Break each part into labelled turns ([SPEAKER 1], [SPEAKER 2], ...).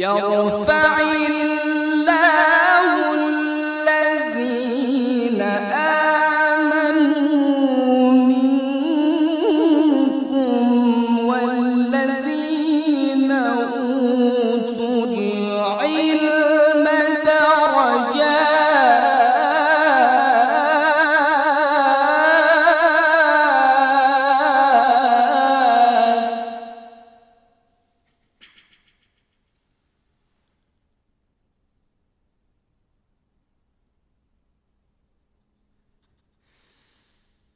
[SPEAKER 1] يرفع الله الذين آمنوا منكم والذين أوتوا العلم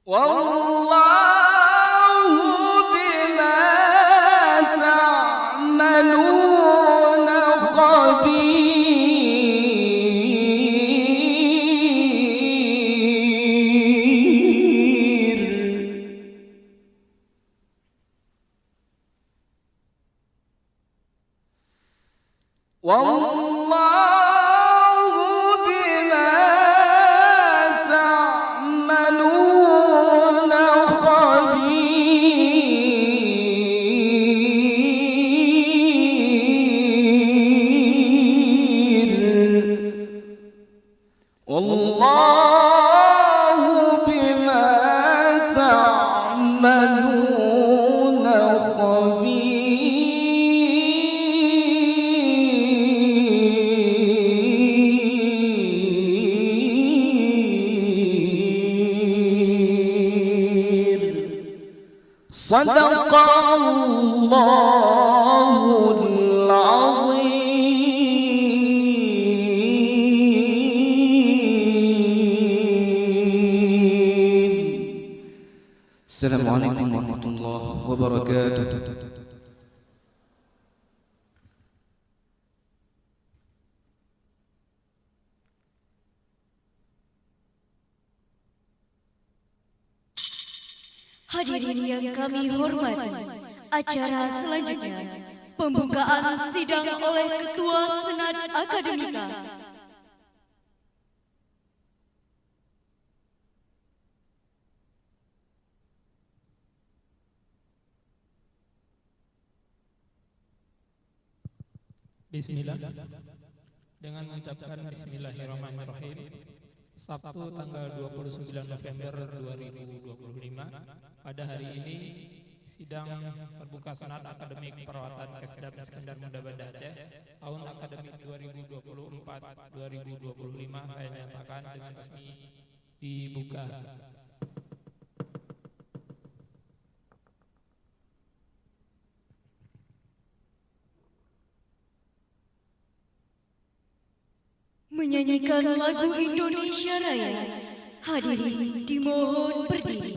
[SPEAKER 1] والله بما تعملون خبير. والله بما تعملون خبير. صدق الله العظيم. Assalamualaikum warahmatullahi wabarakatuh.
[SPEAKER 2] Hadirin yang kami hormati, acara selanjutnya pembukaan sidang oleh Ketua Senat Akademika.
[SPEAKER 3] Bismillah. Dengan mengucapkan Bismillahirrahmanirrahim. Sabtu tanggal 29 November 2025. Pada hari ini sidang terbuka Senat Akademik Perawatan Kesdam Iskandar Muda Banda Aceh tahun akademik 2024-2025 saya nyatakan dengan resmi dibuka.
[SPEAKER 2] Menyanyikan lagu Indonesia Raya, hadirin dimohon berdiri.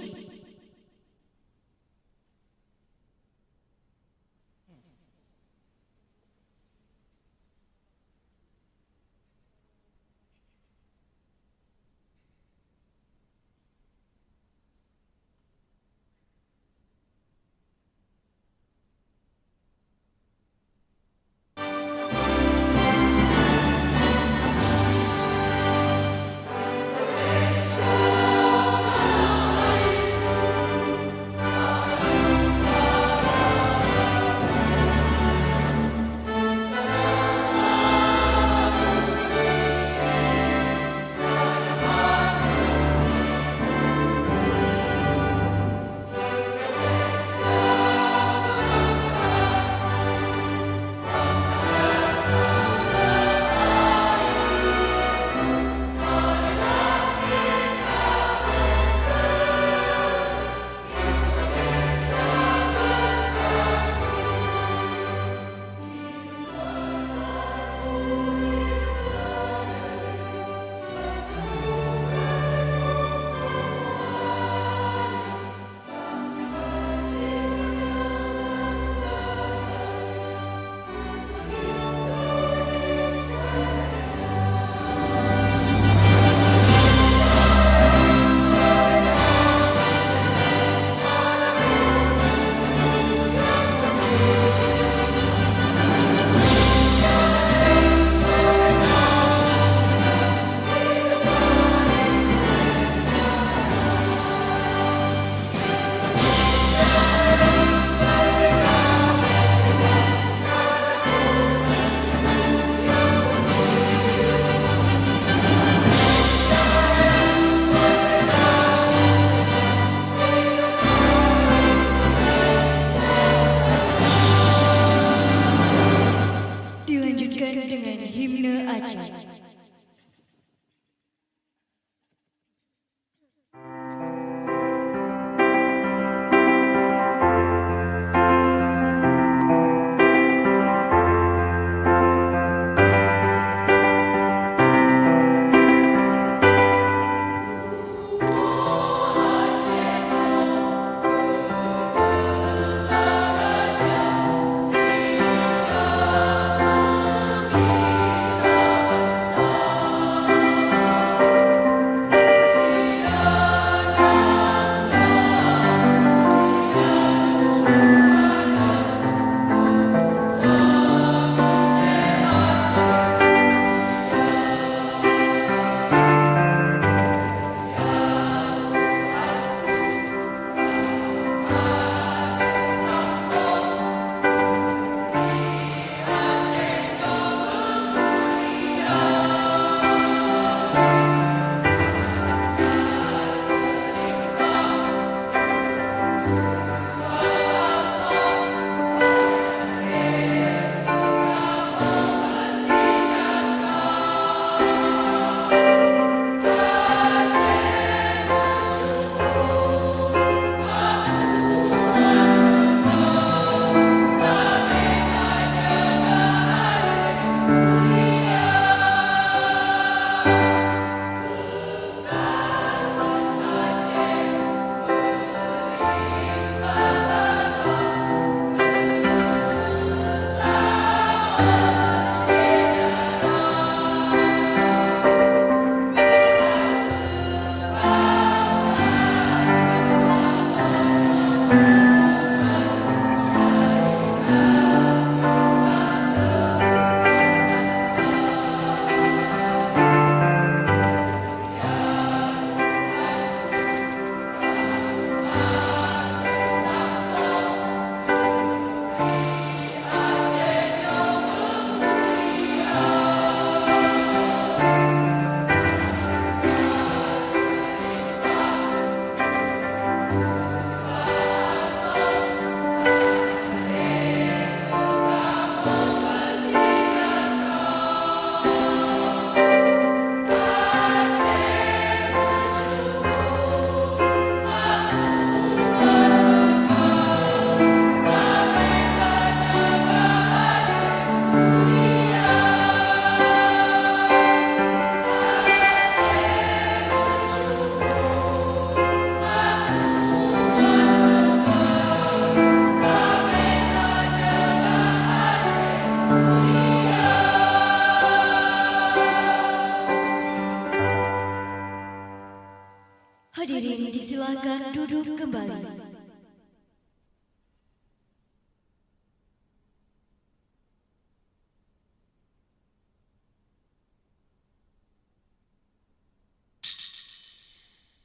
[SPEAKER 2] Hadirin disilakan duduk kembali.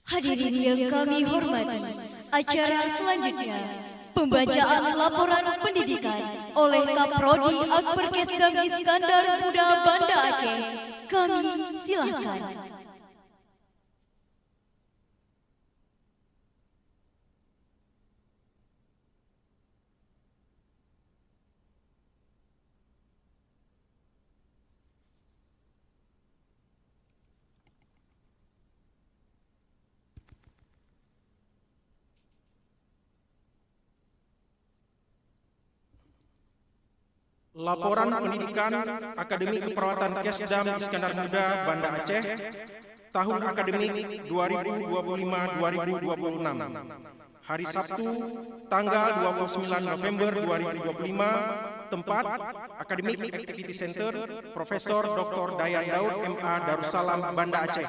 [SPEAKER 2] Hadirin yang kami hormati, acara selanjutnya pembacaan laporan pendidikan oleh Kaprodi Akperkesdam Iskandar Muda Banda Aceh. Kami silakan.
[SPEAKER 4] Laporan pendidikan Akademi Keperawatan Kesdam Iskandar Muda Banda Aceh tahun akademik 2025-2026. Hari Sabtu, tanggal 29 November 2025, tempat Academic Activity Center, Profesor Dr. Dayan Daud MA Darussalam Banda Aceh.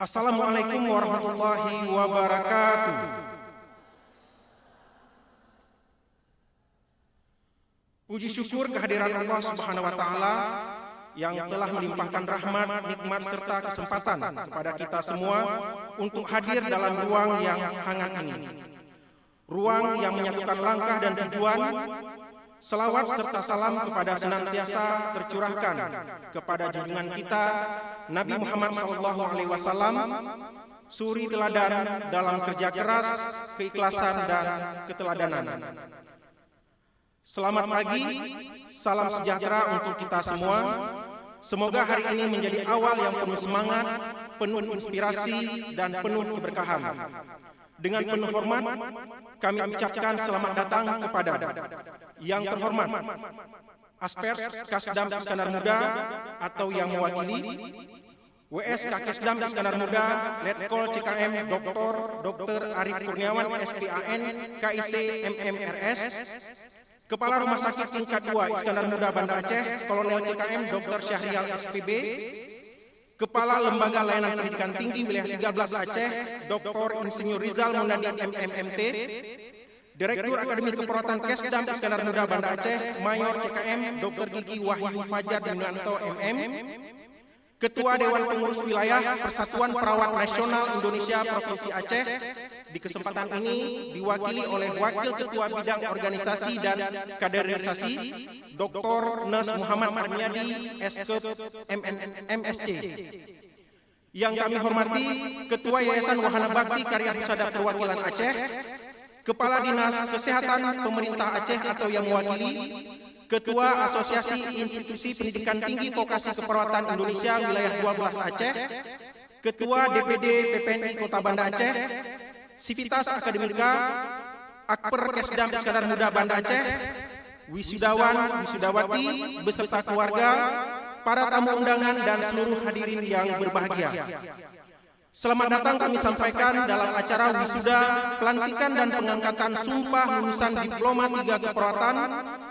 [SPEAKER 4] Assalamualaikum warahmatullahi wabarakatuh. Puji syukur kehadiran Allah Subhanahu wa taala yang telah melimpahkan rahmat, nikmat serta kesempatan kepada kita semua untuk hadir dalam ruang yang hangat ini. Ruang yang menyatukan langkah dan tujuan. Selawat serta salam kepada senantiasa tercurahkan kepada junjungan kita Nabi Muhammad SAW, suri teladan dalam kerja keras, keikhlasan dan keteladanan. Selamat pagi, salam sejahtera untuk kita semua. Semoga hari ini menjadi awal yang penuh semangat, penuh inspirasi, dan penuh keberkahan. Dengan penuh hormat, kami ucapkan selamat datang kepada yang terhormat Aspers Kasdam Iskandar Muda atau yang mewakili, WS Kakesdam Iskandar Muda, Letkol CKM Dr. Arif Kurniawan SPAN, KIC MMRS, Kepala Rumah Sakit Tingkat 2 Iskandar Muda Banda Aceh, Kolonel CKM Dr. Syahrial SPB, Kepala Lembaga Layanan Pendidikan Tinggi Wilayah 13 Aceh, Dr. Insinyur Rizal Munadi MMMT, Direktur Akademi Keperawatan Kesdam Iskandar Muda Banda Aceh, Mayor CKM Dr. Gigi Wahyu Fajar Dinanto MM, Ketua Dewan Pengurus Wilayah Persatuan Perawat Nasional Indonesia Provinsi Aceh. Di kesempatan ini diwakili oleh Wakil Ketua Bidang Organisasi dan Kaderisasi Dr. Nes Muhammad Armiadi Eskep MSC. Yang kami hormati Ketua Yayasan Wahana Bakti Karya Husada Perwakilan Aceh, Kepala Dinas Kesehatan Pemerintah Aceh atau yang mewakili, Ketua Asosiasi Institusi Pendidikan Tinggi Vokasi Keperawatan Indonesia Wilayah 12 Aceh, Ketua DPD PPNI Kota Banda Aceh, Sivitas Akademika, Akper Kesdam Iskandar Muda Banda Aceh, wisudawan, wisudawati, beserta keluarga, para tamu undangan, dan seluruh hadirin yang berbahagia. Selamat datang kami sampaikan dalam acara wisuda, pelantikan dan pengangkatan sumpah lulusan Diploma 3 Keperawatan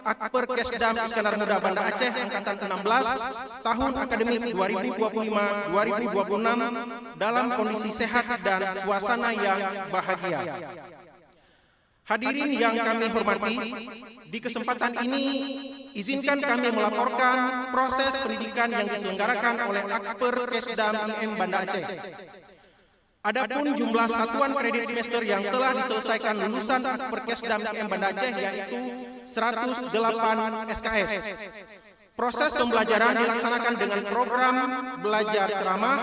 [SPEAKER 4] Akper Kesdam Iskandar Muda Banda Aceh Angkatan 16 tahun akademik 2025-2026 dalam kondisi sehat dan suasana yang bahagia. Hadirin yang kami hormati, di kesempatan ini izinkan kami melaporkan proses pendidikan yang diselenggarakan oleh Akper Kesdam IM Banda Aceh. Adapun jumlah satuan kredit semester yang telah diselesaikan lulusan Akper Kesdam IM Banda Aceh yaitu 108 SKS. Proses pembelajaran dilaksanakan dengan program belajar ceramah,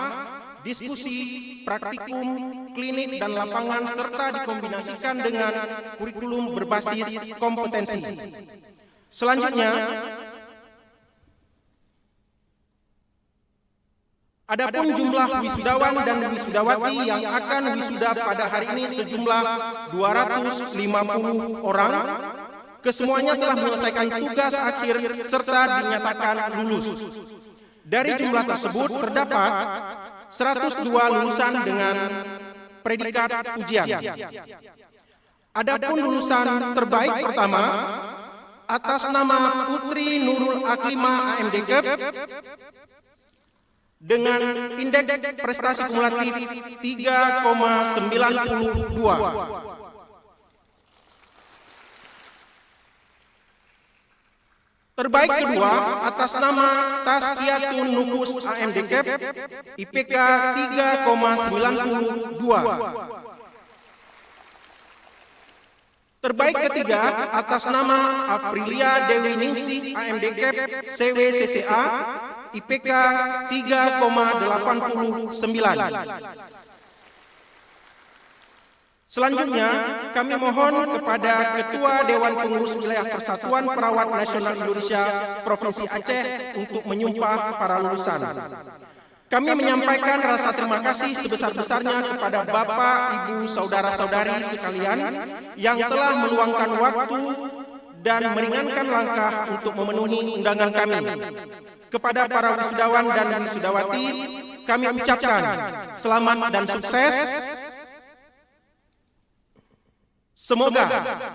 [SPEAKER 4] diskusi, praktikum, klinik, dan lapangan serta dikombinasikan dengan kurikulum berbasis kompetensi. Selanjutnya, adapun jumlah wisudawan dan wisudawati yang akan wisuda pada hari ini sejumlah 250 orang. Kesemuanya telah menyelesaikan tugas akhir serta dinyatakan lulus. Dari jumlah tersebut terdapat 102 lulusan dengan predikat ujian. Adapun lulusan terbaik pertama atas nama Putri Nurul Aklimah AMDKEP dengan indeks prestasi kumulatif 3,92. Terbaik kedua atas nama Tazkiyatun Nufus AMDKEP IPK 3,92. Terbaik ketiga atas nama Aprilia Dewi Ningsih AMDKEP CWCCA IPK 3,89. Selanjutnya, kami mohon kepada Ketua Dewan Pengurus Wilayah Persatuan Perawat Nasional Indonesia Provinsi Aceh untuk menyumpah para lulusan. Kami menyampaikan rasa terima kasih sebesar-besarnya kepada Bapak, Ibu, Saudara-saudari sekalian yang telah meluangkan waktu dan meringankan langkah untuk memenuhi undangan kami. Kepada para wisudawan dan wisudawati, kami ucapkan selamat dan sukses. Semoga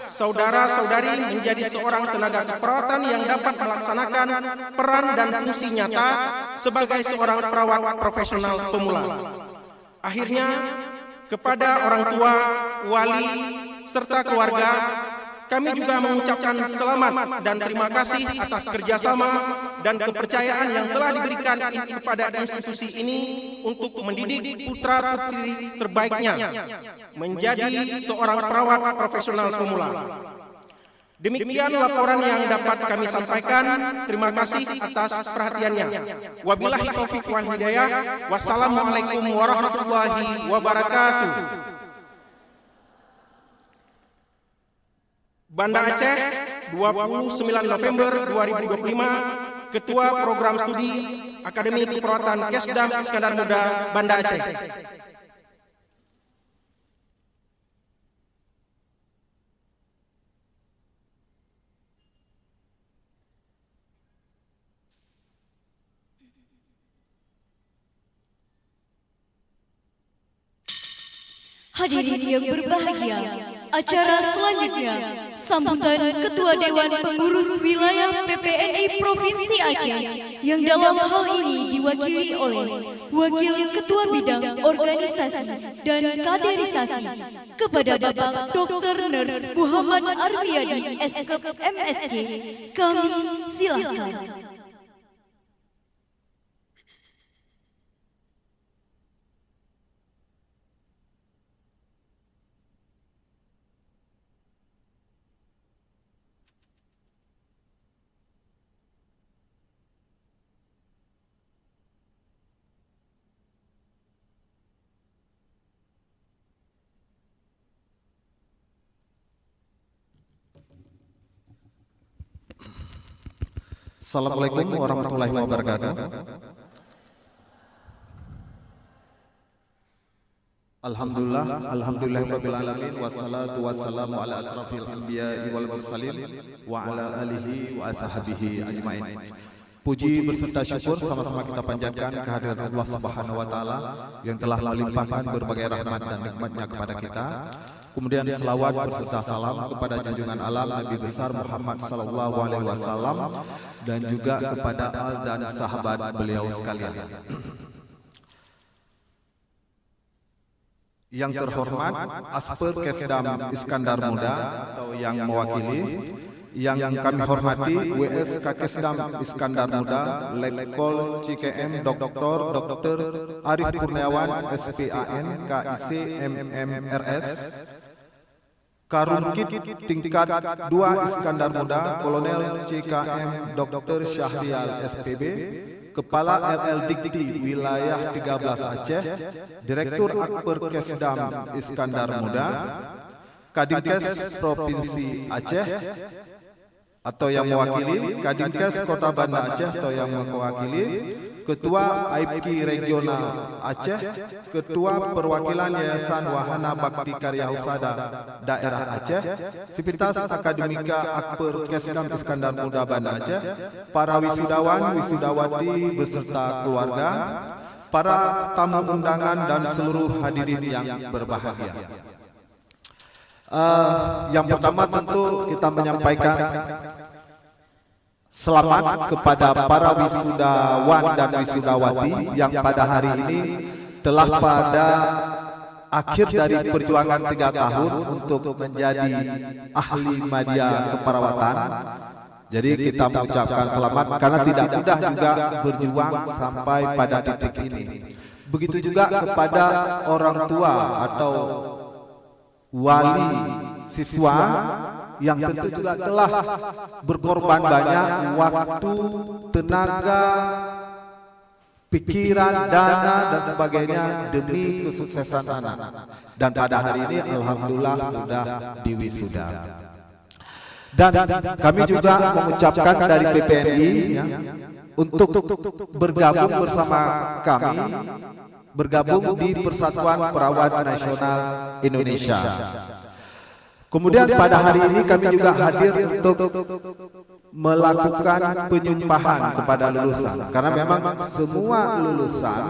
[SPEAKER 4] saudara-saudari menjadi seorang tenaga keperawatan yang dapat melaksanakan peran dan fungsi nyata sebagai seorang perawat profesional pemula. Akhirnya, kepada orang tua, wali, serta keluarga, kami juga mengucapkan selamat dan terima kasih atas kerjasama dan kepercayaan yang telah diberikan kepada institusi ini untuk mendidik putra-putri terbaiknya menjadi seorang perawat profesional pemula. Demikian laporan yang dapat kami sampaikan. Terima kasih atas perhatiannya. Wabillahi taufiq wal hidayah. Wassalamualaikum warahmatullahi wabarakatuh. Banda Aceh, 29 November 2025, Ketua Program Studi Akademi Keperawatan Kesdam Iskandar Muda, Banda Aceh.
[SPEAKER 2] Hadirin yang berbahagia, acara selanjutnya sambutan Ketua Dewan Pengurus Wilayah PPNI Provinsi Aceh yang dalam hal ini diwakili oleh Wakil Ketua Bidang Organisasi dan Kaderisasi kepada Bapak Dr. Nurse Muhammad Arwiyadi SKEP MSc. Kami silakan.
[SPEAKER 5] Assalamualaikum warahmatullahi wabarakatuh. Alhamdulillahirabbil alamin wassalatu wassalamu ala asrafil anbiya'i wal mursalin wa ala alihi wa ashabihi ajmain. Puji beserta syukur sama-sama kita panjatkan kehadiran Allah Subhanahu wa taala yang telah melimpahkan berbagai rahmat dan nikmatnya kepada kita. Kemudian selawat berserta salam kepada junjungan alam Nabi besar Muhammad sallallahu alaihi wasallam dan juga kepada al dan sahabat beliau sekalian. Yang terhormat Asper Kesdam Iskandar Muda atau yang mewakili, yang kami hormati WS Kakesdam Iskandar Muda, Letkol CKM Dr. Arif Kurniawan SPAN KIC MMRS, Karumkit tingkat 2 Iskandar Muda, Kolonel CKM Dr. Syahrial SPB, Kepala LL Dikti Wilayah 13 Aceh, Direktur Akper Kesdam Iskandar Muda, Kadinkes Provinsi Aceh atau yang mewakili, Kadinkes Kota Banda Aceh atau yang mewakili, Ketua AIPKI Regional Aceh, Ketua Perwakilan Yayasan Wahana Bakti Karya Husada Daerah Aceh, Sivitas Akademika Akper Kesdam Iskandar Muda Banda Aceh, para wisudawan, wisudawati beserta keluarga, para tamu undangan dan seluruh hadirin yang berbahagia. Yang pertama tentu kita menyampaikan selamat kepada para wisudawan dan wisudawati yang pada hari ini telah pada akhir dari perjuangan 3 tahun untuk menjadi ahli media keperawatan. Jadi kita mengucapkan selamat karena tidak mudah juga berjuang sampai pada titik ini. Begitu juga kepada orang tua atau wali siswa yang tentu juga telah berkorban banyak waktu, tenaga, pikiran, dana dan sebagainya demi kesuksesan anak. Dan pada hari ini alhamdulillah sudah diwisuda. Dan kami juga mengucapkan dari PPNI ya, untuk bergabung bersama kami, bergabung di Persatuan Perawat Nasional Indonesia. Kemudian pada hari ini kami juga hadir untuk melakukan penyumpahan kepada lulusan, karena memang semua lulusan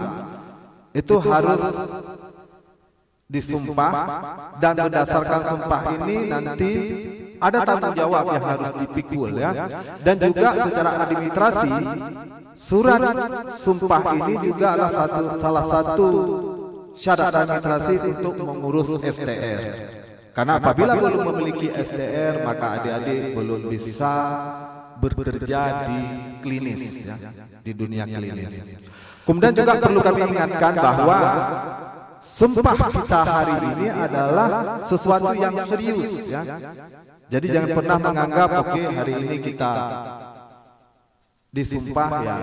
[SPEAKER 5] itu harus disumpah, dan berdasarkan sumpah ini nanti ada tanggung jawab yang harus dipikul ya. Dan juga secara administrasi surat sumpah ini juga adalah salah satu syarat administrasi untuk mengurus SDR. Karena apabila belum memiliki SDR maka adik-adik belum bisa bekerja di klinis ya, di dunia klinis. Kemudian juga perlu kami ingatkan bahwa sumpah kita hari ini adalah sesuatu yang serius ya. Jadi jangan pernah menganggap oke, hari ini kita disumpah ya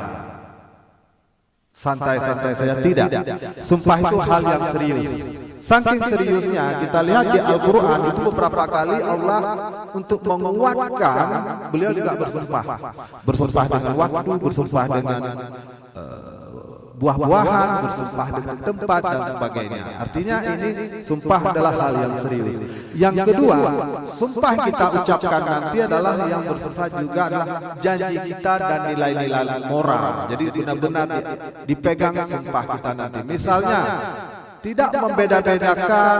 [SPEAKER 5] santai-santai saja. Tidak. Sumpah itu hal yang serius. Saking seriusnya kita lihat di Al-Quran itu beberapa kali Allah untuk menguatkan beliau juga bersumpah. Bersumpah dengan waktu, bersumpah dengan buah-buahan, bersumpah dengan tempat dan sebagainya. Artinya ini sumpah adalah hal yang serius. Yang kedua, sumpah kita ucapkan nanti adalah yang bersumpah juga adalah janji kita dan nilai-nilai moral. Jadi benar-benar dipegang sumpah kita nanti. Misalnya tidak membeda-bedakan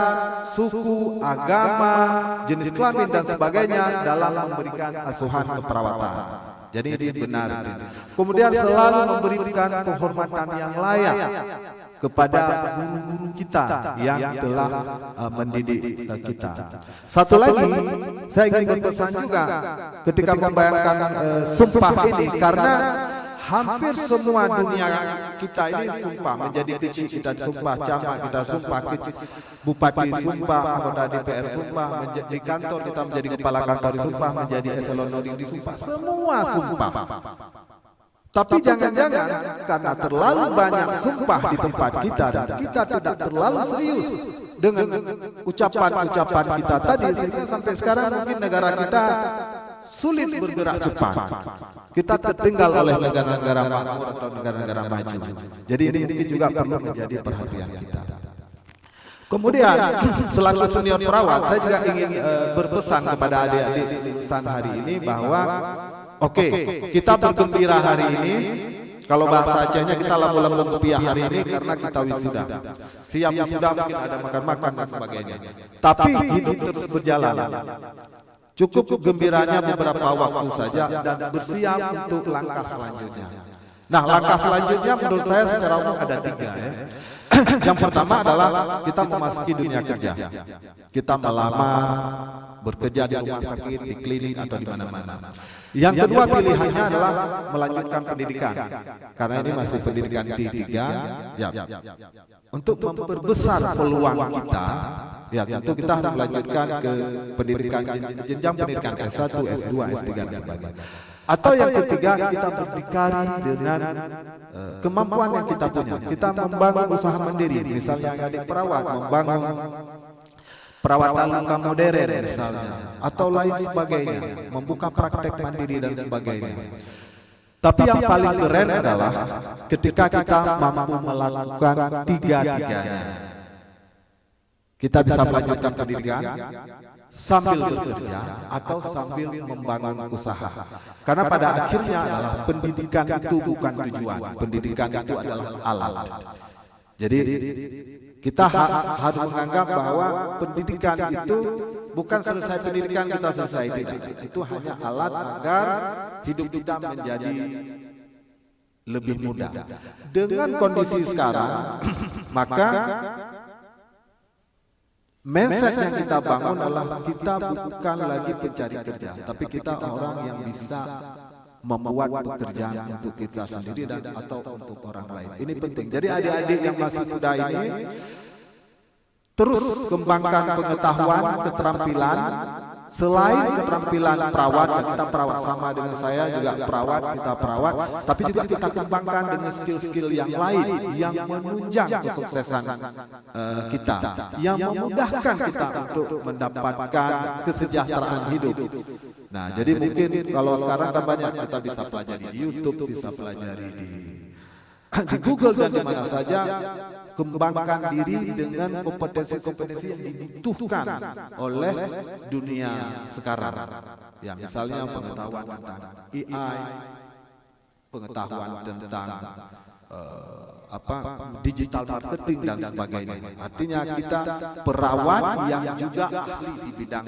[SPEAKER 5] suku, agama, jenis kelamin dan sebagainya dalam memberikan asuhan keperawatan. Jadi ini benar. Kemudian selalu memberikan penghormatan yang layak kepada guru-guru kita yang telah mendidik kita. Satu lagi, saya ingin berpesan juga ketika membayangkan sumpah ini, karena hampir semua dunia kita ini sumpah, menjadi kecil kita sumpah, camat kita sumpah, kecil bupati sumpah, anggota DPR sumpah, di kantor kita menjadi kepala kantor disumpah, menjadi eselon nodik disumpah, semua sumpah. Tapi jangan-jangan karena terlalu banyak sumpah di tempat kita dan kita tidak terlalu serius dengan ucapan-ucapan kita tadi, sehingga sampai sekarang mungkin negara kita sulit bergerak cepat. Kita tertinggal oleh negara-negara makmur atau negara-negara maju. Jadi ini mungkin juga perlu menjadi perhatian kita. Kemudian selaku senior perawat, saya juga ingin berpesan kepada adik-adik lulusan hari ini bahwa oke, kita bergembira hari ini. Kalau bahasa Acehnya kita lambung-lambung kepiah hari ini karena kita wisuda. Siap wisuda, mungkin ada makan-makan dan sebagainya. Tapi hidup terus berjalan. Cukup gembiranya beberapa waktu saja dan bersiap untuk langkah selanjutnya. Nah, langkah selanjutnya menurut saya secara umum ada 3 ya. Yang pertama adalah kita memasuki dunia kerja. Kita melamar, bekerja di rumah sakit, di klinik atau di mana-mana. Yang kedua pilihannya adalah melanjutkan pendidikan. Karena ini masih pendidikan D3 ya. Untuk memperbesar peluang kita, ya tentu kita harus melanjutkan ke pendidikan jenjang pendidikan S1, S2, S3 dan sebagainya. Atau yang ketiga, kita berdikari dengan kemampuan yang kita punya. Kita membangun usaha mandiri, misalnya adik perawat membangun perawatan luka modern misalnya, atau lain sebagainya, membuka praktek mandiri dan sebagainya. Tapi yang paling keren adalah ketika kita mampu melakukan 3-tiganya. Kita bisa melanjutkan pendidikan sambil bekerja atau sambil membangun usaha. Karena pada akhirnya adalah pendidikan itu bukan tujuan, pendidikan itu adalah alat. Jadi Kita harus menganggap bahwa pendidikan itu bukan selesai pendidikan kita selesai, tidak. Itu hanya alat agar hidup kita menjadi lebih mudah. Dengan kondisi sekarang, maka mindset yang kita bangun adalah kita bukan lagi pencari kerja, tapi kita orang yang bisa membuat pekerjaan untuk kita sendiri dan atau untuk orang lain. Ini penting. Jadi adik-adik yang masih muda ini terus kembangkan pengetahuan, keterampilan. Selain keterampilan perawat, kita perawat sama dengan saya juga perawat, kita perawat, tapi juga kita kembangkan dengan skill-skill yang lain yang menunjang kesuksesan kita, yang memudahkan kita untuk mendapatkan kesejahteraan hidup. Nah, jadi mungkin kalau sekarang kan banyak kita bisa pelajari di YouTube, bisa pelajari di Google dan di mana saja. Kembangkan diri dengan kompetensi-kompetensi yang dibutuhkan oleh dunia sekarang. Ya, misalnya pengetahuan tentang AI, pengetahuan tentang digital marketing dan sebagainya. Artinya kita perawat yang juga ahli di bidang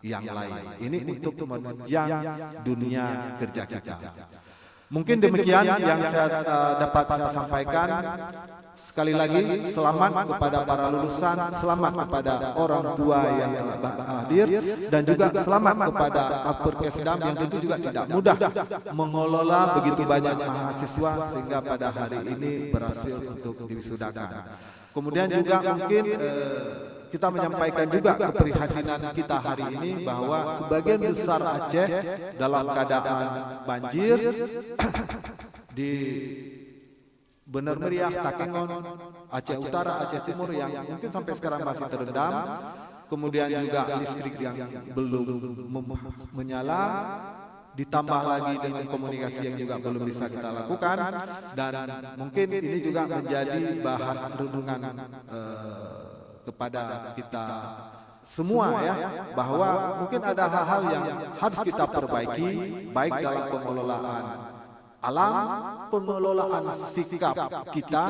[SPEAKER 5] yang lain. Ini untuk menunjang dunia kerja kita. Mungkin demikian yang saya dapat saya sampaikan. Sekali lagi, selamat kepada para lulusan, selamat kepada orang tua yang telah hadir, dan juga selamat kepada Apperkesdam yang tentu juga tidak mudah mengelola begitu banyak mahasiswa sehingga pada hari ini berhasil untuk diwisudakan. Kemudian juga mungkin kita menyampaikan juga keprihatinan kita hari ini bahwa sebagian besar Aceh dalam keadaan banjir di Benar Meriah, Takengon, Aceh Utara, Aceh Timur yang mungkin sampai sekarang masih terendam. Kemudian juga listrik yang belum menyala, ditambah lagi dengan komunikasi yang juga belum bisa kita lakukan, dan mungkin ini juga menjadi bahan renungan kepada kita semua ya, bahwa mungkin ada hal-hal yang harus kita perbaiki, baik dalam pengelolaan alam, pengelolaan sikap kita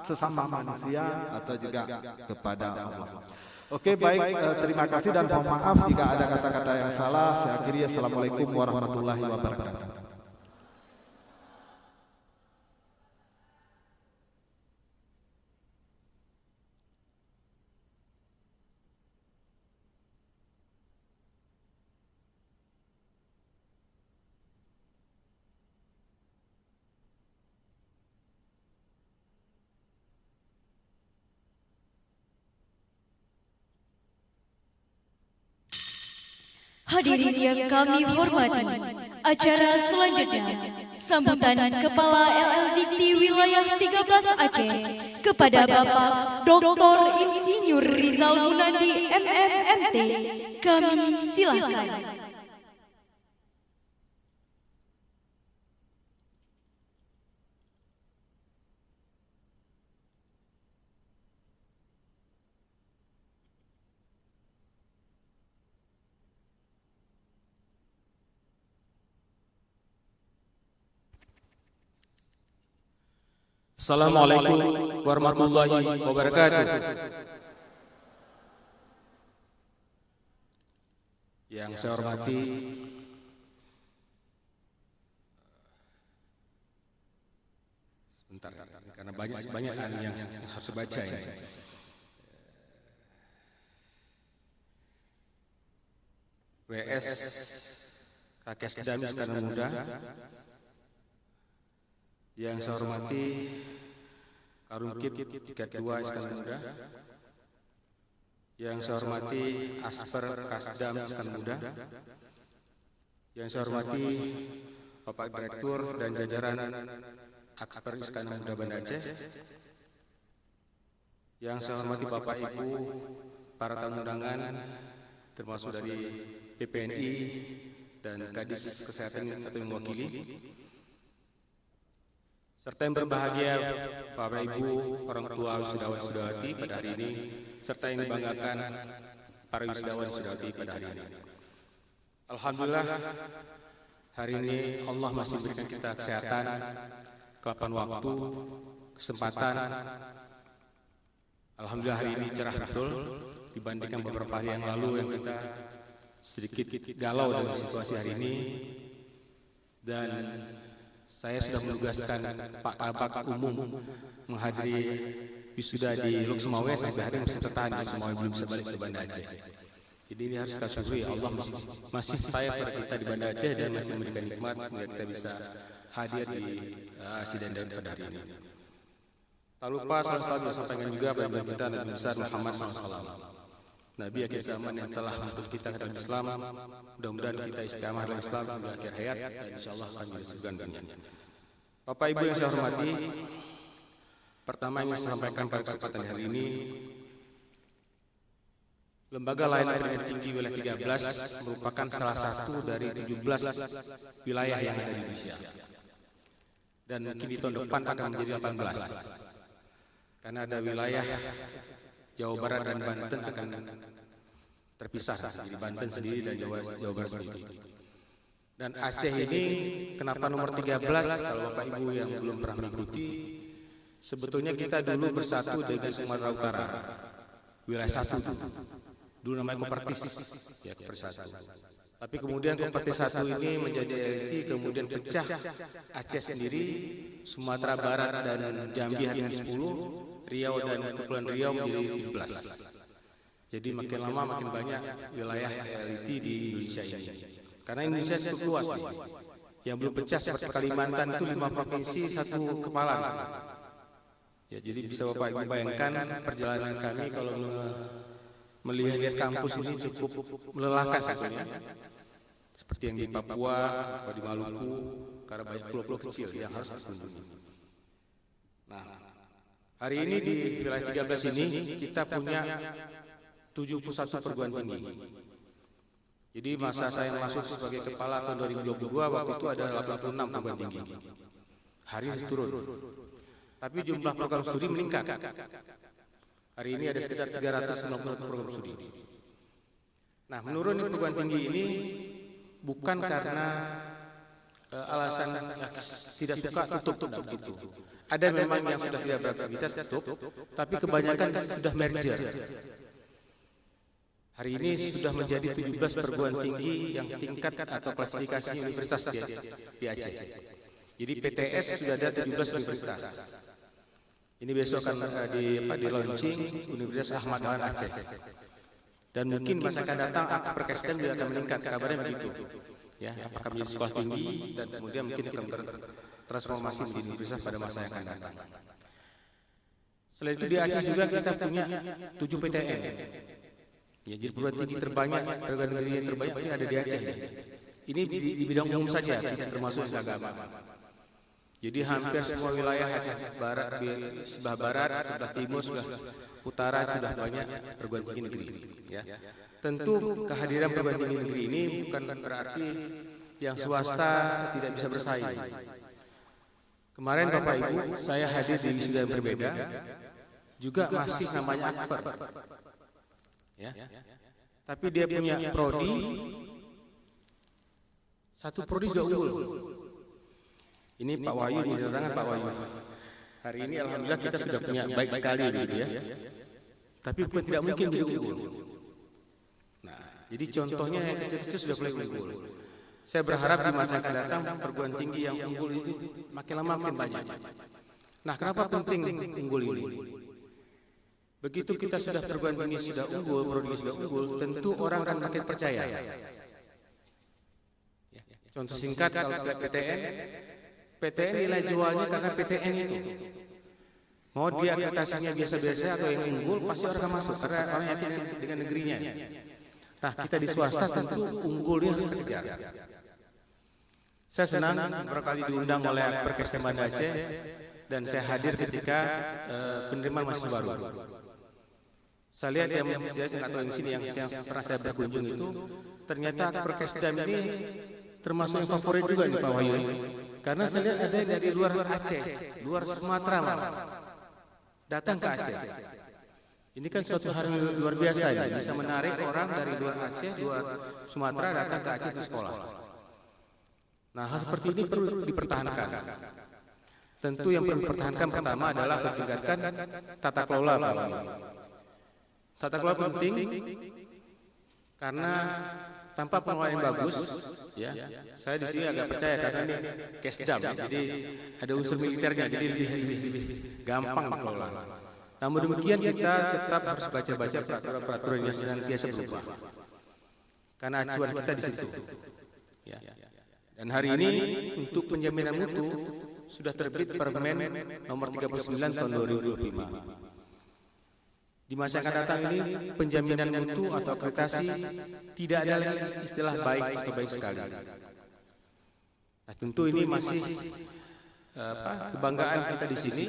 [SPEAKER 5] sesama manusia atau juga kepada Allah. Oke, baik, terima kasih dan mohon maaf jika ada kata-kata yang salah. Saya akhiri, assalamualaikum warahmatullahi wabarakatuh.
[SPEAKER 2] Hadirin yang kami hormati, acara selanjutnya sambutan Kepala LLDikti Wilayah 13 Aceh kepada Bapak Dr. Insinyur Rizal Munandi MMMT. Kami silakan.
[SPEAKER 4] Assalamualaikum warahmatullahi wabarakatuh. Yang saya hormati sebentar karena banyak yang harus baca ya. WS Kakesdam Iskandar Muda. Yang saya hormati Karumkit tingkat 2 Iskandar Muda. Yang saya hormati Asperkasdam Iskandar Muda. Yang saya hormati Bapak Direktur dan jajaran Akper Iskandar Muda Banda Aceh. Yang saya hormati Bapak Ibu para tamu undangan termasuk dari PPNI dan Kadis Kesehatan atau mewakili, serta yang berbahagia Bapak Ibu, orang tua wisudawan wisudawati pada hari ini, serta yang dibanggakan para wisudawan wisudawati pada hari ini. Alhamdulillah, hari ini Allah masih memberikan kita kesehatan, kelapan waktu, kesempatan.
[SPEAKER 6] Alhamdulillah hari ini cerah betul dibandingkan beberapa hari yang lalu yang kita sedikit galau dengan situasi hari ini. Dan saya sudah menugaskan Pak Kabak Umum menghadiri wisuda di Lok Sumawe, sampai hari ini masih tertahan di Sumawe, belum bisa balik ke Banda Aceh. Jadi ini harus kita syukuri, Allah masih sayang pada kita di Banda Aceh dan masih memberikan nikmat hingga kita bisa hadir di sidang dan pada hari ini. Tak lupa salam disampaikan juga pada kita Nabi besar Muhammad SAW, Nabi akhir zaman yang telah menuntut kita ke dalam Islam. Mudah-mudahan kita istiqamah dalam Islam hingga akhir hayat dan insyaallah akan menjadi surga nantinya. Bapak Ibu yang saya hormati, pertama yang saya sampaikan pada kesempatan hari ini, Lembaga Layanan Pendidikan Tinggi Wilayah 13 merupakan salah satu dari 17 wilayah yang ada di Indonesia. Dan mungkin di tahun depan akan menjadi 18. Karena ada wilayah Jawa Barat dan Banten akan terpisah, jadi Banten sendiri dan Jawa Barat sendiri. Dan Aceh ini kenapa nomor 13? Kalau Bapak Ibu yang belum pernah mengikuti, sebetulnya kita dulu bersatu dengan Sumatera Utara, wilayah satu dulu namanya Kopertis, ya Kopertis 1. Tapi kemudian Kopertis 1 ini menjadi LT, kemudian pecah Aceh sendiri, Sumatera Barat dan Jambi hari ini 10, Riau dan Kepulauan Riau menjadi 17. Jadi makin lama makin banyak wilayah LT di Indonesia ini. Karena Indonesia cukup luas nih. Yang belum pecah seperti Kalimantan itu 5 provinsi 1 kepala. Ya, jadi bisa Bapak Ibu bayangkan perjalanan kami kalau melihat kampus ini cukup melelahkan sebetulnya. Seperti yang di Papua atau di Maluku, karena banyak pulau-pulau kecil yang harus dikunjungi. Nah, hari ini di wilayah 13 ini kita punya 71 perguruan tinggi. Jadi masa saya masuk sebagai kepala tahun 2022, waktu itu ada 86 perguruan tinggi. Hari ini turun. Tapi jumlah program studi meningkat. Hari ini ada sekitar 390 program studi. Nah, menurun perguruan tinggi ini bukan karena alasan tidak suka tutup begitu. Ada memang yang sudah tidak beraktivitas tutup, tapi kebanyakan sudah merger. Hari ini sudah menjadi 17 perguruan tinggi yang tingkat atau klasifikasi universitas di Aceh. Jadi PTS sudah ada 17 universitas. Ini besok akan di launching Universitas Ahmad Dahlan Aceh. Dan mungkin masa akan datang Perkesdam juga akan meningkat, kabarnya begitu. Ya, apakah menjadi sekolah tinggi dan kemudian mungkin akan bertransformasi menjadi universitas pada masa yang akan datang. Selain itu di Aceh juga kita punya 7 PTN. Ya, jadi perguruan tinggi terbanyak, perguruan tinggi terbanyak ini ada di Aceh. Ini di bidang umum saja, tidak termasuk agama. Jadi hampir semua wilayah Aceh Barat, sebelah barat, sebelah timur, sebelah utara sudah banyak perguruan tinggi negeri. Ya. Tentu kehadiran perguruan tinggi negeri ini bukan berarti yang swasta tidak bisa bersaing. Kemarin Bapak Ibu, saya hadir di wisuda yang berbeda, juga masih namanya Akbar. Ya. Tapi dia punya prodi, satu prodi sudah unggul. Ini Pak Wahyu, ini tangan Pak Wahyu. Hari ini alhamdulillah kita sudah punya baik sekali gitu ya. Tapi bukan tidak mungkin jadi unggul. Nah, jadi contohnya yang kecil-kecil sudah mulai unggul. Saya berharap di masa akan datang perguruan tinggi yang unggul itu makin lama makin banyak. Nah, kenapa penting unggul ini? Begitu kita sudah perguruan tinggi sudah unggul, prodi sudah unggul, tentu orang akan makin percaya. Contoh singkat kalau PTN nilai jualnya karena PTN itu. Mau dia akreditasinya biasa-biasa atau yang unggul, pasti orang akan masuk karena orang yakin dengan negerinya. Nah, kita di swasta tentu unggulnya harus dikejar. Saya senang berkali diundang oleh Perkesdam Banda Aceh dan saya hadir ketika penerimaan mahasiswa baru. Saya lihat yang saya nggak tahu di sini yang pernah saya berkunjung itu ternyata Perkesdam ini termasuk yang favorit juga nih Pak Wahyu. Karena saya lihat ada dari luar Aceh, luar Sumatera malah datang ke Aceh. Ini kan suatu hal yang luar biasa ya, bisa menarik orang dari luar Aceh, luar Sumatera datang ke Aceh ke sekolah. Nah, hal seperti ini perlu dipertahankan. tentu yang perlu dipertahankan pertama adalah tingkatkan tata kelola, Pak. Tata kelola penting karena tanpa pengelolaan yang bagus, ya, saya di sini agak percaya karena ini Kesdam, jadi ada unsur militernya, jadi lebih gampang dikelola. Namun demikian kita tetap harus baca-baca peraturan-peraturan yang senantiasa berubah, karena acuan kita di situ. Ya. Dan hari ini untuk penjaminan mutu sudah terbit Permen nomor 39 tahun 2025. Di masa yang akan datang ini penjaminan mutu atau akreditasi tidak ada lagi istilah baik atau baik sekali. Nah, tentu ini masih kebanggaan kita di sini.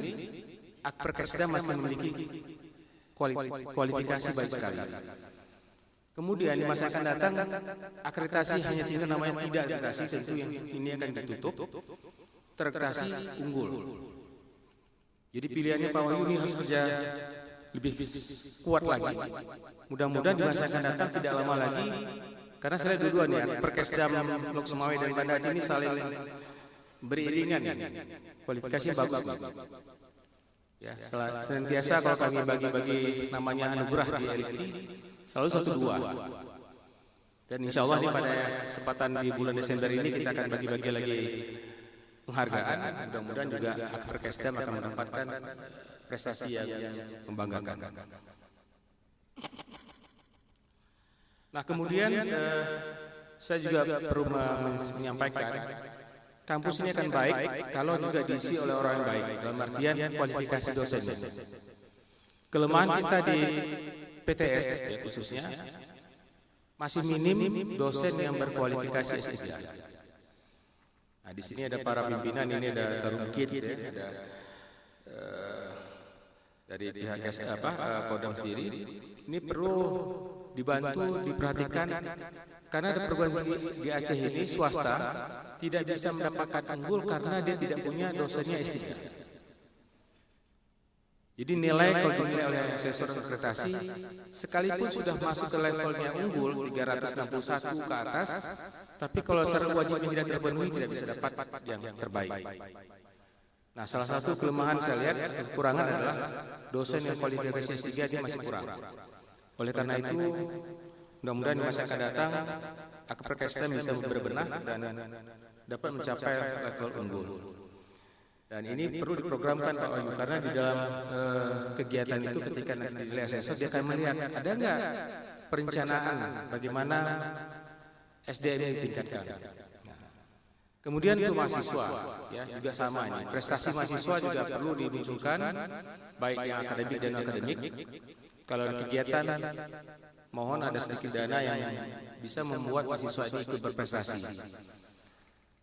[SPEAKER 6] Akperkesda masih memiliki kualifikasi baik sekali. Kemudian di masa yang akan datang akreditasi hanya tinggal namanya tidak akreditasi, tentu yang ini akan ditutup. Terakreditasi unggul. Jadi pilihannya Pak Wahyu ini harus kerja lebih kuat lagi. Mudah-mudahan di masa yang akan datang tidak lama lagi, karena saya dua-dua nih, Perkesdam Lok Sumawe dan Banda Aceh ini saling beriringan, kualifikasi bagus. Ya, senantiasa kalau kami bagi-bagi namanya anugerah di LT, selalu 1-2. Dan insya Allah pada kesempatan di bulan Desember ini kita akan bagi-bagi lagi penghargaan. Mudah-mudahan juga Perkesdam akan mendapatkan prestasi yang membanggakan. Nah, kemudian saya juga perlu menyampaikan, kampus ini akan baik kalau juga diisi oleh orang yang baik, dalam artian kualifikasi dosennya. Kelemahan kita di PTS ya, khususnya masih minim dosen yang berkualifikasi S3. Nah, di sini ada para pimpinan, ini ada Karukit, ya, ada dari pihak Kodam sendiri, ini perlu dibantu, diperhatikan, karena ada perguruan tinggi di Aceh ini swasta tidak bisa mendapatkan unggul karena dia tidak punya dosennya S3. Jadi nilai kalau dinilai oleh asesor akreditasi, sekalipun sudah masuk ke levelnya unggul 361 ke atas, tapi kalau syarat wajibnya tidak terpenuhi tidak bisa dapat yang terbaik. Nah, salah satu kelemahan saya lihat kekurangan adalah dosen yang kualifikasi S3 dia masih kurang. Oleh karena itu, mudah-mudahan di masa akan datang Perkesdam bisa berbenah dan dapat mencapai level unggul. Dan ini perlu diprogramkan Pak Wahyu, karena di dalam kegiatan itu ketika nanti dinilai asesor dia akan melihat ada nggak perencanaan bagaimana SDM ini ditingkatkan. Kemudian untuk mahasiswa, ya juga sama ini. Prestasi mahasiswa juga perlu dimunculkan, baik yang akademik dan non akademik. Kalau ada kegiatan, mohon ada sedikit dana yang bisa membuat mahasiswa ini ikut berprestasi.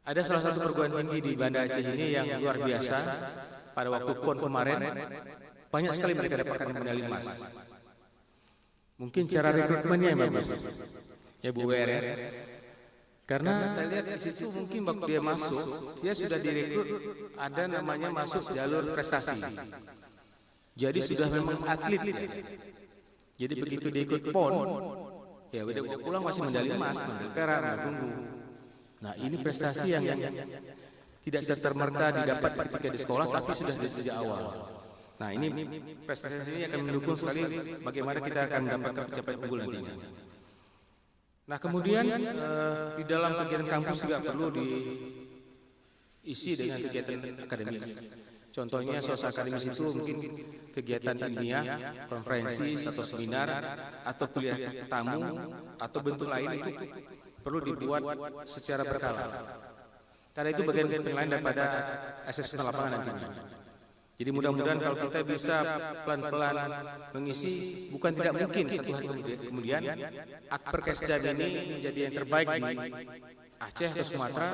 [SPEAKER 6] Ada salah satu perguruan tinggi di Banda Aceh ini yang luar biasa. Pada waktu PON kemarin, banyak sekali mereka dapatkan medali emas. Mungkin cara rekrutmennya yang bagus, ya Bu WR. Karena saya lihat di situ mungkin waktu dia masuk, dia sudah direkrut, ada namanya masuk jalur prestasi. Jadi sudah memang atlet ya. Jadi begitu dia ikut PON, ya udah pulang masih medali emas, medali perak, medali perunggu. Nah, ini prestasi yang tidak serta-merta didapat ketika di sekolah, tapi sudah dari sejak awal. Nah, ini prestasi ini akan mendukung sekali bagaimana kita akan mendapatkan pencapaian unggul nantinya. Nah, kemudian di dalam kegiatan kampus juga perlu diisi dengan kegiatan akademis. Contohnya soal akademis itu mungkin kegiatan ilmiah, konferensi atau seminar atau kuliah tamu atau bentuk lain itu perlu dibuat secara berkala. Karena itu bagian lain daripada asesmen lapangan nantinya. Jadi mudah-mudahan kalau kita bisa pelan-pelan mengisi, bukan tidak mungkin satu hari kemudian Perkesdam ini menjadi yang terbaik di Aceh atau Sumatera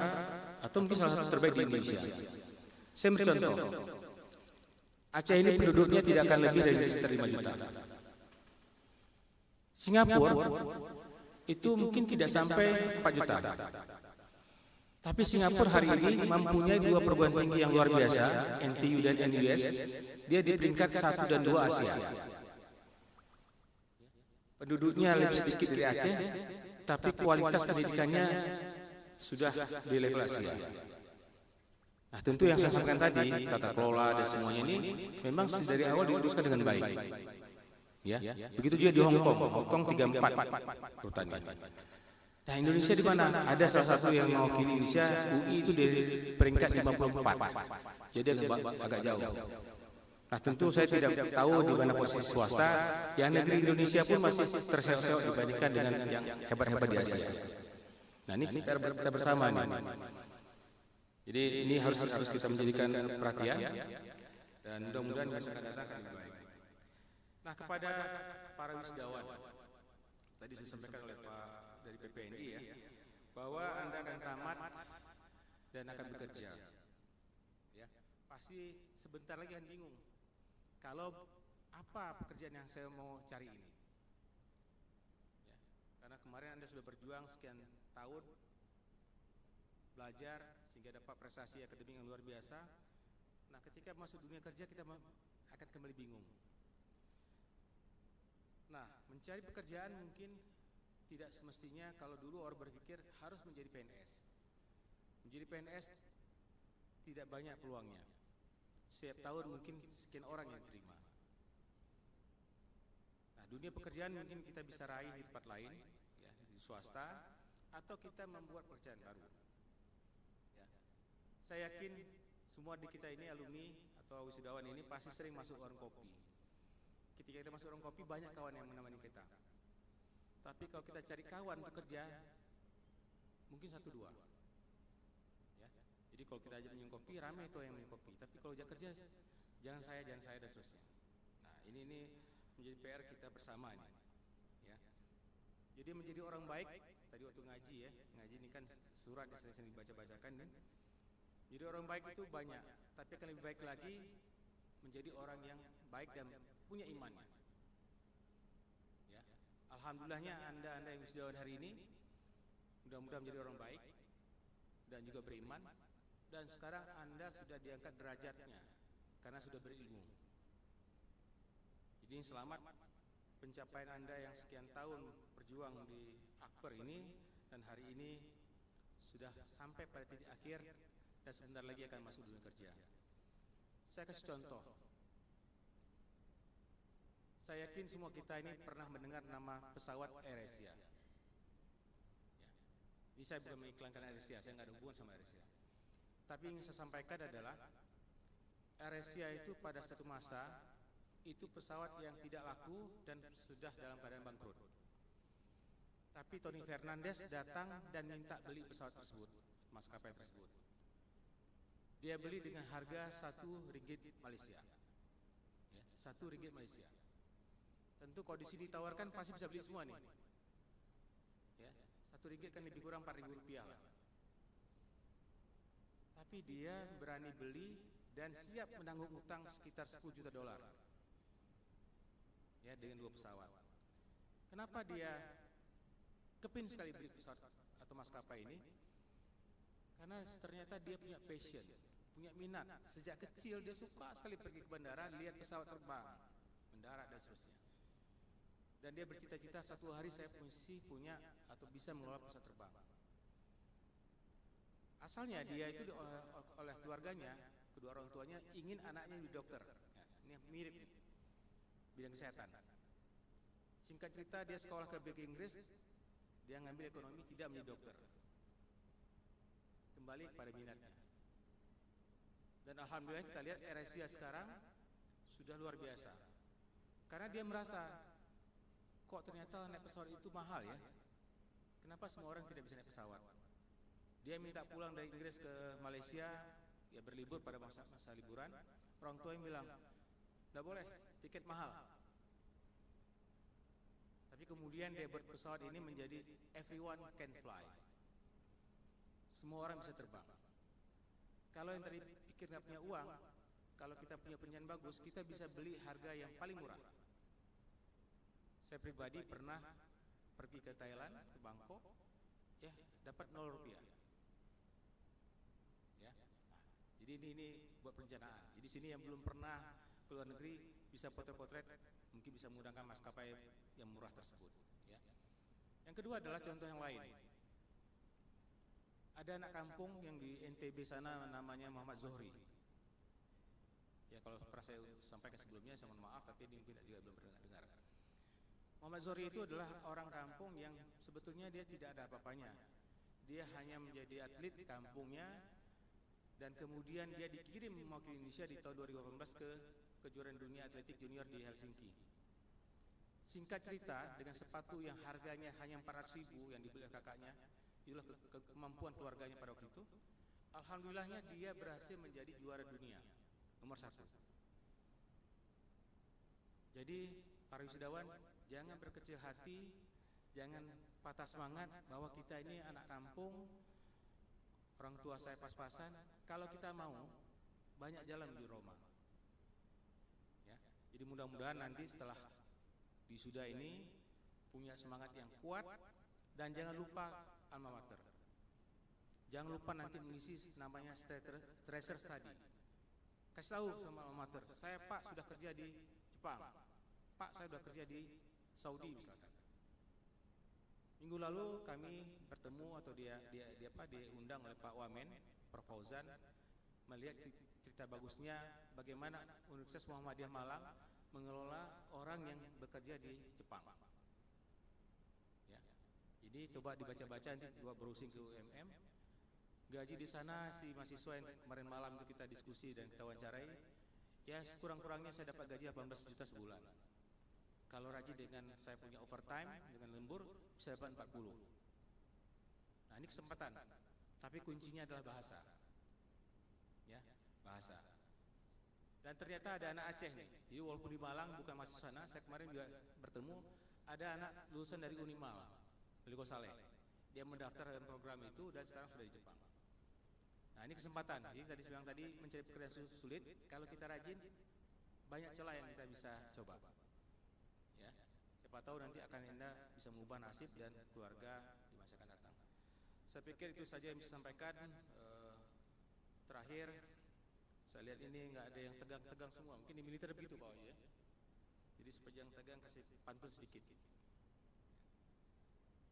[SPEAKER 6] atau mungkin salah satu terbaik di Indonesia. Saya beri contoh, Aceh ini penduduknya tidak akan lebih dari sekitar 5 juta. Singapura itu mungkin tidak sampai 4 juta. Tapi Singapura hari ini mempunyai 2 perguruan tinggi yang luar biasa, NTU dan NUS. Dia di peringkat 1 dan 2 Asia. Penduduknya lebih sedikit dari Aceh, tapi kualitas pendidikannya sudah di level Asia. Nah, tentu yang saya sampaikan tadi, tata kelola dan semuanya ini memang dari awal diuruskan dengan baik. Ya, begitu juga di Hong Kong 34 urutannya. Nah, Indonesia di mana? Ada salah satu yang mewakili Indonesia, UI itu di peringkat 54. Jadi agak jauh. Nah, tentu saya tidak tahu di mana posisi swasta, yang negeri Indonesia pun masih terseok-seok dibandingkan dengan yang hebat-hebat di Asia. Nah, ini kita bersama nih. Jadi ini harus kita menjadikan perhatian dan mudah-mudahan masyarakat akan lebih baik. Nah, kepada para wisudawan, tadi saya sampaikan oleh Pak dari PPNI ya, bahwa Anda akan tamat dan akan bekerja. Ya, pasti sebentar lagi akan bingung. Kalau apa pekerjaan yang saya mau cari ini? Ya, karena kemarin Anda sudah berjuang sekian tahun belajar sehingga dapat prestasi akademik yang luar biasa. Nah, ketika masuk dunia kerja kita akan kembali bingung. Nah, mencari pekerjaan mungkin tidak semestinya kalau dulu orang berpikir harus menjadi PNS. Menjadi PNS tidak banyak peluangnya. Setiap tahun mungkin sekian orang yang terima. Nah, dunia pekerjaan mungkin kita bisa raih di tempat lain, ya, di swasta, atau kita membuat pekerjaan baru. Ya. Saya yakin semua di kita ini alumni atau wisudawan ini pasti sering masuk warung kopi. Ketika kita masuk warung kopi banyak kawan yang menemani kita. Tapi kalau kita cari kawan untuk kerja, mungkin 1-2. Ya. Jadi kalau kita aja minum kopi, ramai itu yang minum kopi. Tapi kalau dia kerja, jangan saya dan seterusnya. Nah, ini menjadi PR kita bersama ini. Ya. Jadi menjadi orang baik, tadi waktu ngaji ya, ngaji ini kan surat yang sering dibaca-bacakan kan. Jadi orang baik itu banyak, tapi akan lebih baik lagi menjadi orang yang baik dan punya iman. Ya. Alhamdulillahnya Anda yang wisudawan hari ini mudah-mudahan menjadi orang baik dan juga beriman, dan sekarang Anda sudah diangkat derajatnya karena sudah berilmu. Jadi selamat pencapaian Anda yang sekian tahun berjuang di Akper ini, dan hari ini sudah sampai pada titik akhir dan sebentar lagi akan masuk dunia kerja. Saya kasih contoh. Saya yakin semua kita ini pernah mendengar nama pesawat AirAsia. Ya. Ini saya bukan mengiklankan AirAsia, saya nggak ada hubungan sama AirAsia. Tapi yang saya sampaikan adalah AirAsia itu pada suatu masa itu pesawat yang tidak laku dan sudah dalam keadaan bangkrut. Tapi Tony Fernandes datang dan minta beli pesawat tersebut, maskapai tersebut. Dia beli dengan harga 1 ringgit Malaysia. Ya, 1 ringgit Malaysia. Tentu kalau di sini ditawarkan pasti bisa beli semua nih. Ya, 1 ringgit kan lebih kurang 4.000 rupiah lah. Tapi dia berani beli dan siap menanggung utang sekitar 10 juta dolar. Ya, dengan 2 pesawat. Kenapa dia kepin sekali beli pesawat atau maskapai ini? Karena ternyata dia punya passion, punya minat. Sejak kecil dia suka sekali pergi ke bandara, lihat pesawat terbang, mendarat dan seterusnya. Dan dia bercita-cita satu hari saya mesti punya atau bisa mengelola pesawat terbang. Asalnya dia itu oleh keluarganya, kedua orang tuanya ingin anaknya jadi dokter. Ya, ini mirip nih, bidang kesehatan. Singkat cerita dia sekolah ke Inggris, dia ngambil ekonomi, tidak menjadi dokter. Kembali kepada minatnya. Dan alhamdulillah kita lihat AirAsia sekarang sudah luar biasa. Karena dia merasa, kok ternyata naik pesawat itu mahal ya? Kenapa semua orang tidak bisa naik pesawat? Dia minta pulang dari Inggris ke Malaysia, ya berlibur pada masa liburan. Orang tua yang bilang, tidak boleh, tiket mahal. Tapi kemudian dia berpesawat ini menjadi everyone can fly. Semua orang bisa terbang. Kalau yang tadi pikir nggak punya uang, kalau kita punya penyanyi bagus, kita bisa beli harga yang paling murah. Saya pribadi pernah pergi ke Thailand, ke Bangkok, ya dapat 0 rupiah. Ya, jadi ini buat perencanaan. Jadi sini yang belum pernah ke luar negeri bisa potret-potret, mungkin bisa menggunakan maskapai yang murah tersebut. Ya. Yang kedua adalah contoh yang lain. Ada anak kampung yang di NTB sana namanya Muhammad Zohri. Ya kalau pernah saya sampaikan sebelumnya, saya mohon maaf, tapi ini juga belum pernah dengar. Muhammad Zohri itu adalah orang kampung yang sebetulnya dia tidak ada apa-apanya. Dia hanya menjadi atlet di kampungnya, dan kemudian dia dikirim mewakili Indonesia di tahun 2018 ke kejuaraan dunia atletik junior di Helsinki. Singkat cerita, dengan sepatu yang harganya hanya 400.000 yang dibeli oleh kakaknya, itulah kemampuan keluarganya pada waktu itu. Alhamdulillahnya dia berhasil menjadi juara dunia nomor 1. Jadi para wisudawan, jangan berkecil hati, jangan patah semangat bahwa kita ini anak kampung, orang tua saya pas-pasan. Kalau kita mau, banyak jalan menuju Roma. Ya, jadi mudah-mudahan nanti setelah wisuda ini punya semangat yang kuat, dan jangan lupa alma mater. Jangan lupa nanti mengisi namanya tracer study. Kasih tahu sama alma mater, saya Pak sudah kerja di Jepang, Pak saya sudah kerja di Saudi misalnya. Minggu lalu kami bertemu atau diundang oleh Pak Wamen, Prof Fauzan, melihat cerita bagusnya bagaimana Universitas Muhammadiyah Malang mengelola orang yang bekerja di Jepang. Ya. Jadi coba dibaca-baca nanti, buat browsing ke UMM. Gaji di sana si mahasiswa yang kemarin malam itu kita diskusi dan kita wawancarai, ya sekurang-kurangnya saya dapat gaji 18 juta sebulan. Kalau rajin dengan saya punya overtime, dengan lembur, bisa dapat 40. Nah ini kesempatan, tapi kuncinya adalah bahasa. Ya, bahasa. Dan ternyata ada anak Aceh nih. Jadi walaupun di Malang bukan mahasiswa sana, saya kemarin juga bertemu ada anak lulusan dari Unimal, Liko Saleh. Dia mendaftar dalam program itu dan sekarang sudah di Jepang. Nah ini kesempatan. Jadi tadi bilang tadi mencari pekerjaan sulit. Kalau kita rajin, banyak celah yang kita bisa coba. Ya, siapa tahu nanti akan Anda bisa mengubah nasib dan keluarga di masa akan datang. Saya pikir itu saja yang bisa sampaikan. Terakhir, saya lihat ini nggak ada yang tegang-tegang semua. Mungkin di militer begitu Pak ya. Jadi sepanjang tegang kasih pantun sedikit.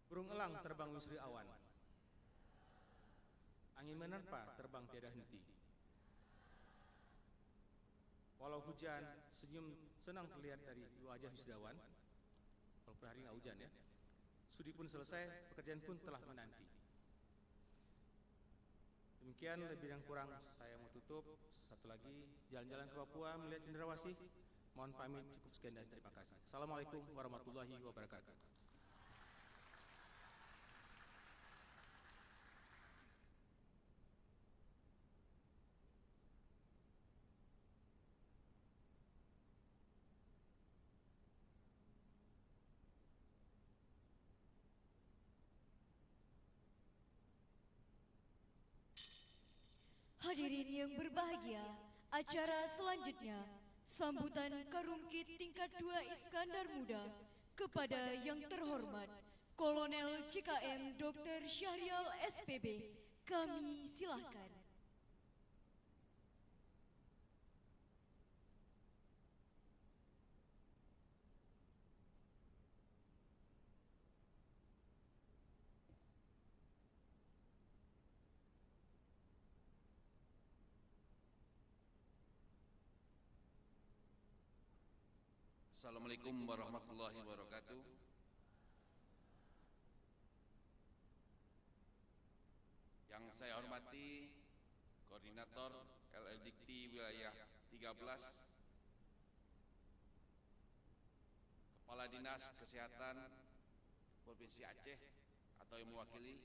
[SPEAKER 6] Burung elang terbang wisri awan, angin menerpa terbang tiada henti. Walau hujan, senyum senang terlihat dari wajah wisudawan. Walaupun hari nggak hujan ya. Studi pun selesai, pekerjaan pun telah menanti. Demikian lebih dan kurang saya mau tutup. Satu lagi, jalan-jalan ke Papua melihat cendrawasih. Mohon pamit, cukup sekian dan terima kasih. Assalamualaikum warahmatullahi wabarakatuh.
[SPEAKER 2] Hadirin yang berbahagia, acara selanjutnya sambutan Karungkit tingkat 2 Iskandar Muda kepada yang terhormat Kolonel CKM Dr. Syahrial SPB. Kami silahkan.
[SPEAKER 7] Assalamualaikum warahmatullahi wabarakatuh. Yang saya hormati Koordinator LLDikti Wilayah 13, Kepala Dinas Kesehatan Provinsi Aceh atau yang mewakili,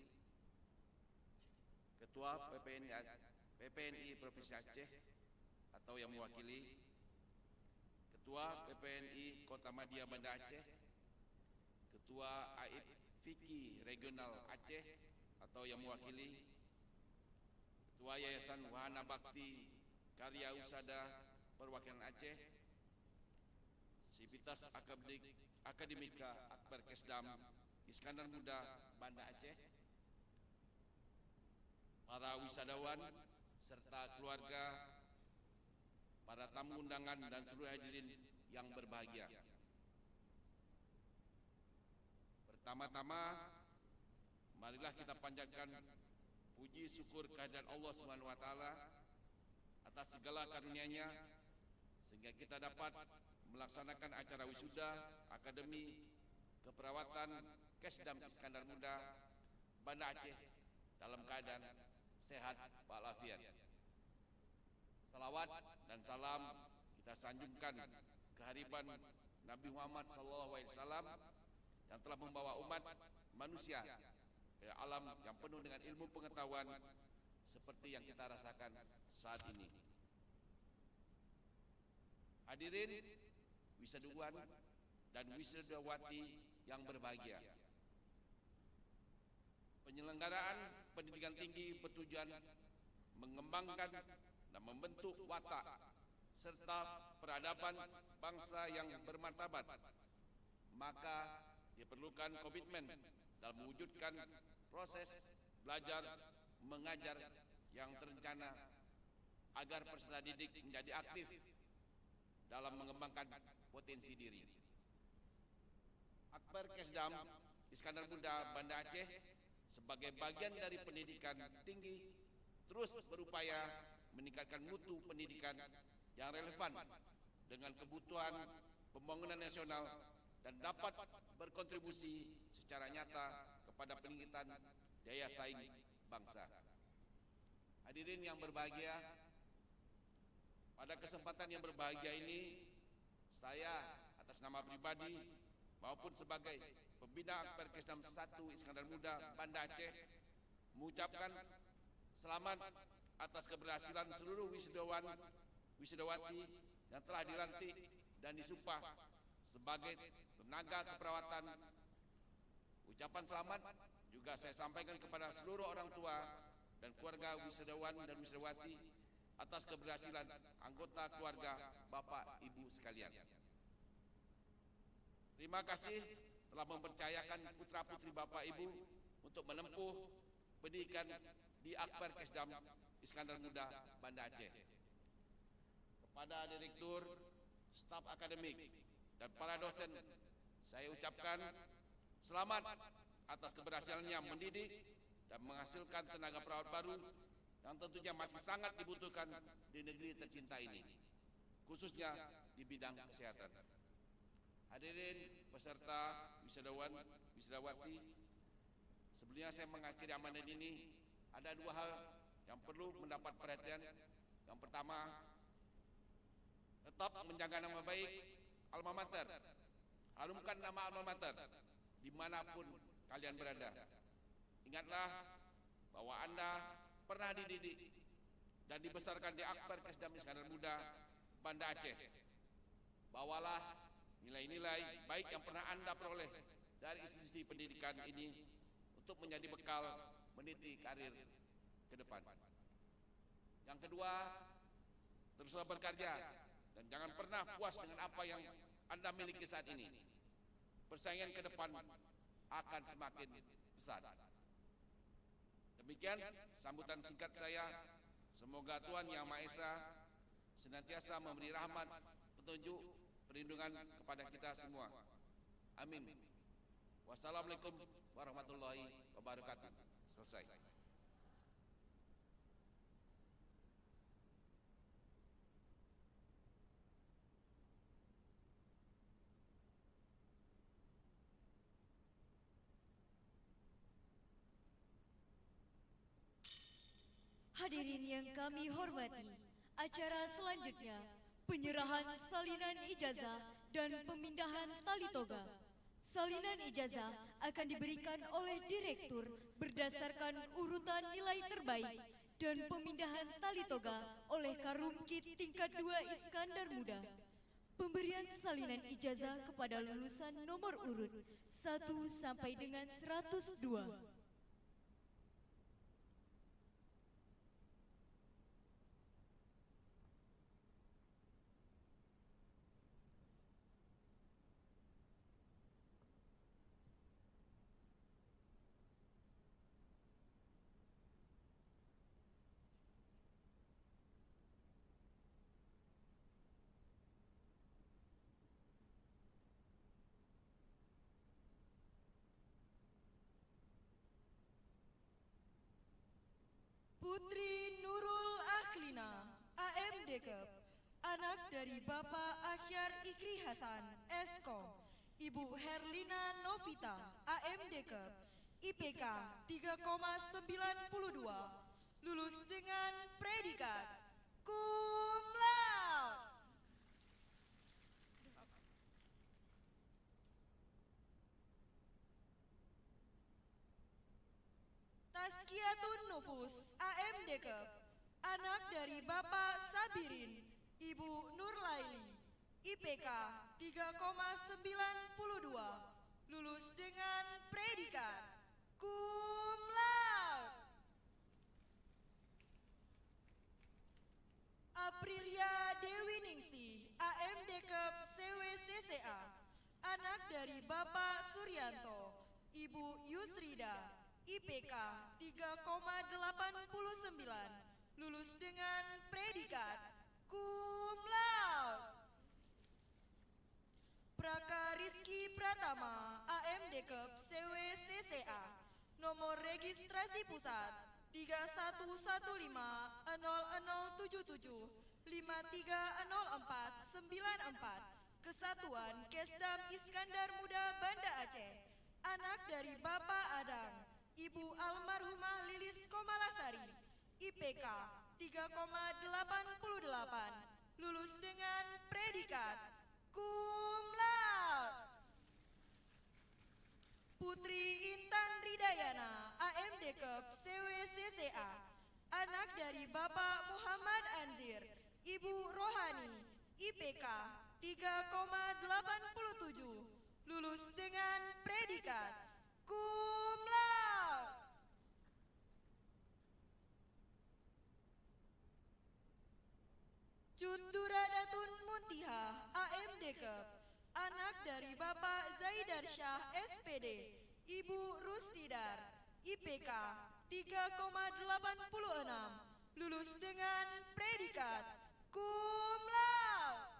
[SPEAKER 7] Ketua PPNI Provinsi Aceh atau yang mewakili, Ketua PPNI Kota Madia Banda Aceh, Ketua AIP Fikih Regional Aceh atau yang mewakili, Ketua Yayasan Wahana Bakti Karya Usada Perwakilan Aceh, Sivitas Akademika Akbar Kesdam Iskandar Muda Banda Aceh, para wisadawan serta keluarga, para tamu undangan dan seluruh hadirin yang berbahagia. Pertama-tama, marilah kita panjatkan puji syukur kehadirat Allah Subhanahu wa taala atas segala karunia-Nya sehingga kita dapat melaksanakan acara wisuda Akademi Keperawatan Kesdam Iskandar Muda Banda Aceh dalam keadaan sehat walafiat. Salawat dan salam kita sanjungkan kehadiran Nabi Muhammad SAW yang telah membawa umat manusia ke alam yang penuh dengan ilmu pengetahuan seperti yang kita rasakan saat ini. Hadirin wisudawan dan wisudawati yang berbahagia, penyelenggaraan pendidikan tinggi bertujuan mengembangkan dan membentuk watak serta peradaban bangsa yang bermartabat, maka diperlukan komitmen dalam mewujudkan proses belajar mengajar yang terencana agar peserta didik menjadi aktif dalam mengembangkan potensi diri. Akbar Kesdam Iskandar Muda Banda Aceh sebagai bagian dari pendidikan tinggi terus berupaya meningkatkan mutu pendidikan yang relevan dengan kebutuhan pembangunan nasional dan dapat berkontribusi secara nyata kepada peningkatan daya saing bangsa. Hadirin yang berbahagia, pada kesempatan yang berbahagia ini saya atas nama pribadi maupun sebagai pembina Akbar Kesdam 1 Iskandar Muda Banda Aceh mengucapkan selamat atas keberhasilan seluruh wisudawan wisudawati yang telah dilantik dan disumpah sebagai tenaga keperawatan. Ucapan selamat juga saya sampaikan kepada seluruh orang tua dan keluarga wisudawan dan wisudawati atas keberhasilan anggota keluarga Bapak Ibu sekalian. Terima kasih telah mempercayakan putra-putri Bapak Ibu untuk menempuh pendidikan di Akbar Kesdam Iskandar Muda Banda Aceh. Kepada direktur, staf akademik, dan para dosen, saya ucapkan selamat atas keberhasilannya mendidik dan menghasilkan tenaga perawat baru yang tentunya masih sangat dibutuhkan di negeri tercinta ini, khususnya di bidang kesehatan. Hadirin peserta wisudawan, wisudawati, sebelumnya saya mengakhiri amanah ini, ada dua hal yang perlu mendapat perhatian. Yang pertama, tetap menjaga nama baik alma mater, harumkan nama alma mater dimanapun kalian berada. Ingatlah bahwa Anda pernah dididik dan dibesarkan di Akbar Kesdam Iskandar Muda Banda Aceh. Bawalah nilai-nilai baik yang pernah Anda peroleh dari institusi pendidikan ini untuk menjadi bekal meniti karir ke depan. Yang kedua, teruslah bekerja dan jangan pernah puas dengan apa yang Anda miliki saat ini. Persaingan ke depan akan semakin besar. Demikian sambutan singkat saya. Semoga Tuhan Yang Maha Esa senantiasa memberi rahmat, petunjuk, perlindungan kepada kita semua. Amin. Wassalamualaikum warahmatullahi wabarakatuh. Selesai.
[SPEAKER 2] Hadirin yang kami hormati, acara selanjutnya penyerahan salinan ijazah dan pemindahan tali toga. Salinan ijazah akan diberikan oleh direktur berdasarkan urutan nilai terbaik dan pemindahan tali toga oleh Karumkit tingkat 2 Iskandar Muda. Pemberian salinan ijazah kepada lulusan nomor urut 1 sampai dengan 102. Putri Nurul Akhlina, AMDKEP, anak dari Bapak Akhyar Ikri Hasan, Eskom, Ibu Herlina Novita, AMDKEP, IPK 3,92, lulus dengan predikat cum laude. Tazkiyatun Nufus, AMDKEP, anak dari Bapak Sabirin, Ibu Nurlaili, IPK 3,92, lulus dengan predikat cum laude. Aprilia Dewi Ningsih, AMDKEP CWCCA, anak dari Bapak Suryanto, Ibu Yusrida, IPK 3,89, lulus dengan predikat cum laude. Praka Rizky Pratama, AMDKEP CWCCA, nomor registrasi pusat 31150077530494, Kesatuan Kesdam Iskandar Muda Banda Aceh, anak dari Bapak Adang, Ibu almarhumah Lilis Komalasari, IPK 3,88, lulus dengan predikat cum laude. Putri Intan Ridayana, AMDKEP CWCCA, anak dari Bapak Muhammad Anzir, Ibu Rohani, IPK 3,87, lulus dengan predikat cum laude. Cuturadatun Muntiha, AMDKEP, anak dari Bapak Zaidar Syah SPD, Ibu Rustidar, IPK 3,86, lulus dengan predikat cum laude.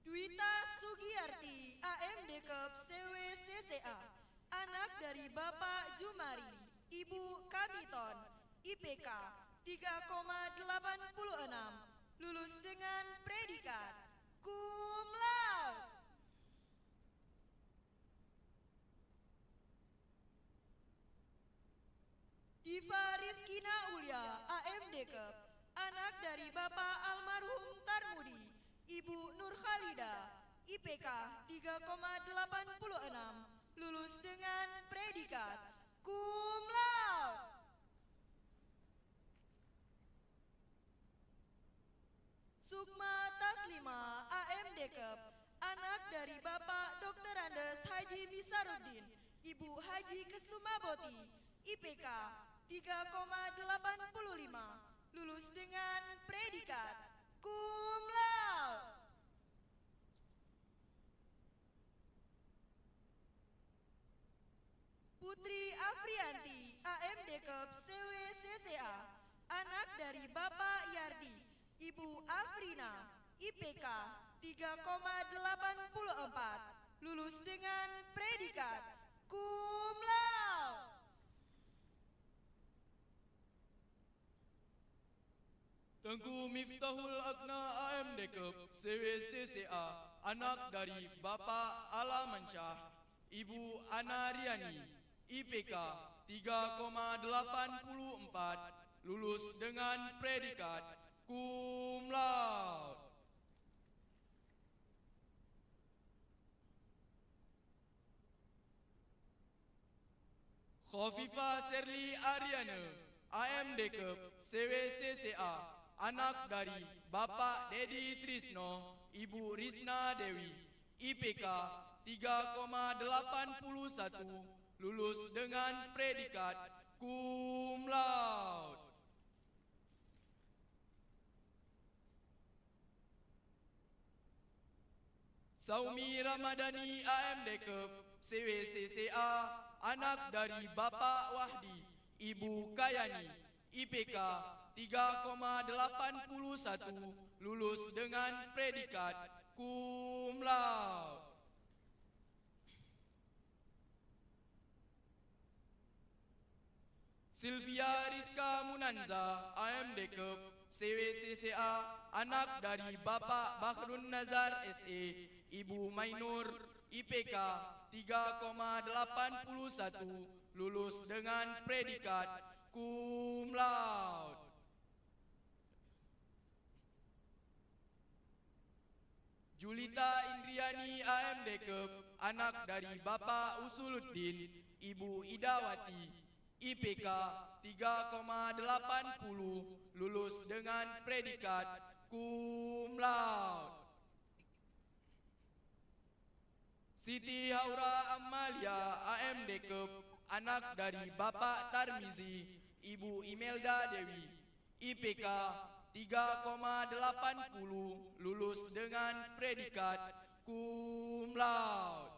[SPEAKER 2] Dwita Sugiyarti, AMDKEP CWCCA, anak dari Bapak Jumari, Ibu Kamiton, IPK 3,86, lulus dengan predikat cum laude. Diva Rifkina Ulia, AMDKEP, anak dari Bapak almarhum Tarmudi, Ibu Nur Khalida, IPK 3,86, lulus dengan predikat cum laude. Sukma Taslima, AMDKEP, anak dari Bapak Dr. Andes Haji Bisaruddin, Ibu Haji Kesumaboti, IPK 3,85, lulus dengan predikat cum laude. Putri Afrianti, AMDKEP CWCCA, anak dari Bapak Yardi, Ibu Afrina, IPK 3,84, lulus dengan predikat cum laude.
[SPEAKER 8] Tengku Miftahul Agna, AMDKEP CWCCA, anak dari Bapak Alamansyah, Ibu Ana Riani, IPK 3,84, lulus dengan predikat cum laude. Khofifah Serli Ariana, AMDKEP CWCCA, anak dari Bapak Dedi Trisno, Ibu Risna Dewi, IPK 3,81, lulus dengan predikat cum laude. Saumi Ramadhani, AMDKEP CWCCA, anak dari Bapak Wahdi, Ibu Kayani, IPK 3,81, lulus dengan predikat cum laude. Sylvia Rizka Munanza, AMD Kep, CWCCA, anak dari Bapak Bakhrun Nazar SE, Ibu Mainur, IPK 3,81, lulus dengan predikat cum laude. Julita Indriani, AMD Kep, anak dari Bapak Usuluddin, Ibu Idawati, IPK 3,80, lulus dengan predikat cum laude. Siti Haura Amalia, AMD Kep, anak dari Bapak Tarmizi, Ibu Imelda Dewi, IPK 3,80, lulus dengan predikat cum laude.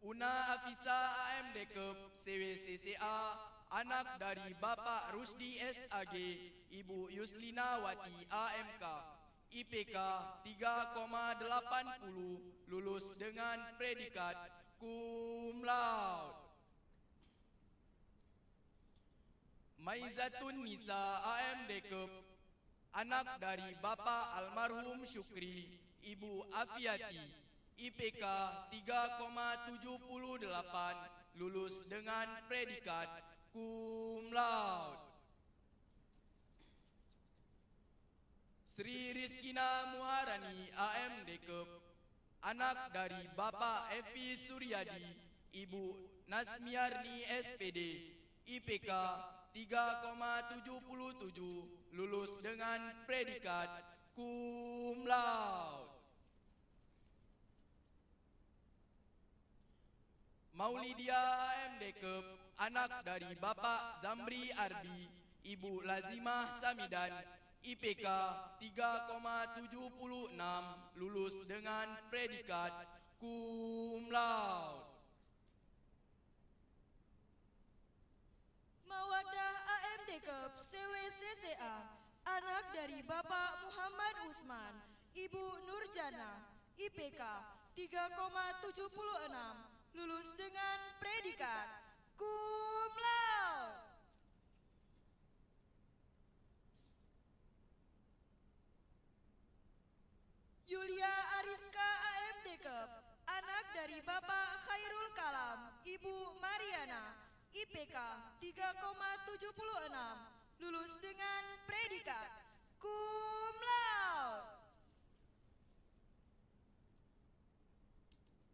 [SPEAKER 8] Una Afisa, AMD Kep, CWCCA, anak dari Bapak Rusdi SAG, Ibu Yuslina Wati, AMK, IPK 3,80, lulus dengan predikat cum laude. Maizatun Nisa, AMD Kep, anak dari Bapak Almarhum Syukri, Ibu Afiati, IPK 3,78, lulus dengan predikat cum laude. Sri Rizkina Muharani, AMD Kep, anak dari Bapak Evi Suryadi, Ibu Nasmiarni SPD, IPK 3,77, lulus dengan predikat cum laude. Maulidia, AMD Kep, anak dari Bapak Zamri Arbi, Ibu Lazimah Samidan, IPK 3,76, lulus dengan predikat cum laude.
[SPEAKER 2] Mawadah, AMD Kep, CWCCA, anak dari Bapak Muhammad Usman, Ibu Nurjana, IPK 3,76, lulus dengan predikat cum laude. Yulia Ariska, AMD Kep, anak dari Bapak Khairul Kalam, Ibu Mariana, IPK 3,76, lulus dengan predikat cum laude.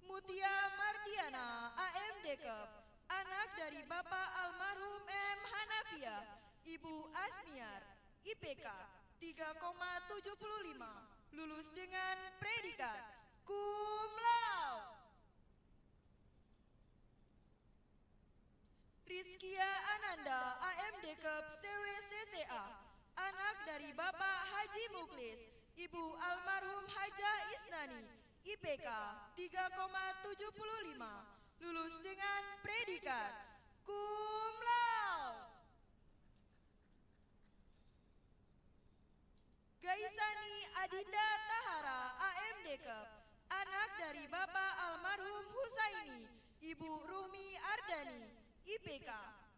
[SPEAKER 2] Mutia Mardiana, AMD Kep, anak dari Bapak Almarhum M. Hanafia, Ibu Asniar, IPK 3,75, lulus dengan predikat cum laude. Rizkia Ananda, AMD Kep, CWCCA, anak dari Bapak Haji Muklis, Ibu Almarhum Haja Isnani, IPK 3,75, lulus dengan predikat cum laude. Gaisani Adinda Tahara, AMD Kep, anak dari Bapak Almarhum Husaini, Ibu Rumi Ardani, IPK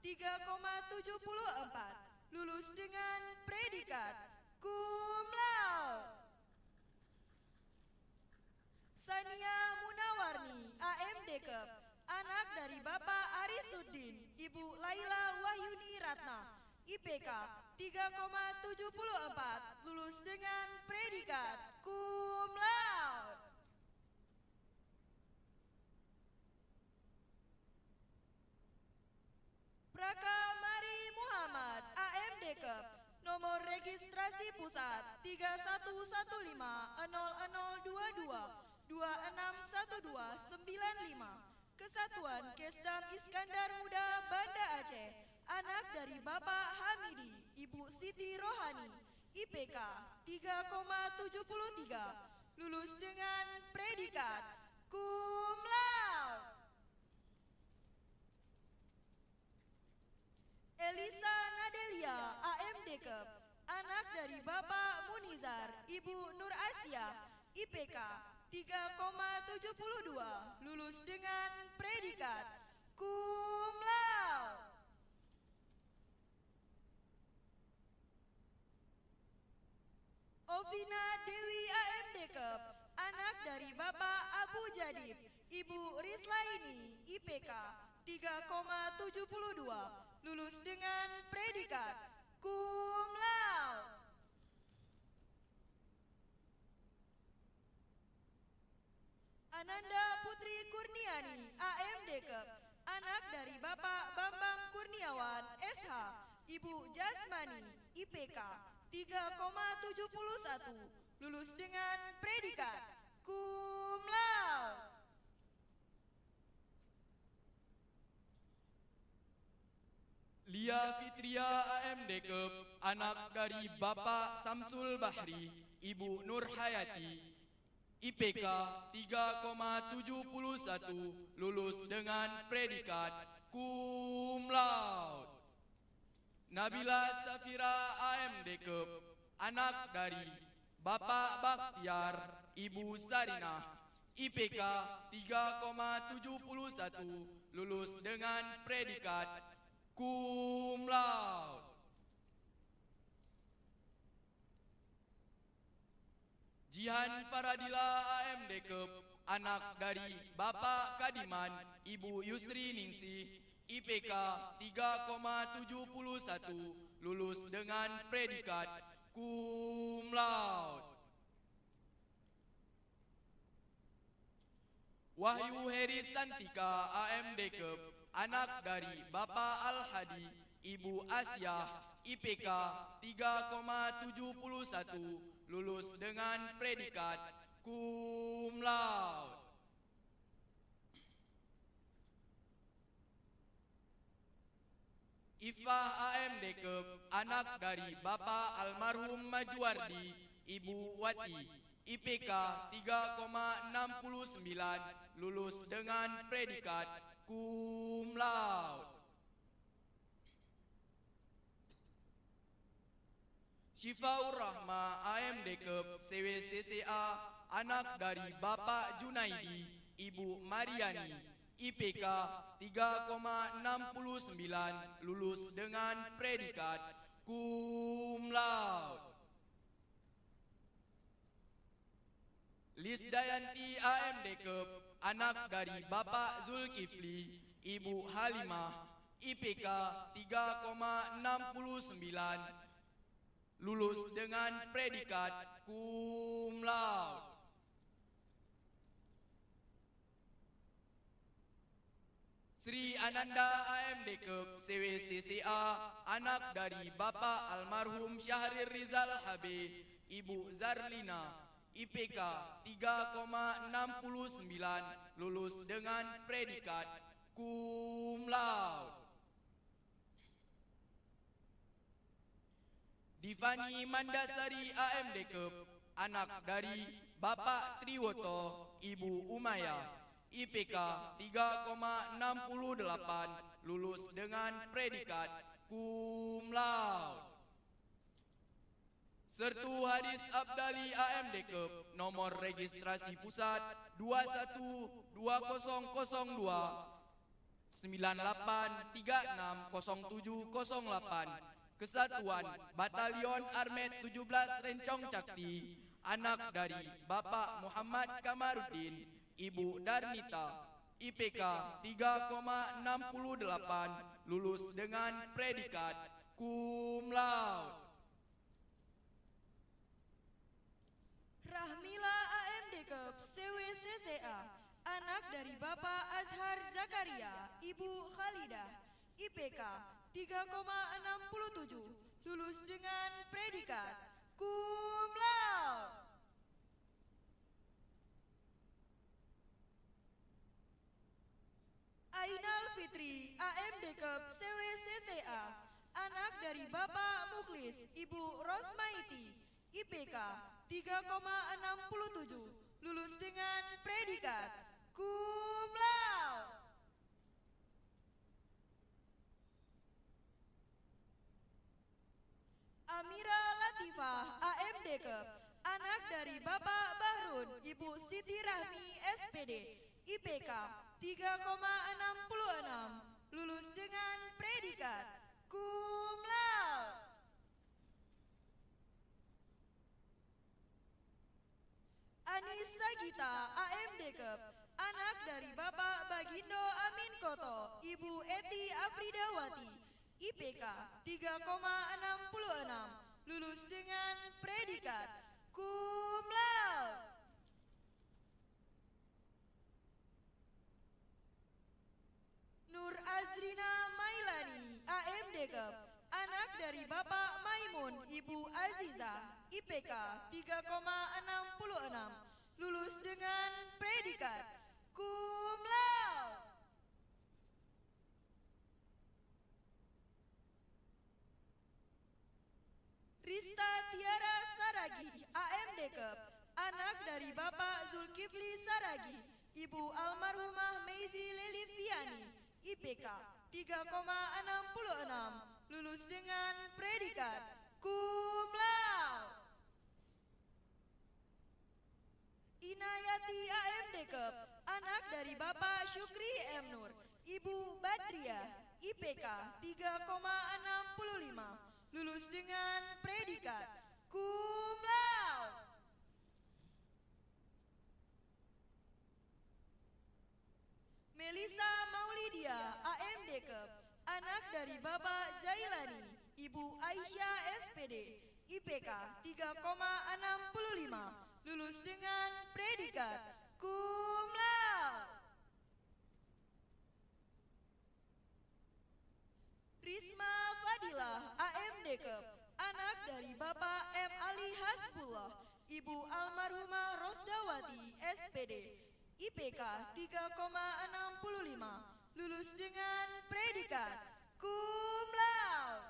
[SPEAKER 2] 3,74, lulus dengan predikat cum laude. Sania Munawarni, AMD Kep, anak dari Bapak Arisuddin, Ibu Laila Wahyuni Ratna, IPK 3,74, lulus dengan predikat cum laude. Prakamari Muhammad, AMD Kep, nomor registrasi pusat 31150022 261295, Kesatuan Kesdam Iskandar Muda Banda Aceh, anak dari Bapak Hamidi, Ibu Siti Rohani, IPK 3,73, lulus dengan predikat cum laude. Elisa Adelia AMD Kep, anak dari Bapak Munizar, Ibu Nur Asia, IPK 3,72, lulus dengan predikat cum laude. Ovina Dewi AMD Kep, anak dari Bapak Abu Jadid, Ibu Rislaini, IPK 3,72, lulus dengan predikat cum laude. Ananda Putri Kurniani AMD Kep, anak dari Bapak Bambang Kurniawan SH, Ibu Jasmani, IPK 3,71, lulus dengan predikat cum laude.
[SPEAKER 8] Lia Fitria AMD Kep, anak dari Bapak Samsul Bahri, Ibu Nur Hayati, IPK 3,71, lulus dengan predikat cum laude. Nabila Safira AMD Kep, anak dari Bapak Bakhtiar, Ibu Sarinah, IPK 3,71, lulus dengan predikat cum laude. Jihan Faradila AMD Kep, anak dari Bapak Kadiman, Ibu Yusri Ningsih, IPK 3,71, lulus dengan predikat cum laude. Wahyu Heri Santika AMD Kep, anak dari Bapak Al-Hadi, Ibu Asia, IPK 3,71, lulus dengan predikat cum laude. Ifah AMD Kep, anak dari Bapak Almarhum Majuardi, Ibu Wati, IPK 3,69, lulus dengan predikat cum laude. Syifaur Rahma AMD Kep, CWCCA, anak dari Bapak Junaidi, Ibu Mariani, IPK 3,69, lulus dengan predikat cum laude. Lisdayanti AMD Kep, anak dari Bapak Zulkifli, Ibu Halimah, IPK 3,69, lulus dengan predikat cum laude. Sri Ananda AMD Kep, CWCCA, anak dari Bapak Almarhum Syahrir Rizal HB, Ibu Zarlina, IPK 3,69, lulus dengan predikat cum laude. Divani Mandasari AMD Kep, anak dari Bapak Triwoto, Ibu Umayah, IPK 3,68, lulus dengan predikat cum laude. Sertu Hadis Abdali AMD Kep, nomor registrasi pusat 212002 98360708, Kesatuan Batalion Armet 17 Rencong Cakti, anak dari Bapak Muhammad Kamarudin, Ibu Darnita, IPK 3,68, lulus dengan predikat cum laude.
[SPEAKER 2] Rahmila AMD Kep, CWCCA, anak dari Bapak Azhar Zakaria, Ibu Khalidah, IPK 3,67, lulus dengan predikat cum laude. Ainal Fitri AMD Kep, CWCCA, anak dari Bapak Mukhlis, Ibu Rosmaiti, IPK 3,67, lulus dengan predikat cum laude. Dekep, anak dari Bapak Bahrun, Ibu Siti Rahmi, SPD, IPK 3,66, lulus dengan predikat cum laude. Anissa Gita, AM Dekep, anak dari Bapak Bagindo Amin Koto, Ibu Eti Afridawati, IPK 3,66, lulus dengan predikat cum laude. Nur Azrina Mailani, AM Dekep, anak dari Bapak Maimun, Ibu Aziza, IPK 3,66, lulus dengan predikat cum laude. Rista Tiara Saragi, AM Dekep, anak dari Bapak Zulkifli Saragi, Ibu almarhumah Meizi Leliviani, IPK 3,66, lulus dengan predikat cum laude. Inayati AM Dekep, anak dari Bapak Syukri M. Nur, Ibu Badriah, IPK 3,65, lulus dengan predikat cum laude. Melisa Maulidia, AM Dekep, anak dari Bapak Jailani, Ibu Aisyah, SPD, IPK 3,65, lulus dengan predikat cum laude. Risma Fadilah, AM Dekep, anak dari Bapak M. Ali Hasbullah, Ibu almarhumah Rosdawati, SPD, IPK 3,65, lulus dengan predikat cum laude.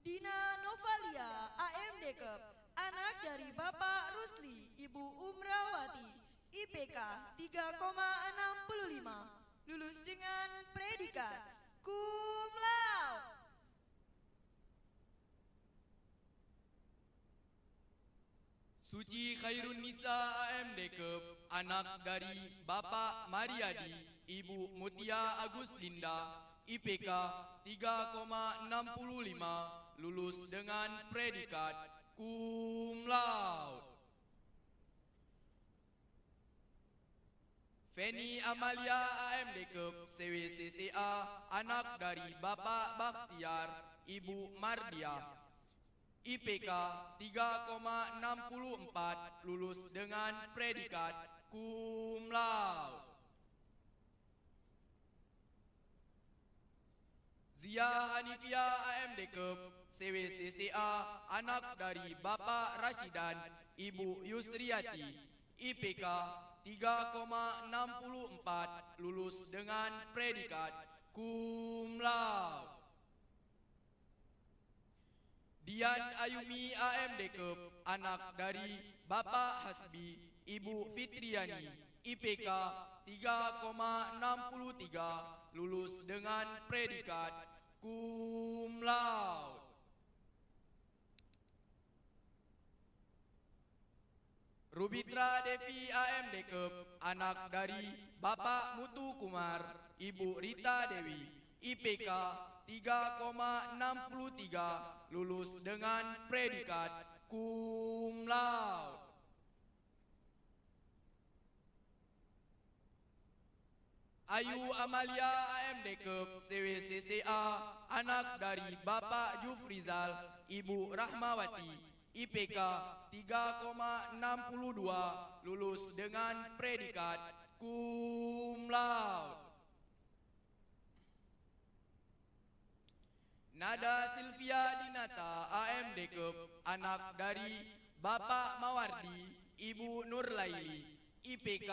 [SPEAKER 2] Dina Novalia, AM Dekep, anak dari Bapak Rusli, Ibu Umrawati, IPK 3,65, lulus dengan predikat cum laude.
[SPEAKER 8] Suci Khairun Nisa, AM Dekep, anak dari Bapak Mariadi, Ibu Mutia Agus Linda, IPK 3,65, lulus dengan predikat cum laude. Feni Amalia, AM Dekep, CWCCA, anak dari Bapak Bakhtiar, Ibu Mardiah, IPK 3,64, lulus dengan predikat cum laude. Zia Hanifia, AM Dekep, CWCCA, anak dari Bapak Rashidan, Ibu Yusriati, IPK 3,64, lulus dengan predikat cum laude. Dian Ayumi, AM Dekep, anak dari Bapak Hasbi, Ibu Fitriani, IPK 3,63, lulus dengan predikat cum laude. Rubitra Devi, AM Dekep, anak dari Bapak Mutu Kumar, Ibu Rita Dewi, IPK 3,63, lulus dengan predikat cum laude. Ayu Amalia, AM Dekep, CWCCA, anak dari Bapak Jufrizal, Ibu Rahmawati, IPK 3,62, lulus dengan predikat cum laude. Nada Silvia Dinata, AM Dekep, anak dari Bapak Mawardi, Ibu Nurlaili, IPK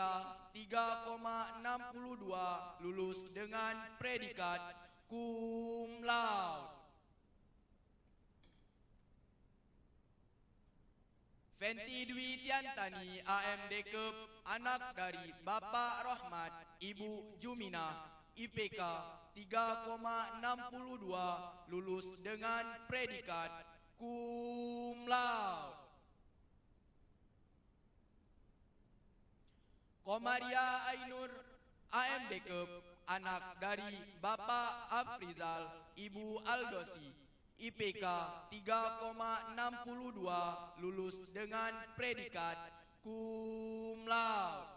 [SPEAKER 8] 3,62, lulus dengan predikat cum laude. Fenty Dwi Tiantani, AM Dekep, anak dari Bapak Rahmat, Ibu Jumina, IPK 3,62, lulus dengan predikat cum laude. Komaria Ainur AMD Kep, anak dari Bapak Afrizal, Ibu Aldosi, IPK 3,62, lulus dengan predikat cum laude.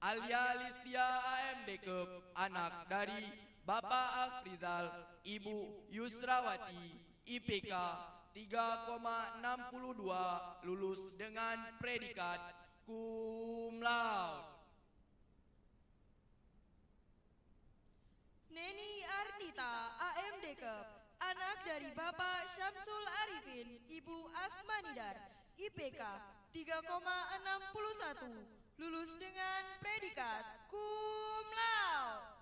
[SPEAKER 8] Alia Listia AMD Kep, anak dari Bapak Afrizal, Ibu Yusrawati, IPK 3,62, lulus dengan predikat cum laude.
[SPEAKER 2] Neni Ardita AMD Kep, anak dari Bapak Syamsul Arifin, Ibu Asmanidar, IPK 3,61, lulus dengan predikat cum laude.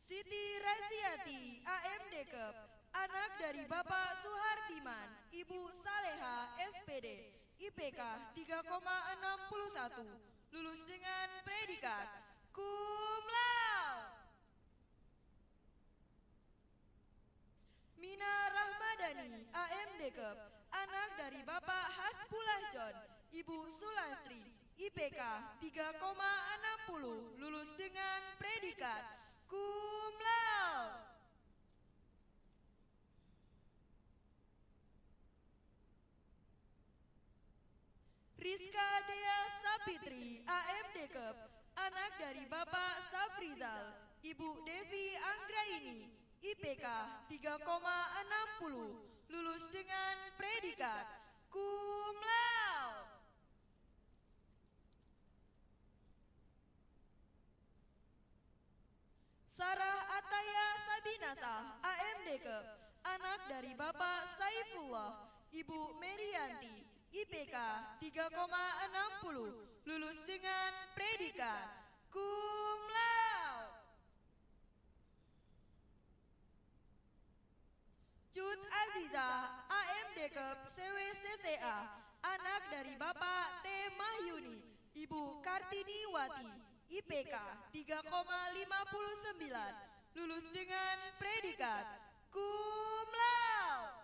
[SPEAKER 2] Siti Raziati AMD Kep, anak dari Bapak Suhardiman, Ibu Saleha SPD, IPK 3,61, lulus dengan predikat cum laude. Mina Rahmadani AMD Kep, anak dari Bapak Hasbullah John, Ibu Sulastri, IPK 3,60, lulus dengan predikat cum laude. Rizka Dea Sapitri AMD Kep, anak dari Bapak Safrizal, Ibu Devi Anggraini, IPK 3,60, lulus dengan predikat cum laude. Sarah Ataya Sabinasah AMD Kep, anak dari Bapak Saifullah, Ibu Merianti, IPK 3,60, lulus dengan predikat cum laude. Cut Aziza AMD Kep CWCCA, anak dari Bapak T. Mahyuni, Ibu Kartini Wati, IPK 3,59, lulus dengan predikat cum laude.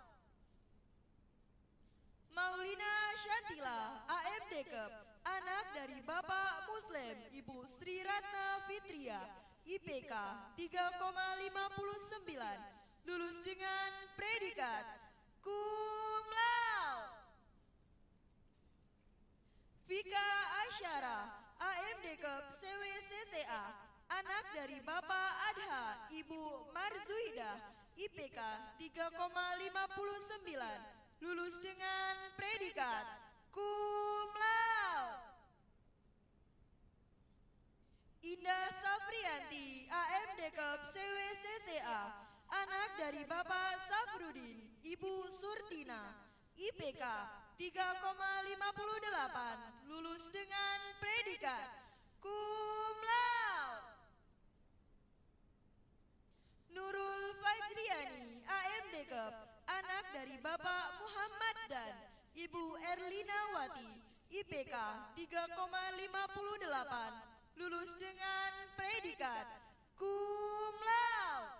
[SPEAKER 2] Maulina Syatila AMD Kep, anak dari Bapak Muslim, Ibu Sri Ratna Fitria, IPK 3,59, lulus dengan predikat cum laude. Vika Asyara AMD Kep CWCCA, anak dari Bapak Adha, Ibu Marzuidah, IPK 3,59, lulus dengan predikat cum laude. Indah Safrianti AMD Kep CWCCA, anak dari Bapak Safrudin, Ibu Surtina, IPK 3,58, lulus dengan predikat cum laude. Nurul Fajriani AMD Kep, anak dari Bapak Muhammad dan Ibu Erlina Wati, IPK 3,58, lulus dengan predikat cum laude.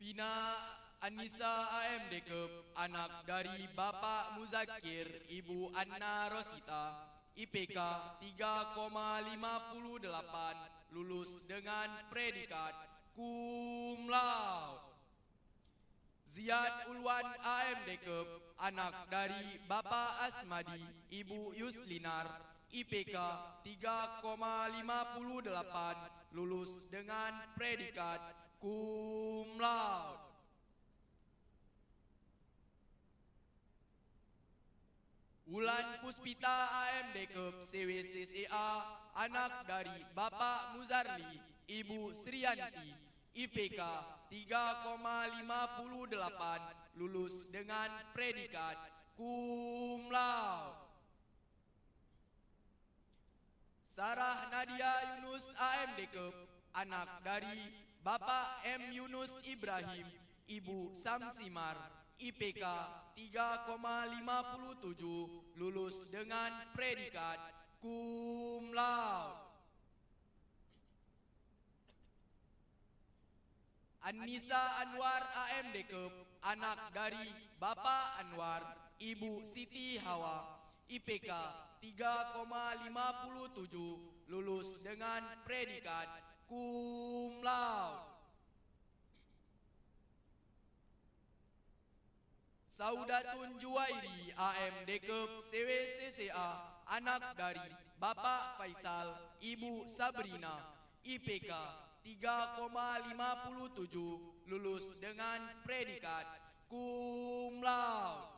[SPEAKER 8] Vina Anissa AMD Kep, anak dari Bapak Muzakir, Ibu Anna Rosita, IPK 3,58, lulus dengan predikat cum laude. Ziyad Ulwan AMD Kep, anak dari Bapak Asmadi, Ibu Yuslinar, IPK 3,58, lulus dengan predikat cum laude. Wulan Puspita AMD Kep CWCCA, anak dari Bapak Muzarli, Ibu Sriyanti, IPK 3,58, lulus dengan predikat cum laude. Sarah Nadia Yunus AMD Kep, anak dari Bapak M. Yunus Ibrahim, Ibu Samsimar, IPK 3,57, lulus dengan predikat cum laude. Anissa Anwar AMDK, anak dari Bapak Anwar, Ibu Siti Hawa, IPK 3,57, lulus dengan predikat cum laude. Saudatun Juwairi AMDK CWCCA, anak dari Bapak Faisal, Ibu Sabrina, IPK 3,57, lulus dengan predikat cum laude.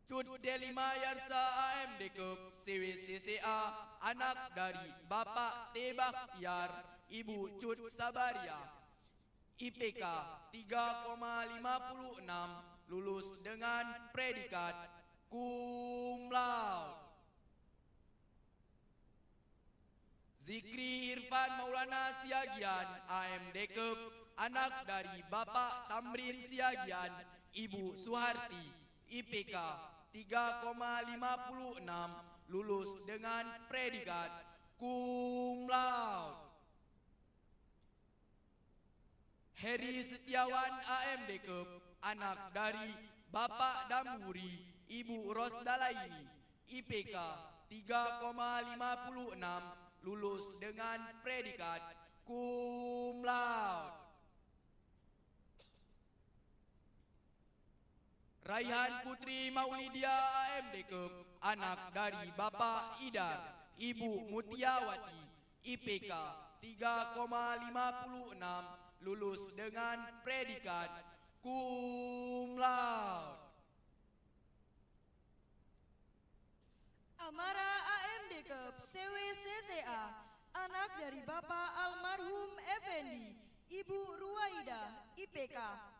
[SPEAKER 8] Cut Delima Yarsa AMDK CWCCA, anak dari Bapak T. Bakhtiar, Ibu Cut Sabaria, IPK 3,56, lulus dengan predikat cum laude. Zikri Irfan Maulana Siagian AMDK, anak dari Bapak Tamrin Siagian, Ibu Suharti, IPK 3,56, lulus dengan predikat cum laude. Heri Setiawan AMDK, anak dari Bapak Damhuri, Ibu Rosdalaini, IPK 3,56, lulus dengan predikat cum laude. Raihan Putri Maulidia AMDK, anak dari Bapak Idar, Ibu Mutiawati, IPK 3,56, lulus dengan predikat cum laude.
[SPEAKER 2] Amara AMDK CWCCA, anak dari Bapak almarhum Effendi, Ibu Ruwaida, IPK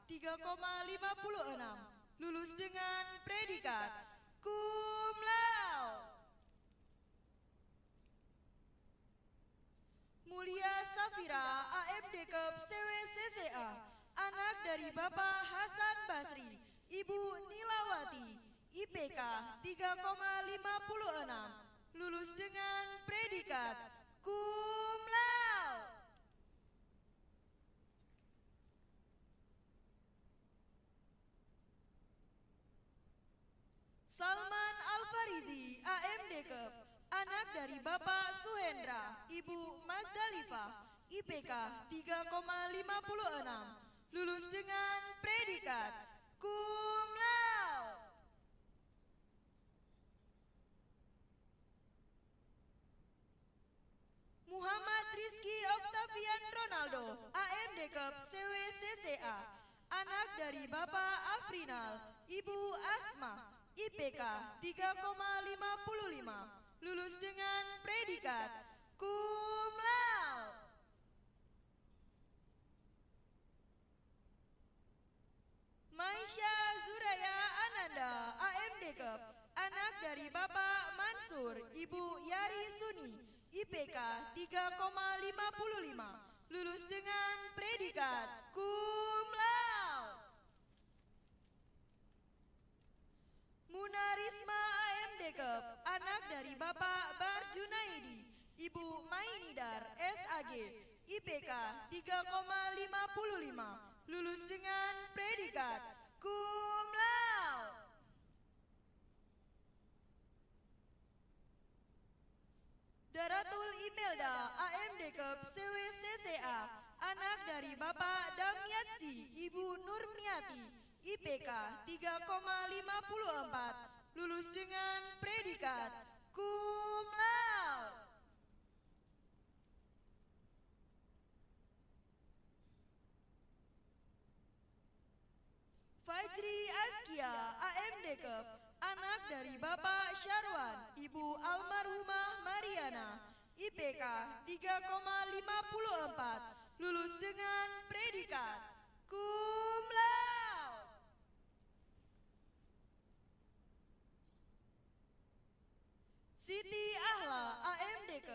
[SPEAKER 2] 3,56, lulus dengan predikat cum laude. Mulia Safira AMDK CWCCA, anak dari Bapak Hasan Basri, Ibu Nilawati, IPK 3,56, lulus dengan predikat cum laude. Salman Al-Farizi AMDK, anak dari Bapak Suhendra, Ibu Mazdalifah, IPK 3,56, lulus dengan predikat cum laude. Muhammad Rizky Octavian Ronaldo AMDK CWCCA, anak dari Bapak Afrinal, Ibu Asma, IPK 3,55, lulus dengan predikat cum laude. Maisha Zuraya Ananda AMDK, anak dari Bapak Mansur, Ibu Yari Suni, IPK 3,55, lulus dengan predikat cum laude. Munarisma AMDK, anak dari Bapak Barjunaidi, Ibu Mainidar, SAG, IPK 3,55, lulus dengan predikat cum laude. Daratul Imelda AMDK CWCCA, anak dari Bapak Damyatsi, Ibu Nurmiati, IPK 3,54, lulus dengan predikat cum laude. Fajri Askia AMDK, anak dari Bapak Syarwan, Ibu almarhumah Mariana, IPK 3,54, lulus dengan predikat cum laude. Siti Ahla AMDK,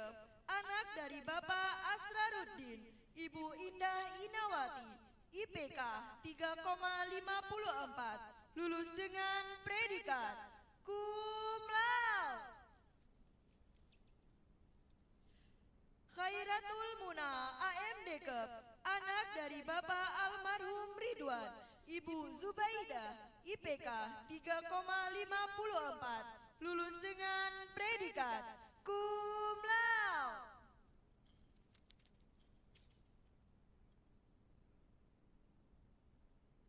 [SPEAKER 2] anak dari Bapak Asraruddin, Ibu Indah Inawati, IPK 3,54, lulus dengan predikat cum laude. Khairatul Muna, AMD Kep, anak dari Bapak almarhum Ridwan, Ibu Zubaidah, IPK 3,54, lulus dengan predikat cum laude.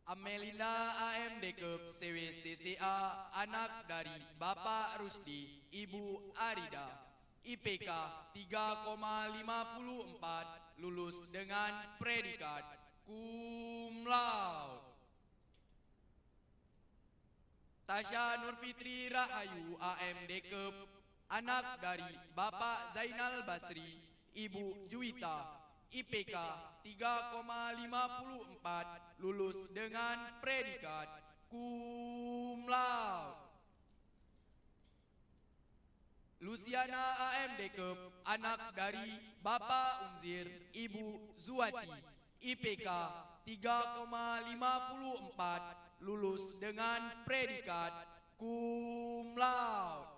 [SPEAKER 8] Amelinda AMD Kep CWCCA, anak dari Bapak Rusdi, Ibu Arida, IPK 3,54, lulus dengan predikat cum laude. Tasya Nurfitri Rahayu AMD Kep, anak dari Bapak Zainal Basri, Ibu Juwita, IPK 3,54, lulus dengan predikat cum laude. Luciana AMD Kep, anak dari Bapak Unzir, Ibu Zuwati, IPK 3,54, lulus dengan predikat cum laude.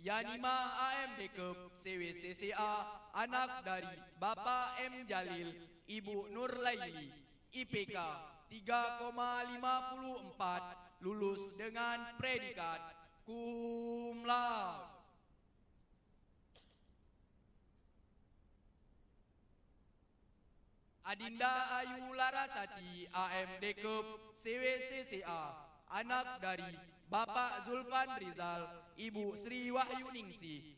[SPEAKER 8] Yanima AMD Kep CWCCA, anak dari Bapak M Jalil, Ibu Nur Laili, IPK 3,54, lulus dengan predikat cum laude. Adinda Ayu Larasati AMD Kep CWCCA, anak dari Bapak Zulfan Rizal, Ibu Sri Wahyuningsih,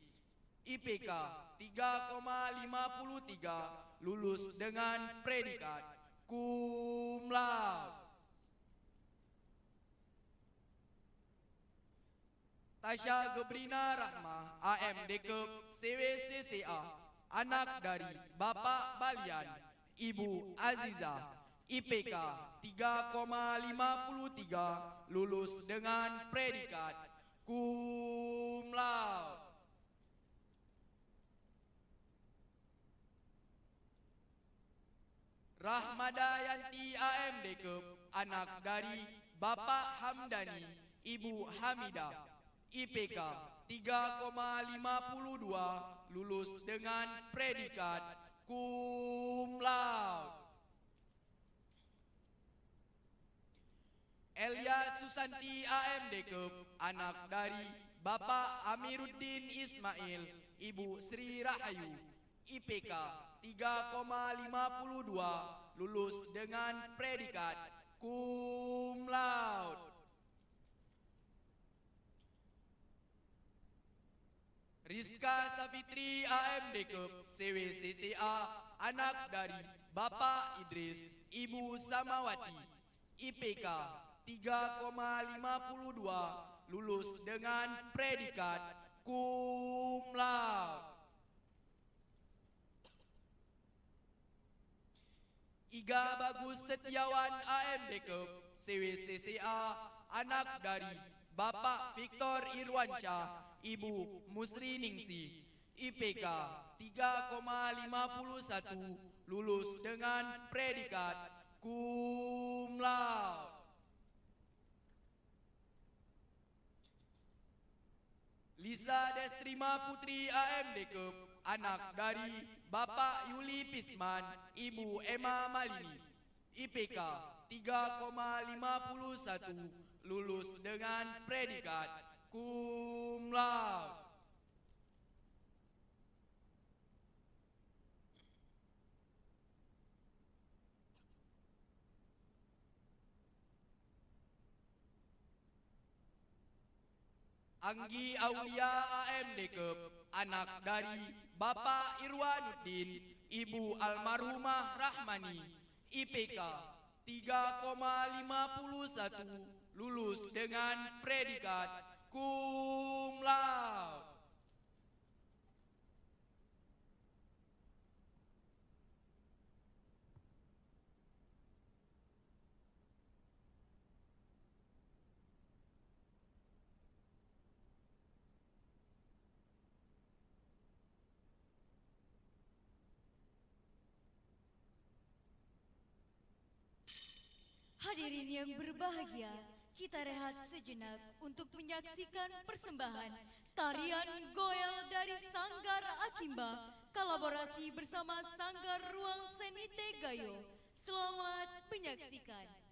[SPEAKER 8] IPK 3,53, lulus dengan predikat cum laude. Tasya Gebrina Rahmah AMD Kep CWCCA, anak dari Bapak Balian, Ibu Aziza, IPK 3,53, lulus dengan predikat cum laude. Rahmada Yanti AMD Kep, anak dari Bapak Hamdani, Ibu Hamidah, IPK 3,52, lulus dengan predikat cum laude. Elia Susanti AMD Kep, anak dari Bapak Amiruddin Ismail, Ibu Sri Rahayu, IPK 3,52, lulus dengan predikat cum laude. Rizka Safitri AMD Kep CWCCA, anak dari Bapak Idris, Ibu Samawati, IPK 3,52, lulus dengan predikat cum laude. Iga Bagus Setiawan AMD Kep CWCCA, anak dari Bapak Victor Irwansyah, Ibu Musri Ningsih, IPK 3,51, lulus dengan predikat cum laude. Lisa Destrima Putri AMD Kep, anak dari Bapak Yuli Pisman, Ibu Emma Malini, IPK 3,51, lulus dengan predikat cum laude. Anggi Aulia AMD Kep, anak dari Bapak Irwanuddin, Ibu Almarhumah Rahmani, IPK 3,51, lulus dengan predikat cum laude.
[SPEAKER 2] Hadirin yang berbahagia, kita rehat sejenak untuk menyaksikan persembahan tarian goel dari Sanggar Akimba, kolaborasi bersama Sanggar Ruang Seni Tegayo. Selamat menyaksikan.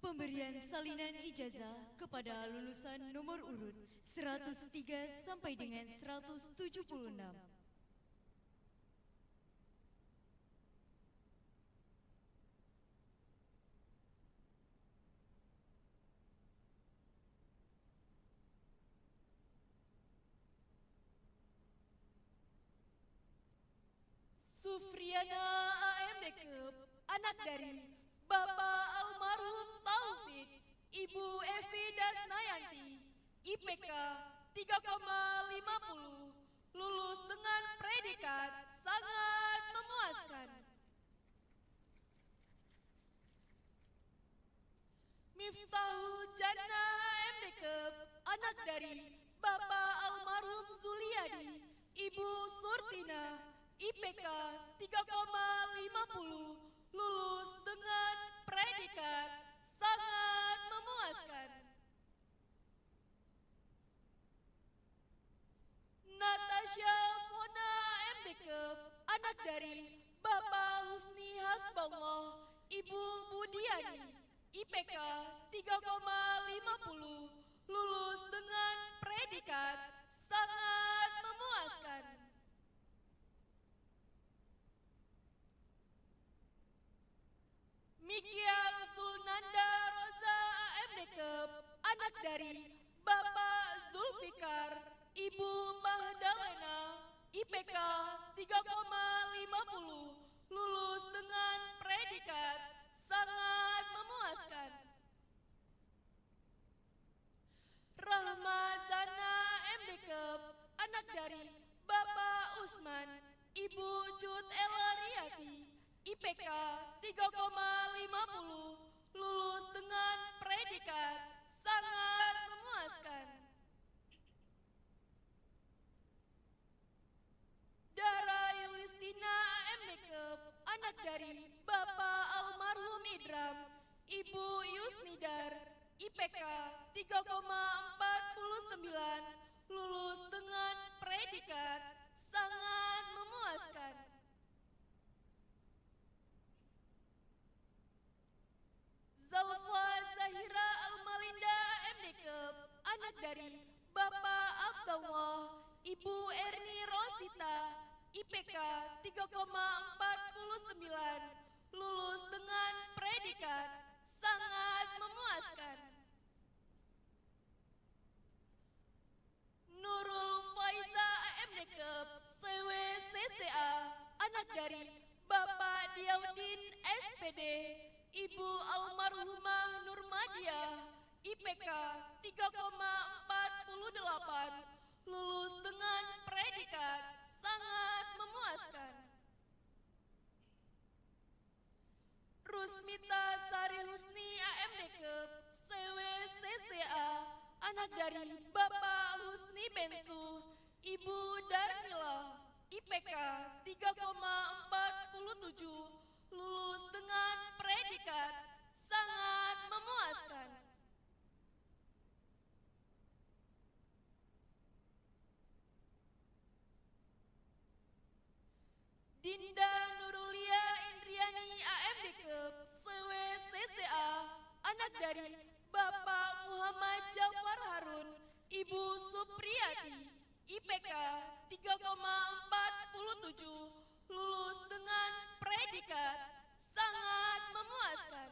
[SPEAKER 2] Pemberian salinan ijazah kepada lulusan nomor urut 103 sampai dengan 176. Sufriana AMDKEP, anak dari Bapak almarhum Taufik, Ibu Evi Dasnayanti, IPK 3,50, lulus dengan predikat sangat memuaskan. Miftahul Jannah AMDKEP, anak dari Bapak almarhum Zuliadi, Ibu Surtina, IPK 3,50, lulus dengan predikat sangat memuaskan. Natasha Fona MDKEP, anak dari Bapak Husni Hasballah, Ibu Budiani, IPK 3,50, lulus dengan predikat sangat memuaskan. Mikial Zulnanda Roza MDKEP, anak dari Bapak Zulfikar, Ibu Mahdalena, IPK 3,50, lulus dengan predikat sangat memuaskan. Rahmazana MDKEP, anak dari Bapak Usman, Ibu Cut Elariati, IPK 3,50, lulus dengan predikat sangat memuaskan. Dara Yulistina MDKEP, anak dari Bapak almarhum Idram, Ibu Yusnidar, IPK 3,49, lulus dengan predikat sangat memuaskan. Zalfa Zahira Almalinda MDKEP, anak dari Bapak Abdullah, Ibu Erni Rosita, IPK 3,49, lulus dengan predikat sangat memuaskan. Nurul Faiza MDKEP, CWCCA, anak dari Bapak Diaudin SPD, Ibu almarhumah Nurmadiah, IPK 3,48, lulus dengan predikat sangat memuaskan. Rusmita Sari Husni AMDKEP, CWCCA, anak dari Bapak Husni Bensu, Ibu Darmila, IPK 3,47, lulus dengan predikat sangat memuaskan. Dinda Nurulia Indriani AMDKEP, CWCCA, anak dari Bapak Muhammad Jafar Harun, Ibu Supriyati, IPK 3,47, lulus dengan predikat sangat memuaskan.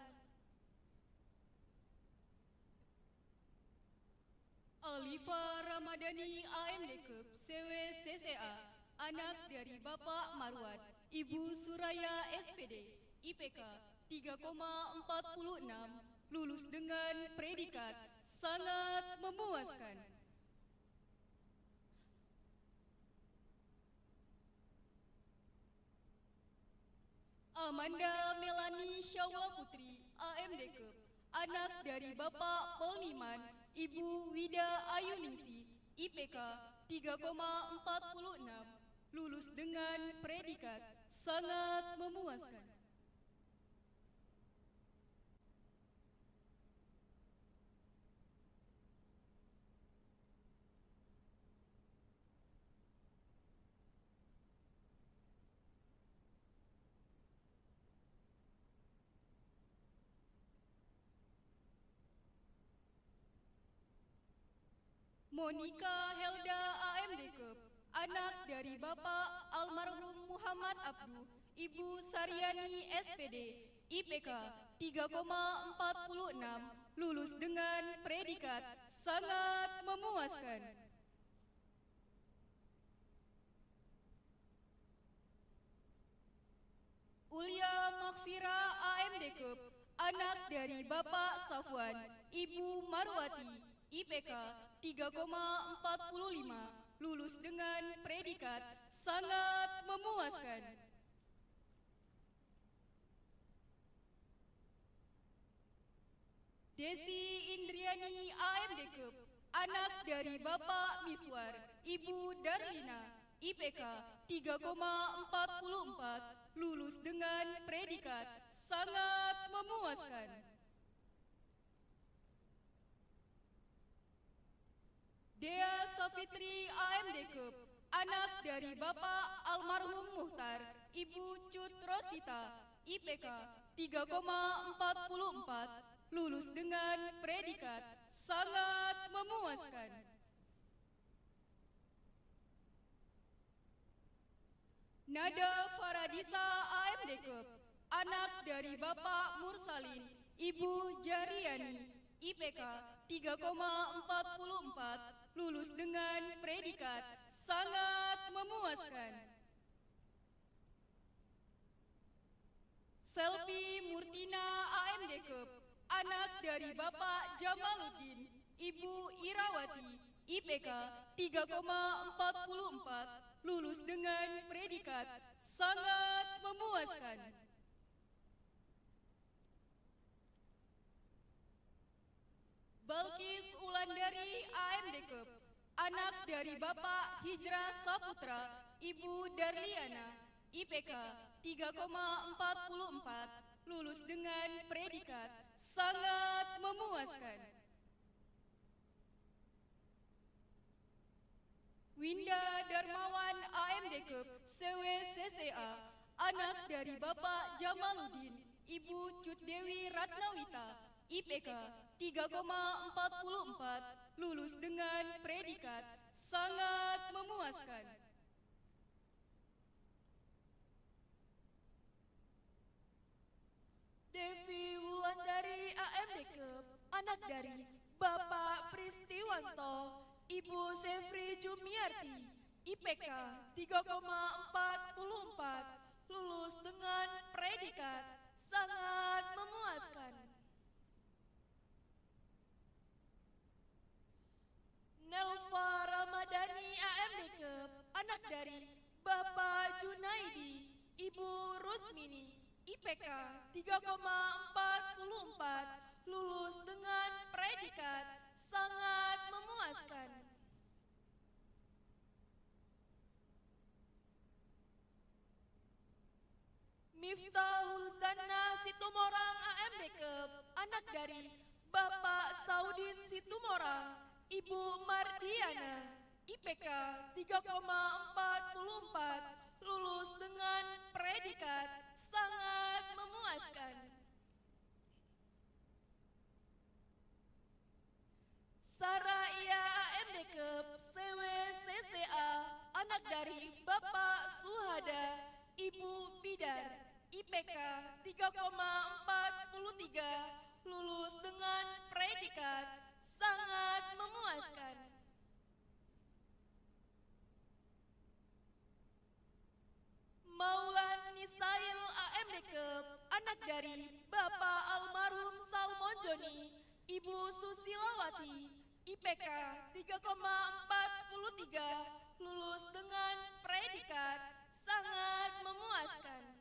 [SPEAKER 9] Alifa Ramadhani AMDKEP, CWCCA, anak dari Bapak Marwat, Ibu Suraya SPD, IPK 3,46, lulus dengan predikat sangat memuaskan. Amanda Melani Syawal Putri, AMDKEP, anak dari Bapak Polniman, Ibu Wida Ayuningsi, IPK 3,46, lulus dengan predikat sangat memuaskan. Monica Helda AMD Kep, anak dari Bapak almarhum Muhammad Abdu, Ibu Saryani SPD, IPK 3,46, lulus dengan predikat sangat memuaskan. Ulia Makfira AMD Kep, anak dari Bapak Safwan, Ibu Marwati, IPK 3,45, lulus dengan predikat sangat memuaskan. Desi Indriani AMD Kep, anak dari Bapak Miswar, Ibu Darlina, IPK 3,44, lulus dengan predikat sangat memuaskan. Dea Safitri AMD Kep, anak dari Bapak almarhum Muhtar, Ibu Cut Rosita, IPK 3,44, lulus dengan predikat sangat memuaskan. Nada Faradisa AMD Kep, anak dari Bapak Mursalin, Ibu Jariani, IPK 3,44, lulus dengan predikat sangat memuaskan. Selvi Murtina AMD Kep, anak dari Bapak Jamaluddin, Ibu Irawati, IPK 3,44, lulus dengan predikat sangat memuaskan. Balkis Ulandari AMD Kep, anak dari Bapak Hijrah Saputra, Ibu Darliana, IPK 3,44, lulus dengan predikat sangat memuaskan. Winda Darmawan AMD Kep, CWCCA, anak dari Bapak Jamaluddin, Ibu Cut Dewi Ratnawita, IPK 3,44, lulus dengan predikat sangat memuaskan.
[SPEAKER 2] Devi Wulandari AMD Kep, anak dari Bapak Pristiwanto, Ibu Sefri Jumiarti, IPK 3,44, lulus dengan predikat sangat memuaskan. Nelva Ramadhani AMD Kep, anak dari Bapak Junaidi, Ibu Rusmini, IPK 3,44, lulus dengan predikat sangat memuaskan. Miftahul Zanna Situmorang AMD Kep, anak dari Bapak Saudin Situmorang, Ibu Mardiana, IPK 3,44, lulus dengan predikat sangat memuaskan. Saraya AMD Kep, CWCCA, anak dari Bapak Suhada, Ibu Bidar, IPK 3,43, lulus dengan predikat sangat memuaskan. Maulan Nisail AMD Kep, anak dari Bapak almarhum Salmon Joni, Ibu Susilawati, IPK 3,43, lulus dengan predikat sangat memuaskan.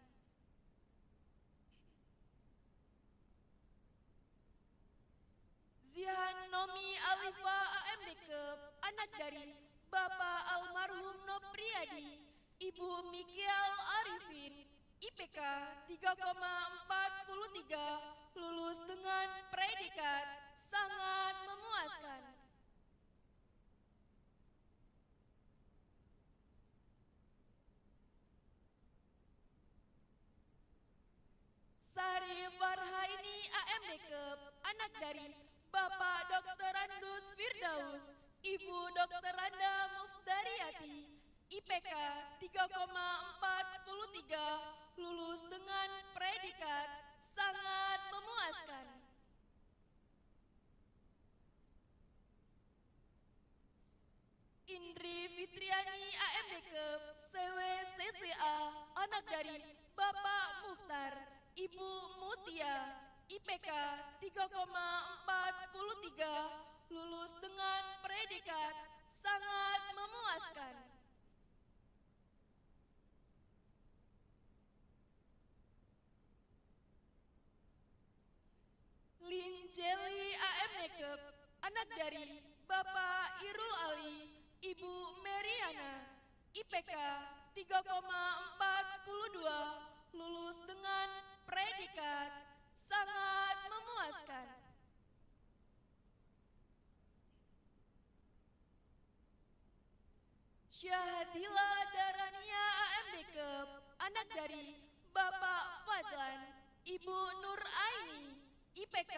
[SPEAKER 2] Zihan Nomi Alifa AMD Kep, anak dari Bapak almarhum Nopriyadi, Ibu Mikial Arifin, IPK 3,43, lulus dengan predikat sangat memuaskan. Sari Farhaini AMD Kep, anak dari Bapak Dr. Andus Firdaus,
[SPEAKER 9] Ibu Dr. Randa Muftariati, IPK 3,43, lulus dengan predikat sangat memuaskan. Indri Fitriani AMDKEP, CWCCA, anak dari Bapak Mukhtar, Ibu Mutia, IPK 3,43, lulus dengan predikat sangat memuaskan. Linjeli AMDKEP, anak dari Bapak Irul Ali, Ibu Meriana, IPK 3,42, lulus dengan predikat sangat memuaskan. Syahadila Darania AMDKEP, anak dari Bapak Fadlan, Ibu Nur Aini, IPK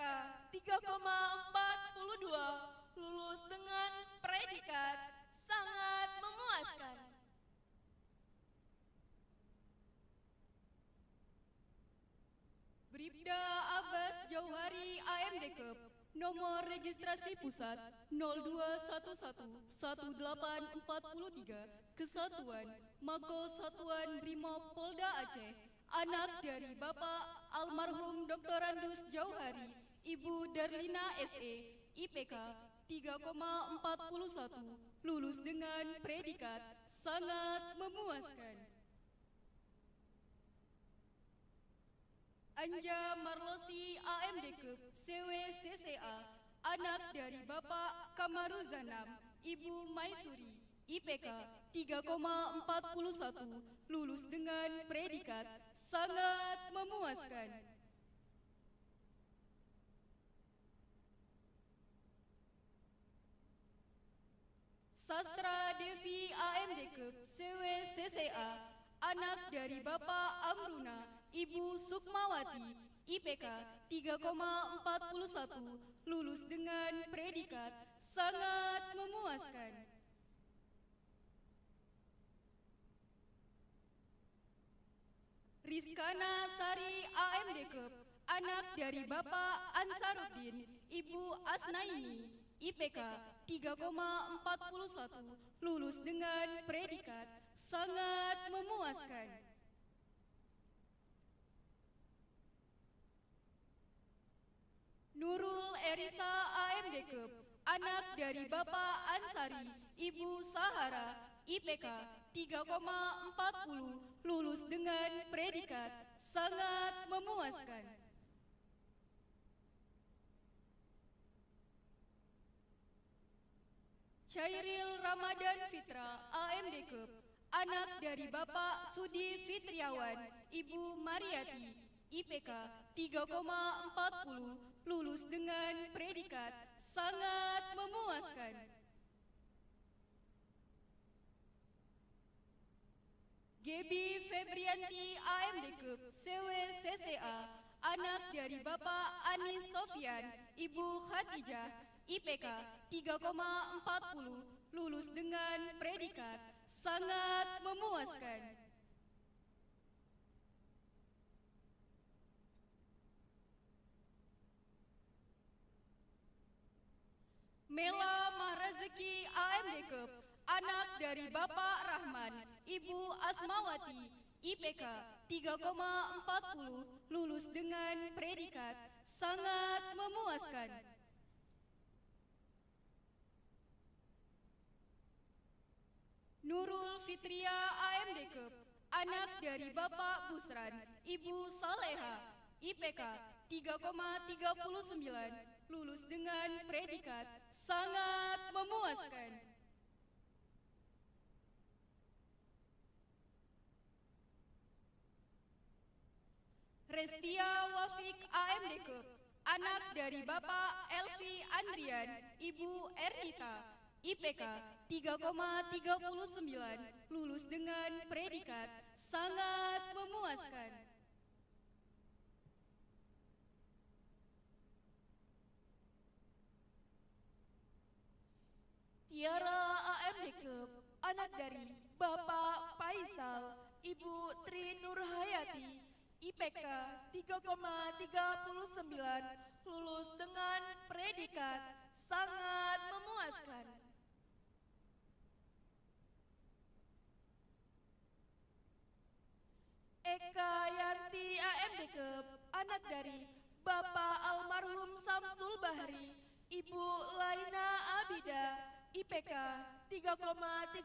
[SPEAKER 9] 3,42, lulus dengan predikat sangat memuaskan. Bribda Abbas Jauhari AMDKEP, nomor registrasi pusat 02111843, Kesatuan Mako Satuan Brimob Polda Aceh, anak dari Bapak almarhum Dr. Randus Jauhari, Ibu Darlina SE, IPK 3,41, lulus dengan predikat sangat memuaskan. Anja Marlosi AMDKEP, CWCCA, anak dari Bapak Kamaruzanam, Ibu Maisuri, IPK 3,41, lulus dengan predikat sangat memuaskan. Sastra Devi AMDKEP, CWCCA, anak dari Bapak Amruna, Ibu Sukmawati, IPK 3,41, lulus dengan predikat sangat memuaskan. Rizkana Sari AMDKEP, anak dari Bapak Ansaruddin, Ibu Asnaini, IPK 3,41, lulus dengan predikat sangat memuaskan. Nurul Erisa AMDKEP, anak dari Bapak Ansari, Ibu Sahara, IPK 3,40, lulus dengan predikat sangat memuaskan. Chairil Ramadan Fitra AMDKEP, anak dari Bapak Sudi Fitriawan, Ibu Mariati, IPK 3,40, lulus dengan predikat sangat memuaskan. Gebi Febrianti AMDKEP, CWCCA, anak dari Bapak Anis Sofian, Ibu Khadijah, IPK 3,40, lulus dengan predikat sangat memuaskan. Mela Mahrazeki AMDKEP, anak dari Bapak Rahman, Ibu Asmawati, IPK 3,40, lulus dengan predikat sangat memuaskan. Nurul Fitria AMDKEP, anak dari Bapak Busran, Ibu Saleha, IPK 3,39, lulus dengan predikat sangat memuaskan. Restia Wafik AMDKEP, anak dari Bapak Elvi Andrian, Ibu Ernita, IPK 3,39, lulus dengan predikat sangat memuaskan.
[SPEAKER 2] anak dari Bapak Faisal, Ibu Tri Nurhayati, IPK 3,39, lulus dengan predikat sangat memuaskan. Eka Yanti AMDK, anak dari Bapak almarhum Samsul Bahri, Ibu Laina Abida, IPK 3,38,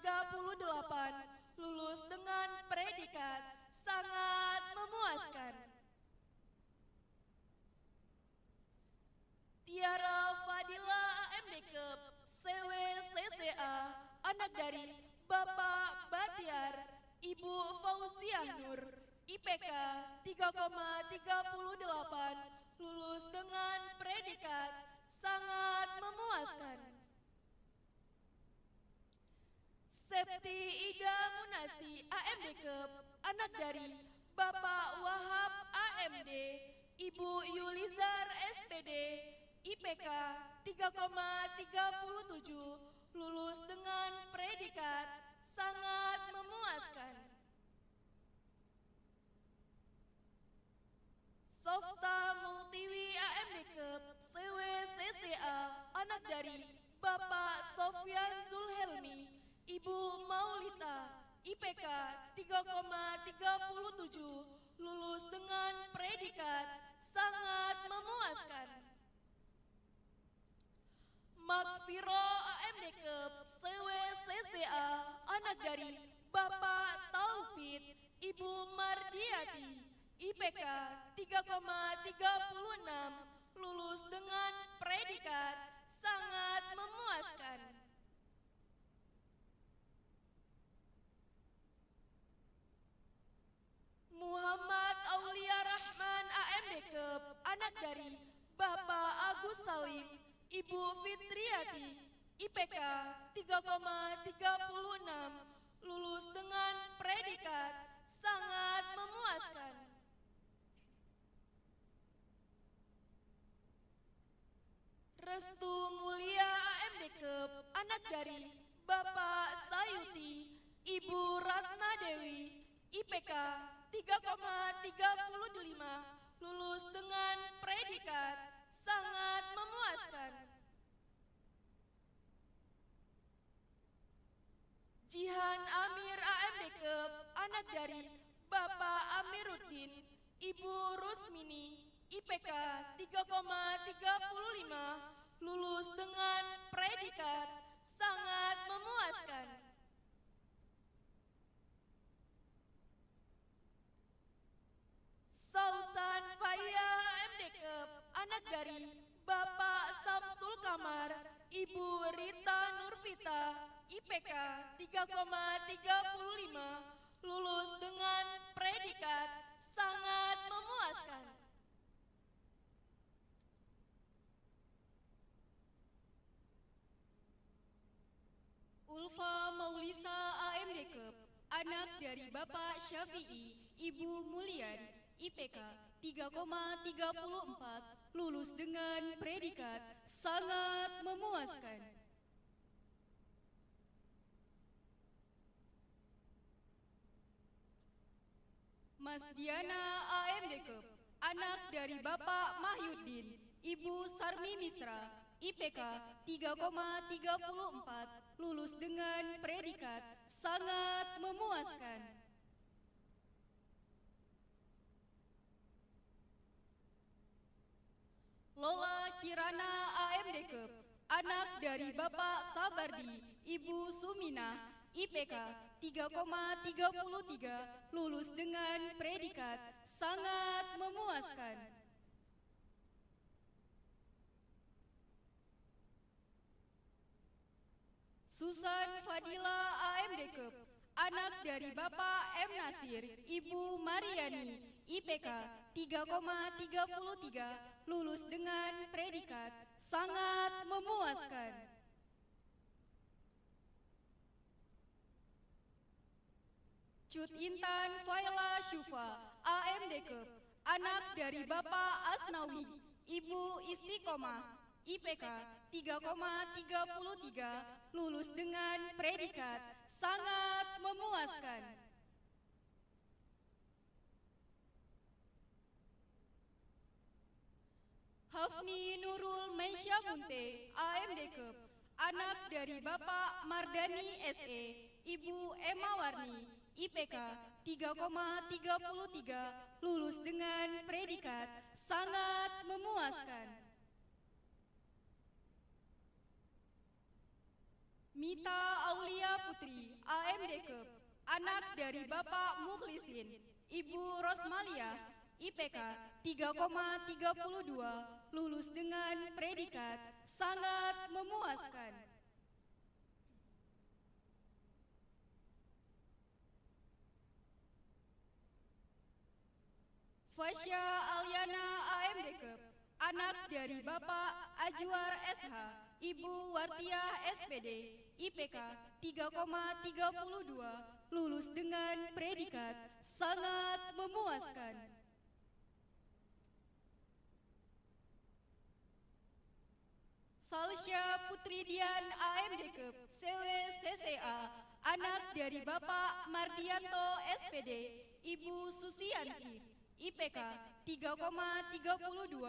[SPEAKER 2] lulus dengan predikat sangat memuaskan. Tiara Fadila AMDK, CWCCA, anak dari Bapak Batiar, Ibu Fauziah Nur, IPK 3,38, lulus dengan predikat sangat memuaskan. Septi Ida Munasti AMDK, anak dari Bapak Wahab AMD, Ibu Yulizar SPD, IPK 3,37, lulus dengan predikat sangat memuaskan. Softa Multiwi AMDK, CWCCA, anak dari Bapak Sofyan Zulhelmi, Ibu Maulita, IPK 3,37, lulus dengan predikat sangat memuaskan. Makfiro AMDK, CWCCA, anak dari Bapak Taufid, Ibu Mardiati, IPK 3,36, lulus dengan predikat sangat memuaskan. Muhammad Aulia Rahman AMDK, anak dari Bapak Agus Salim, Ibu Fitriati, IPK 3,36, lulus dengan predikat sangat memuaskan. Restu Mulia AMDK, anak dari Bapak Sayuti, Ibu Ratna Dewi, IPK 3,35, lulus dengan predikat sangat memuaskan. Jihan Amir AMDK, anak dari Bapak Amiruddin, Ibu Rusmini, IPK 3,35, lulus dengan predikat sangat memuaskan. Sausan Faya AMDK, anak dari Bapak Samsul Kamar, Ibu Rita Nurvita, IPK 3,35, lulus dengan predikat sangat memuaskan.
[SPEAKER 9] Ulfa Maulisa AMDK, anak dari Bapak Syafi'i, Ibu Mulian, IPK 3,34, lulus dengan predikat sangat memuaskan. Mas Diana AMDK, anak dari Bapak Mahyuddin, Ibu Sarmi Misra, IPK 3,34, lulus dengan predikat sangat memuaskan. Lola Kirana AMDK, anak dari Bapak Sabardi, Ibu Sumina, IPK 3,33, lulus dengan predikat sangat memuaskan. Susan Fadila AMDK, anak dari Bapak M. Nasir, Ibu Mariani, IPK 3,33, lulus dengan predikat sangat memuaskan. Cut Intan Faila Syufa, AMDK, anak dari Bapak Asnawi, Ibu Istiqomah, IPK 3,33, lulus dengan predikat sangat memuaskan. Hafni Nurul Meisya Munte, AMD-Kep, anak dari Bapak Mardani SE, Ibu Emma Warni, IPK 3,33, lulus dengan predikat sangat memuaskan. Mita Aulia Putri, AMD-Kep, anak dari Bapak Mukhlisin, Ibu Rosmalia, IPK 3,32, lulus dengan predikat sangat memuaskan. Fasya Aliana AMD-Kep, anak dari Bapak Ajwar SH, Ibu Wartiah SPD, IPK 3,32, lulus dengan predikat sangat memuaskan. Salsya Putri Dian AMD-Kep, CWCCA, anak dari Bapak Mardianto SPD, Ibu Susianti, IPK 3,32,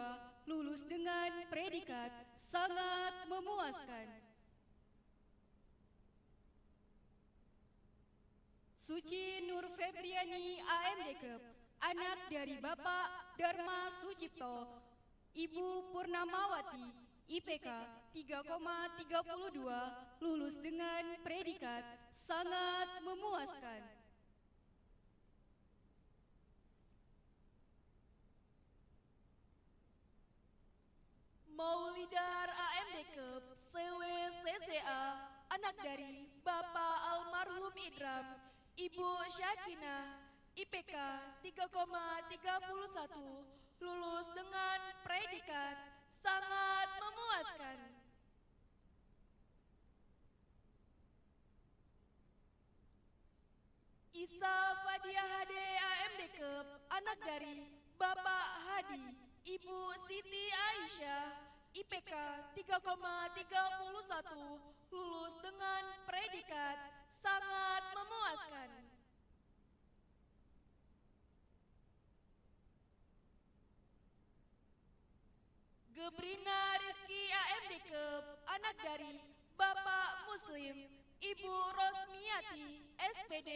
[SPEAKER 9] lulus dengan predikat sangat memuaskan. Suci Nur Febriani AMD-Kep, anak dari Bapak Dharma Sucipto, Ibu Purnamawati, IPK 3,32, lulus dengan predikat sangat memuaskan.
[SPEAKER 2] Maulidar AMD-Kep, CWCCA, anak dari Bapak Almarhum Idram, Ibu Syakinah, IPK 3,31, lulus dengan predikat sangat memuaskan. Isa Fadia Hade AMD-Kep, anak dari Bapak Hadi, Ibu Siti Aisyah, IPK 3,31, lulus dengan predikat sangat memuaskan. Gebrina Rizky AMD-Kep, anak dari Bapak Muslim, Ibu Rosmiati, SPD,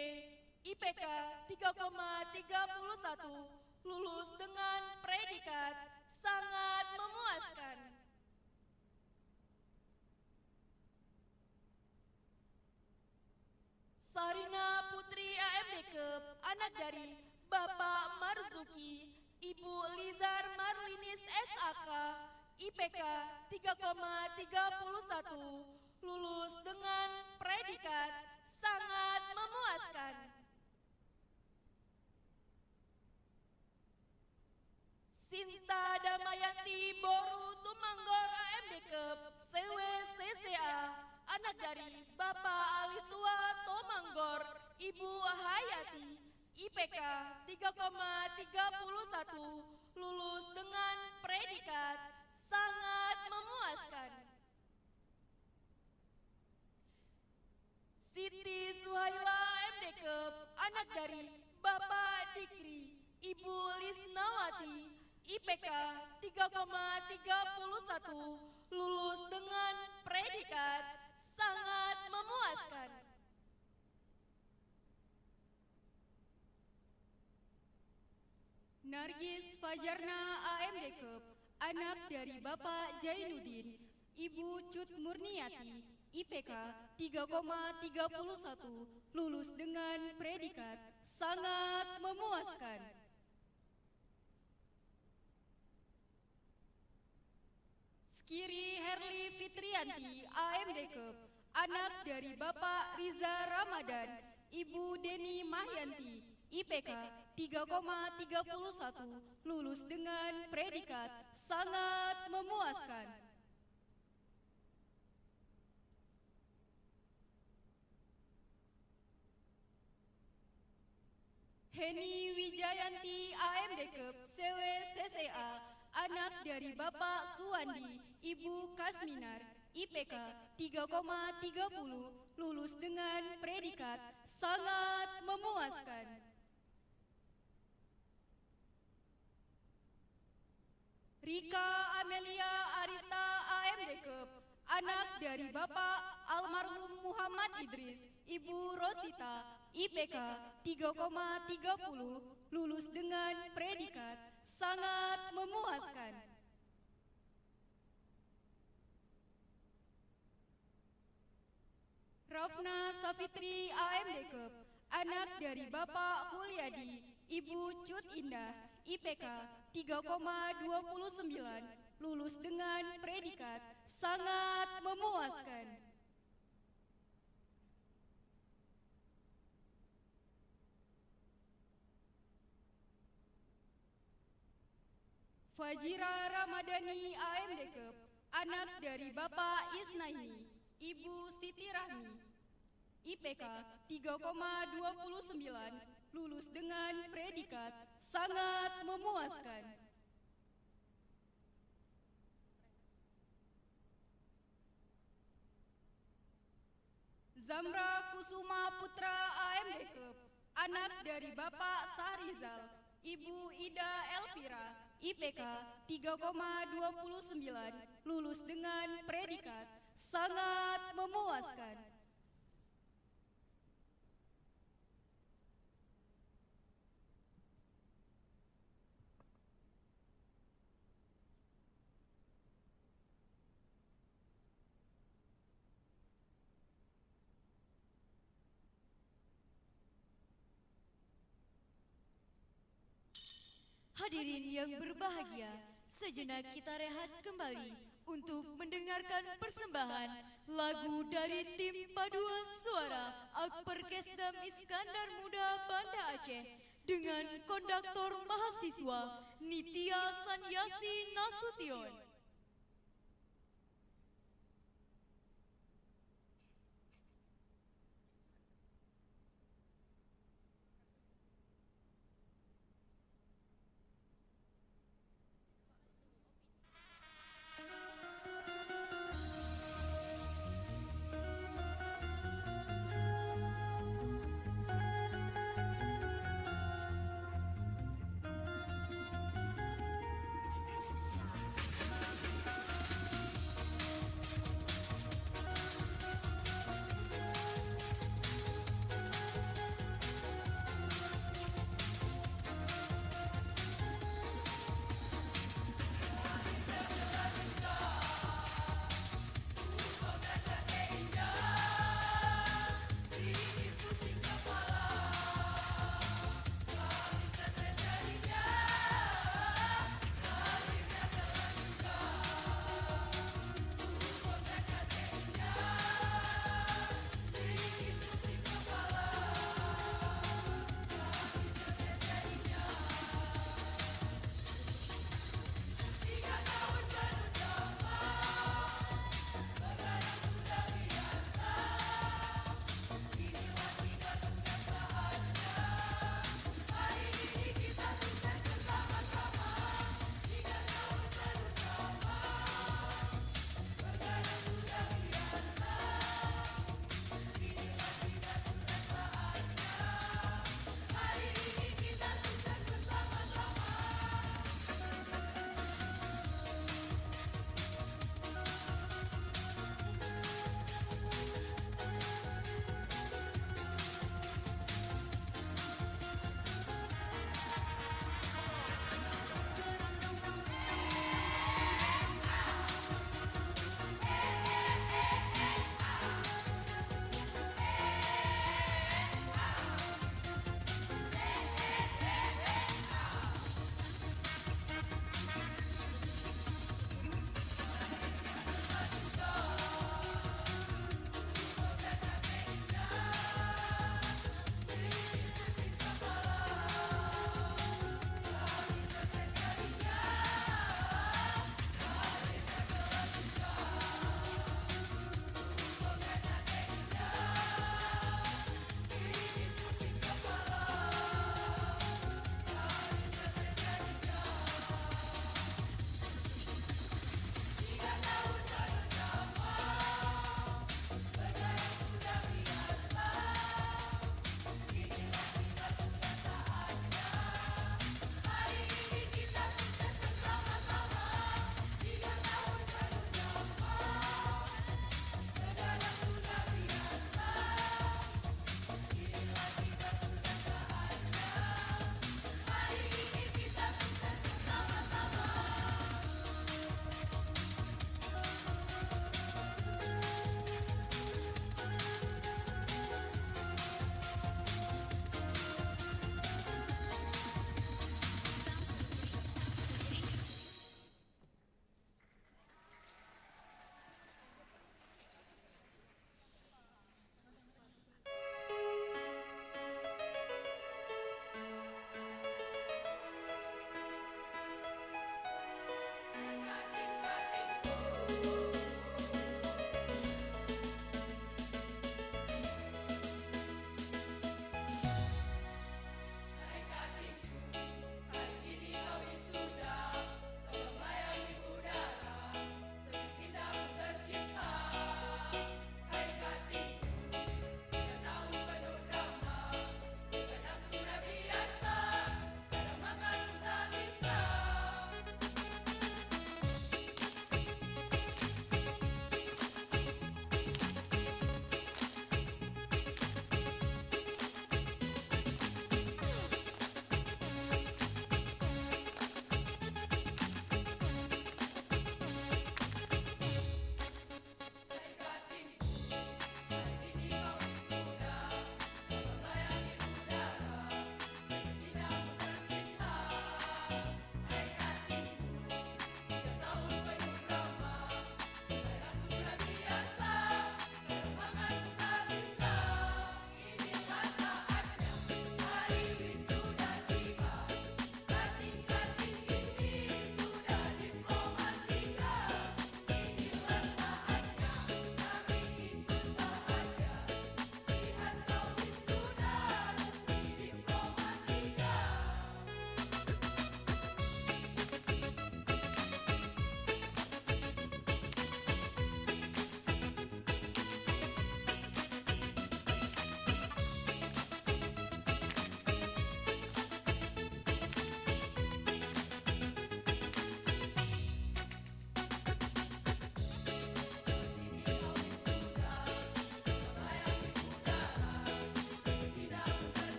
[SPEAKER 2] IPK 3,31, lulus dengan predikat sangat memuaskan. Sarina Putri AMD-Kep, anak dari Bapak Marzuki, Ibu Lizar Marlinis SAK, IPK 3,31, lulus dengan predikat sangat memuaskan. Sinta Damayanti Boru Tumanggor AMD-Kep, CWCCA, anak dari Bapak Alitua Tomanggor, Ibu Hayati, IPK 3,31, lulus dengan predikat sangat memuaskan. Siti Suhaila AMD-Kep, anak dari Bapak Dikri, Ibu Lisnawati, IPK 3,31, lulus dengan predikat sangat memuaskan.
[SPEAKER 9] Nargis Fajarna AMD-Kep, anak dari Bapak Jainuddin, Ibu Cut Murniati, IPK 3,31, lulus dengan predikat sangat memuaskan. Skiri Herli Fitrianti AMD-Kep, anak dari Bapak Riza Ramadan, Ibu Deni Mahyanti, IPK 3,31, lulus dengan predikat sangat memuaskan. Heni Wijayanti AMD-Kep, CWCCA, anak dari Bapak Suwandi, Ibu Kasminar, IPK 3,30, lulus dengan predikat sangat memuaskan. Rika Amelia Arista AMDKEP, anak dari Bapak almarhum Muhammad Idris, Ibu Rosita, IPK 3,30, lulus dengan predikat sangat memuaskan. Rafna Safitri AMDKEP, anak dari Bapak Hulyadi, Ibu Cut Indah, IPK 3,29, lulus dengan predikat sangat memuaskan. Fajira Ramadhani AMDKEP, anak dari Bapak Isnaini, Ibu Siti Rahmi, IPK 3,29, lulus dengan predikat sangat memuaskan. Zamra Kusuma Putra AMDKEP, anak dari Bapak Sahrizal, Ibu Ida Elvira, IPK 3,29, lulus dengan predikat sangat memuaskan.
[SPEAKER 2] Hadirin yang berbahagia, sejenak kita rehat kembali untuk mendengarkan persembahan lagu dari tim paduan suara Akperkesdam Iskandar Muda Banda Aceh dengan konduktor mahasiswa Nitya Sanyasi Nasution.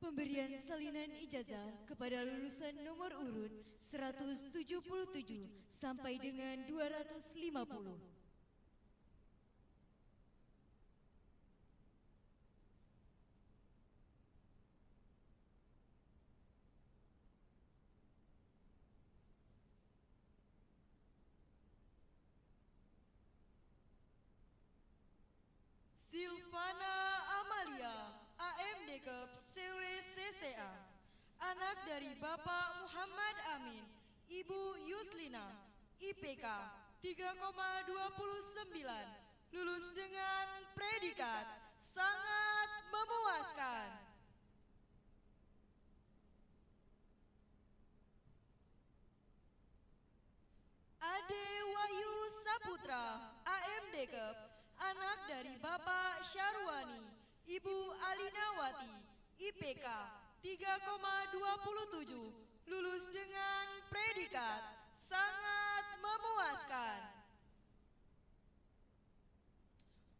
[SPEAKER 2] Pemberian salinan ijazah kepada lulusan nomor urut 177 sampai dengan 250.
[SPEAKER 9] Silvana Amalia, AMDKEP CWCCA, anak dari Bapak Muhammad Amin, Ibu Yuslina, IPK 3,29, lulus dengan predikat sangat memuaskan. Ade Wahyu Saputra, AMDKEP, anak dari Bapak Syarwani, Ibu Alinawati, IPK 3,27, lulus dengan predikat sangat memuaskan.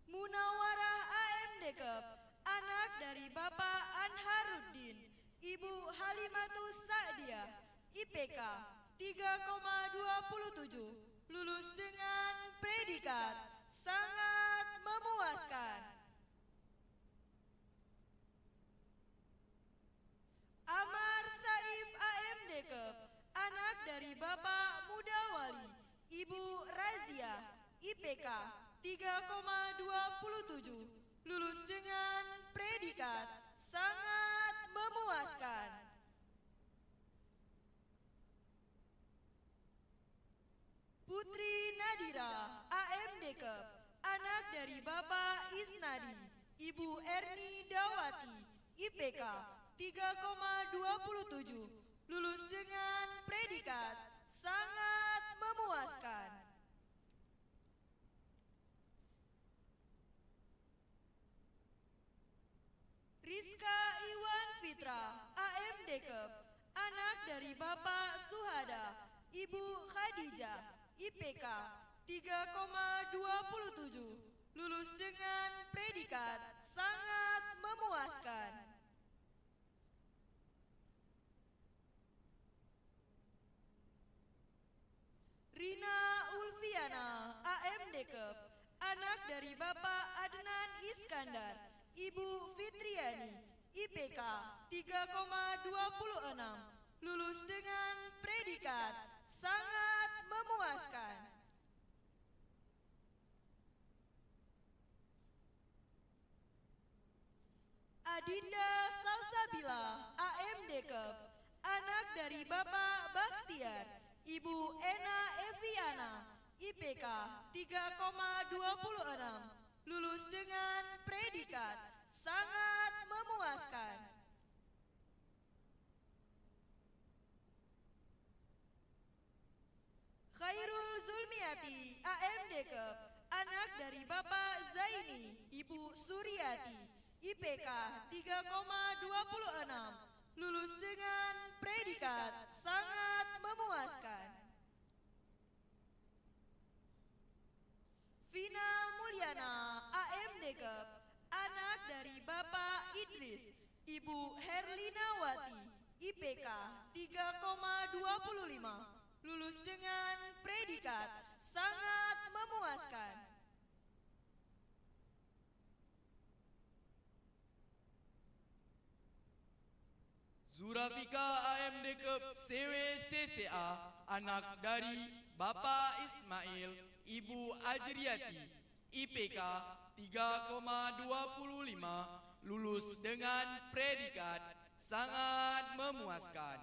[SPEAKER 9] Munawarah AMDKEP, anak dari Bapak Anharuddin, Ibu Halimatus Sa'diah, IPK 3,27, lulus dengan predikat sangat memuaskan. Amar Saif AMDKEP, anak dari Bapak Mudawali, Ibu Razia, IPK 3,27, lulus dengan predikat sangat memuaskan. Putri Nadira, AMDKEP, anak dari Bapak Isnadi, Ibu Erni Dawati, IPK 3,27, lulus dengan predikat sangat memuaskan. Rizka Iwan Fitra, AMDKEP, anak dari Bapak Suhada, Ibu Khadijah, IPK 3,27, lulus dengan predikat sangat memuaskan. Rina Ulfiana, AMDKEP, anak dari Bapak Adnan Iskandar, Ibu Fitriani, IPK 3,26, lulus dengan predikat sangat memuaskan. Adinda Salsabila, AMDKEP, anak dari Bapak Bakhtiar, Ibu Ena Eviana, IPK 3,26, lulus dengan predikat sangat memuaskan. Khairul Zulmiati, AMDKEP, anak dari Bapak Zaini, Ibu Suryati, IPK 3,26, lulus dengan predikat sangat memuaskan. Vina Mulyana, AMDKEP, anak dari Bapak Idris, Ibu Herlinawati, IPK 3,25, lulus dengan predikat sangat memuaskan.
[SPEAKER 8] Zurafika AMDKEP CWCCA, anak dari Bapak Ismail, Ibu Ajriati, IPK 3,25, lulus dengan predikat sangat memuaskan.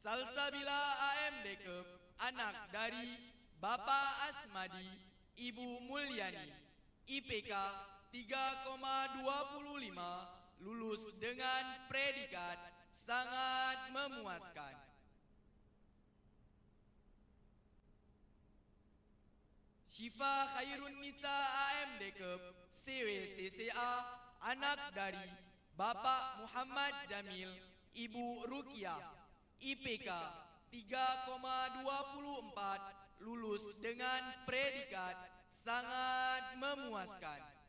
[SPEAKER 8] Salsabila AMDKEP, anak dari Bapak Asmadi, Ibu Mulyani, IPK 3,25, lulus dengan predikat sangat memuaskan. Syifa Khairun Nisa AMDKEP CWCCA, anak dari Bapak Muhammad Jamil, Ibu Rukiah, IPK 3,24, lulus dengan predikat sangat memuaskan.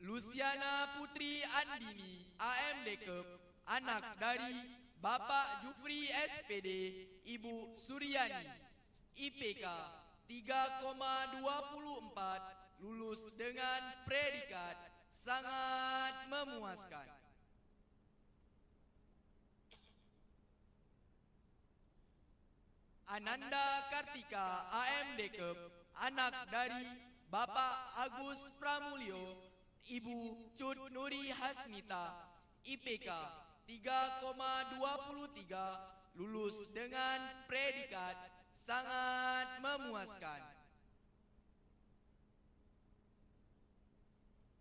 [SPEAKER 8] Luciana Putri Andini, AMD Kep, anak dari Bapak Jufri SPD, Ibu Suryani, IPK 3,24, lulus dengan predikat sangat memuaskan. Ananda Kartika, AMD Kep, anak dari Bapak Agus Pramulyo, Ibu Cut Nuri Hasmita, IPK 3,23, lulus dengan predikat sangat memuaskan.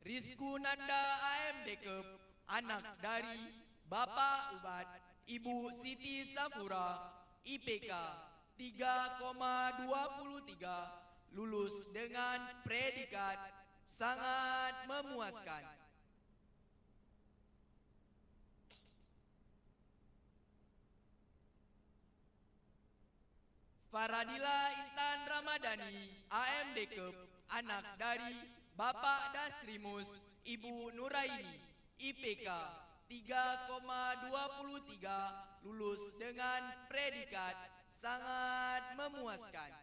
[SPEAKER 8] Rizku Nanda, AMD Kep, anak dari Bapak Ubat, Ibu Siti Safura, IPK 3,23, lulus dengan predikat sangat memuaskan. Faradila Intan Ramadhani, AMD Kep, anak dari Bapak Dasrimus, Ibu Nuraini, IPK 3,23, lulus dengan predikat sangat memuaskan.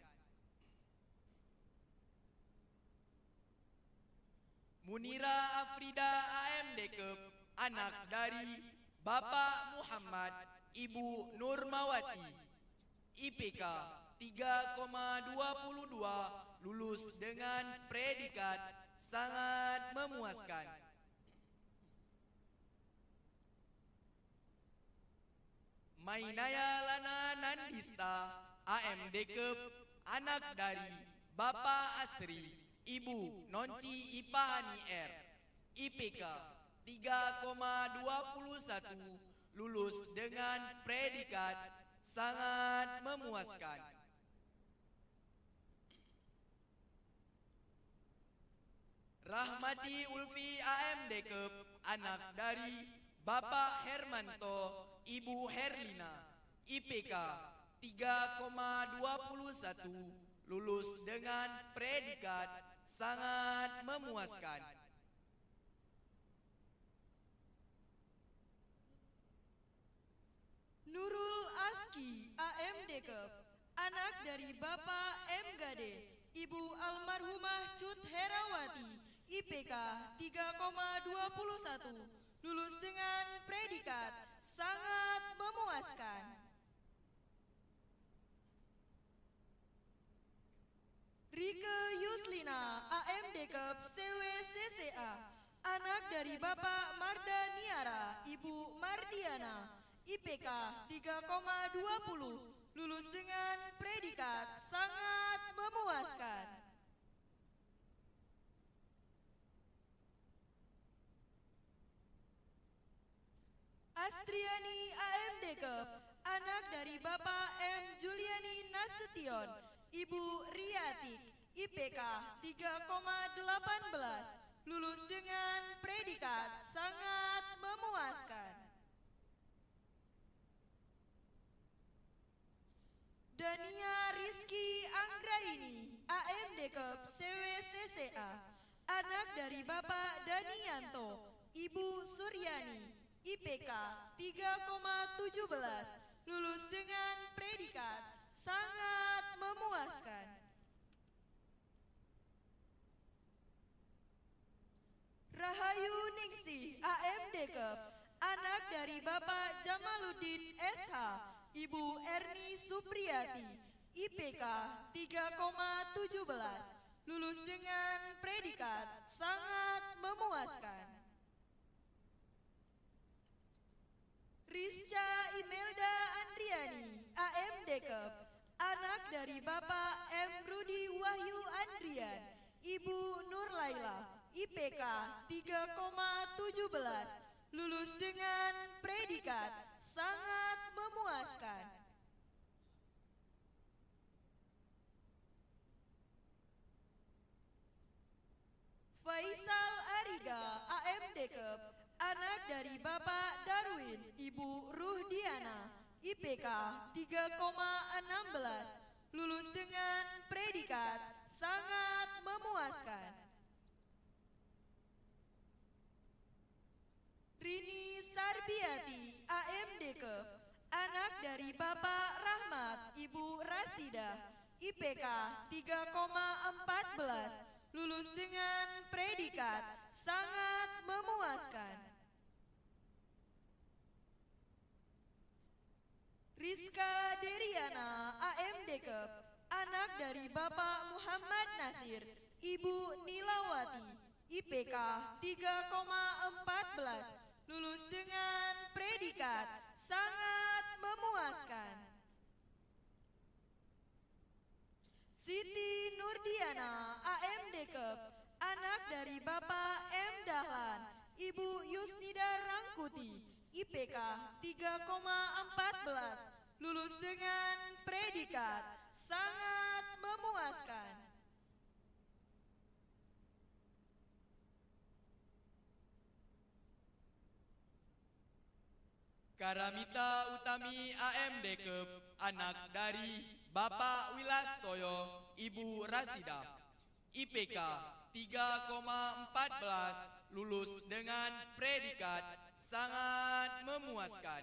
[SPEAKER 8] Munira Afrida, AMD Kep, anak dari Bapak Muhammad, Ibu Nurmawati, IPK 3,22, lulus dengan predikat sangat memuaskan. Mainaya Lana Nandista, AMD Kep, anak dari Bapak Asri, Ibu Nonci Ipahani R, IPK 3,21, lulus dengan predikat sangat memuaskan. Rahmati Ulfi, AMD Kep, anak dari Bapak Hermanto, Ibu Herlina, IPK 3,21, lulus dengan predikat sangat memuaskan.
[SPEAKER 9] Nurul Aski, AMD Kep, anak dari Bapak M. Gade, Ibu almarhumah Cut Herawati, IPK 3,21, lulus dengan predikat sangat memuaskan. Rike Yuslina, AMD Kep, CWCCA, anak dari Bapak Mardaniara, Ibu Mardiana, IPK 3,20, lulus dengan predikat sangat memuaskan. Astriani, AMD Kep, anak dari Bapak M. Juliani Nasution, Ibu Riatik, IPK 3,18, lulus dengan predikat sangat memuaskan. Dania Rizky Anggraini, AMD Kep, CWCCA, anak dari Bapak Danianto, Ibu Suryani, IPK 3,17, lulus dengan predikat sangat memuaskan. Rahayu Ningsih, AMD Kep, anak dari Bapak Jamaluddin SH, Ibu Erni Supriyati, IPK 3,17, lulus dengan predikat sangat memuaskan. Rizca Imelda Andriani, AMD Kep, anak dari Bapak M. Rudi Wahyu Andrian, Ibu Nur Laila, IPK 3,17, lulus dengan predikat sangat memuaskan. Faisal Ariga, AMD Kep, anak dari Bapak Darwin, Ibu Ruhdiana, IPK 3,16, lulus dengan predikat sangat memuaskan.
[SPEAKER 2] Rini Sarbiati, AMDK, anak dari Bapak Rahmat, Ibu Rasida, IPK 3,14, lulus dengan predikat sangat memuaskan. Rizka Deriana, AMDK, anak dari Bapak Muhammad Nasir, Ibu Nilawati, IPK 3,14, lulus dengan predikat sangat memuaskan. Siti Nurdiana, AMDK, anak dari Bapak M. Dahlan, Ibu Yusnida Rangkuti, IPK 3,14, lulus dengan predikat sangat memuaskan.
[SPEAKER 8] Karamita Utami, AMDK, anak dari Bapak Wilastoyo, Ibu Rasida, IPK 3,14, lulus dengan predikat sangat memuaskan.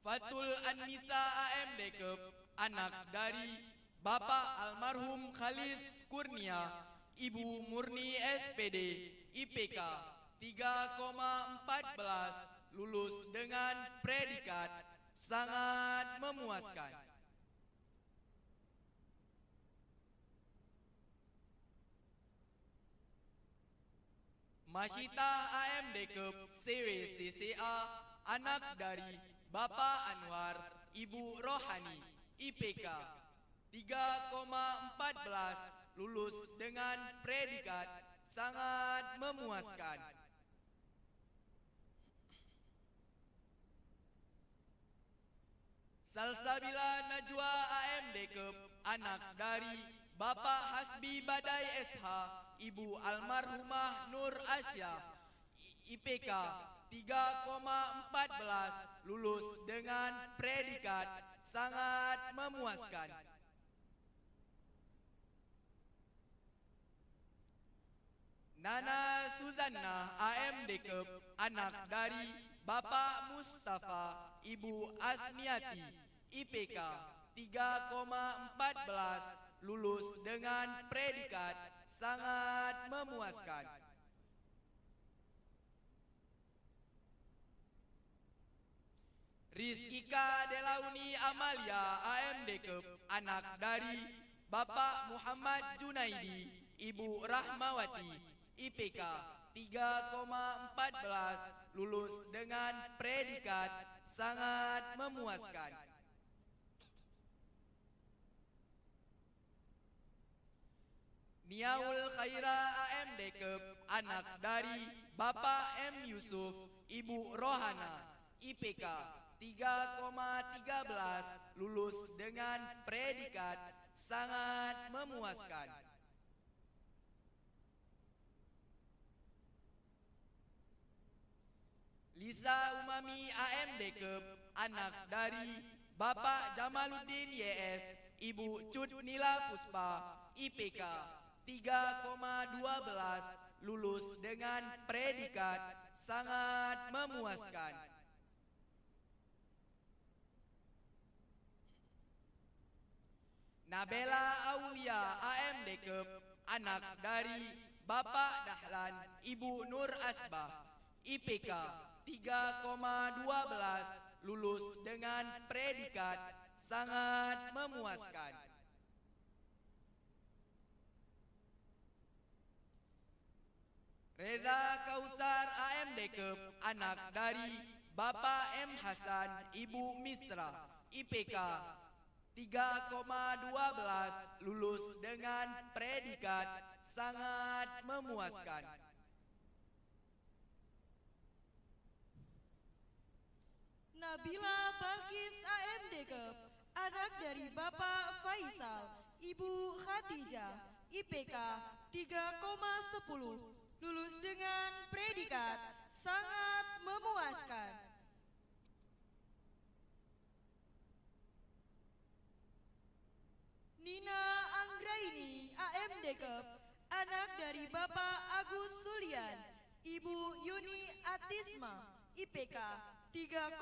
[SPEAKER 8] Fatul An-Nisa, AMDK, anak dari Bapak Almarhum Khalis Kurnia, Ibu Murni SPD, IPK 3,14, lulus dengan predikat sangat memuaskan. Masyita, AMDK, CWCCA, anak dari Bapak Anwar, Ibu Rohani, IPK 3,14, lulus dengan predikat sangat memuaskan. Salsabila Najwa, AMDK, anak dari Bapak Hasbi Badai SH, Ibu Almarhumah Nur Asya, IPK 3,14, lulus dengan predikat sangat memuaskan. Nana Suzanna, AMDK, anak dari Bapak Mustafa, Ibu Asmiati, IPK 3,14, lulus dengan predikat sangat memuaskan. Rizkika Delauni Amalia, AMDK, anak dari Bapak Muhammad Junaidi, Ibu Rahmawati, IPK 3,14, lulus dengan predikat sangat memuaskan. Niaul Khaira, AMDK, anak dari Bapak M. Yusuf, Ibu Rohana, IPK 3,13, lulus dengan predikat sangat memuaskan. Lisa Umami, AMDK, anak dari Bapak Jamaluddin YS, Ibu Cut Nila Puspa, IPK 3,12, lulus dengan predikat sangat memuaskan. Nabela Aulia, AMDK, anak dari Bapak Dahlan, Ibu Nur Asbah, IPK 3,12, lulus dengan predikat sangat memuaskan. Reza Kausar, AMDK, anak dari Bapak M. Hasan, Ibu Misra, IPK 3,12, lulus dengan predikat sangat memuaskan.
[SPEAKER 2] Nabila Balkis, AMDK, anak dari Bapak Faisal, Ibu Khadijah, IPK 3,10, lulus dengan predikat sangat memuaskan. Nina Anggraini, AMDK, anak dari Bapak Agus Sulian, Ibu Yuni Atisma, IPK 3,09,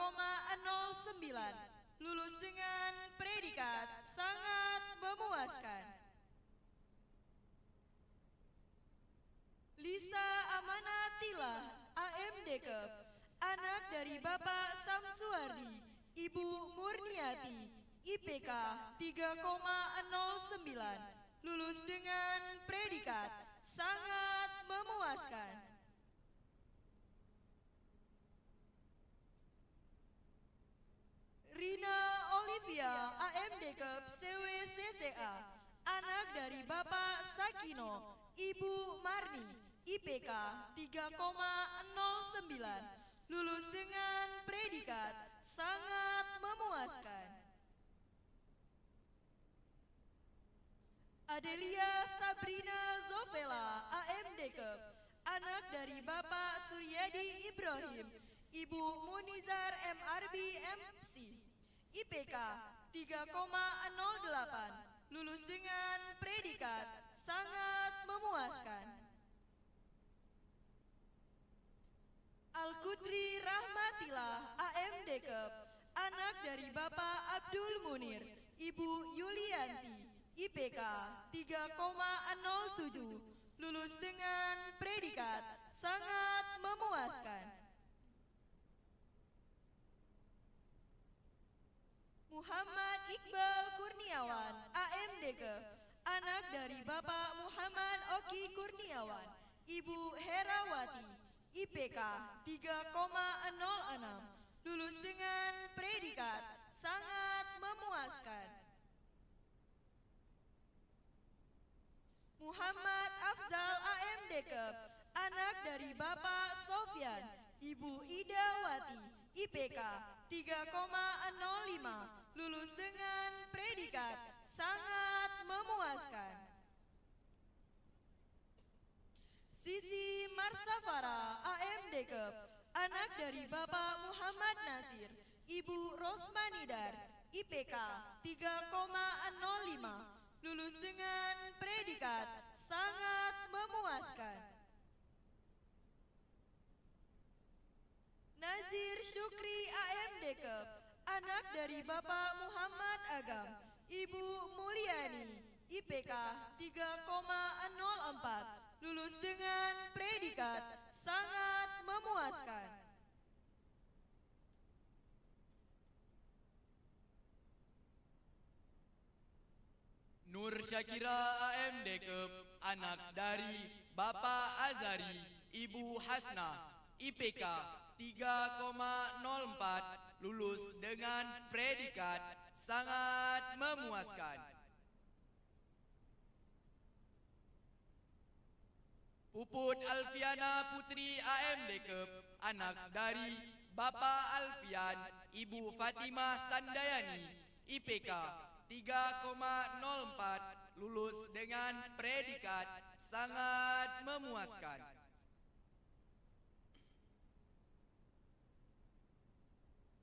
[SPEAKER 2] lulus dengan predikat sangat memuaskan. Lisa Amanatilah, AMDKEP, anak dari Bapak Samsuardi, Ibu Murniati, IPK 3,09, lulus dengan predikat sangat memuaskan. Rina Olivia, AMDKEP CWCCA, anak dari Bapak Sakino, Ibu Marni, IPK 3,09, lulus dengan predikat sangat memuaskan. Adelia Sabrina Zovela, AMDKEP, anak dari Bapak Suryadi Ibrahim, Ibu Munizar MRB MC, IPK 3,08, lulus dengan predikat sangat memuaskan. Al-Qudri Rahmatillah, AMDKEP, anak dari Bapak Abdul Munir, Ibu Yulianti, IPK 3,07, lulus dengan predikat sangat memuaskan. Muhammad Iqbal Kurniawan, AMDKEP, anak dari Bapak Muhammad Oki Kurniawan, Ibu Herawati, IPK 3,06, lulus dengan predikat sangat memuaskan. Muhammad Afzal, AMDKEP, anak dari Bapak Sofyan, Ibu Idawati, IPK 3,05, lulus dengan predikat sangat memuaskan. Sisi Marsafara, AMDKEP, anak dari Bapak Muhammad Nasir, Ibu Rosmanidar, IPK 3,05, lulus dengan predikat sangat memuaskan. Nazir Syukri, AMDKEP, anak dari Bapak Muhammad Agam, Ibu Mulyani, IPK 3,04, lulus dengan predikat sangat memuaskan.
[SPEAKER 8] Nur Syakira, AMDKEP, anak dari Bapak Azari, Ibu Hasna, IPK 3,04, lulus dengan predikat sangat memuaskan. Puput Alfiana Putri, AMDKEP, anak dari Bapak Alfian, Ibu Fatimah Sandayani, IPK 3,04, lulus dengan predikat sangat memuaskan.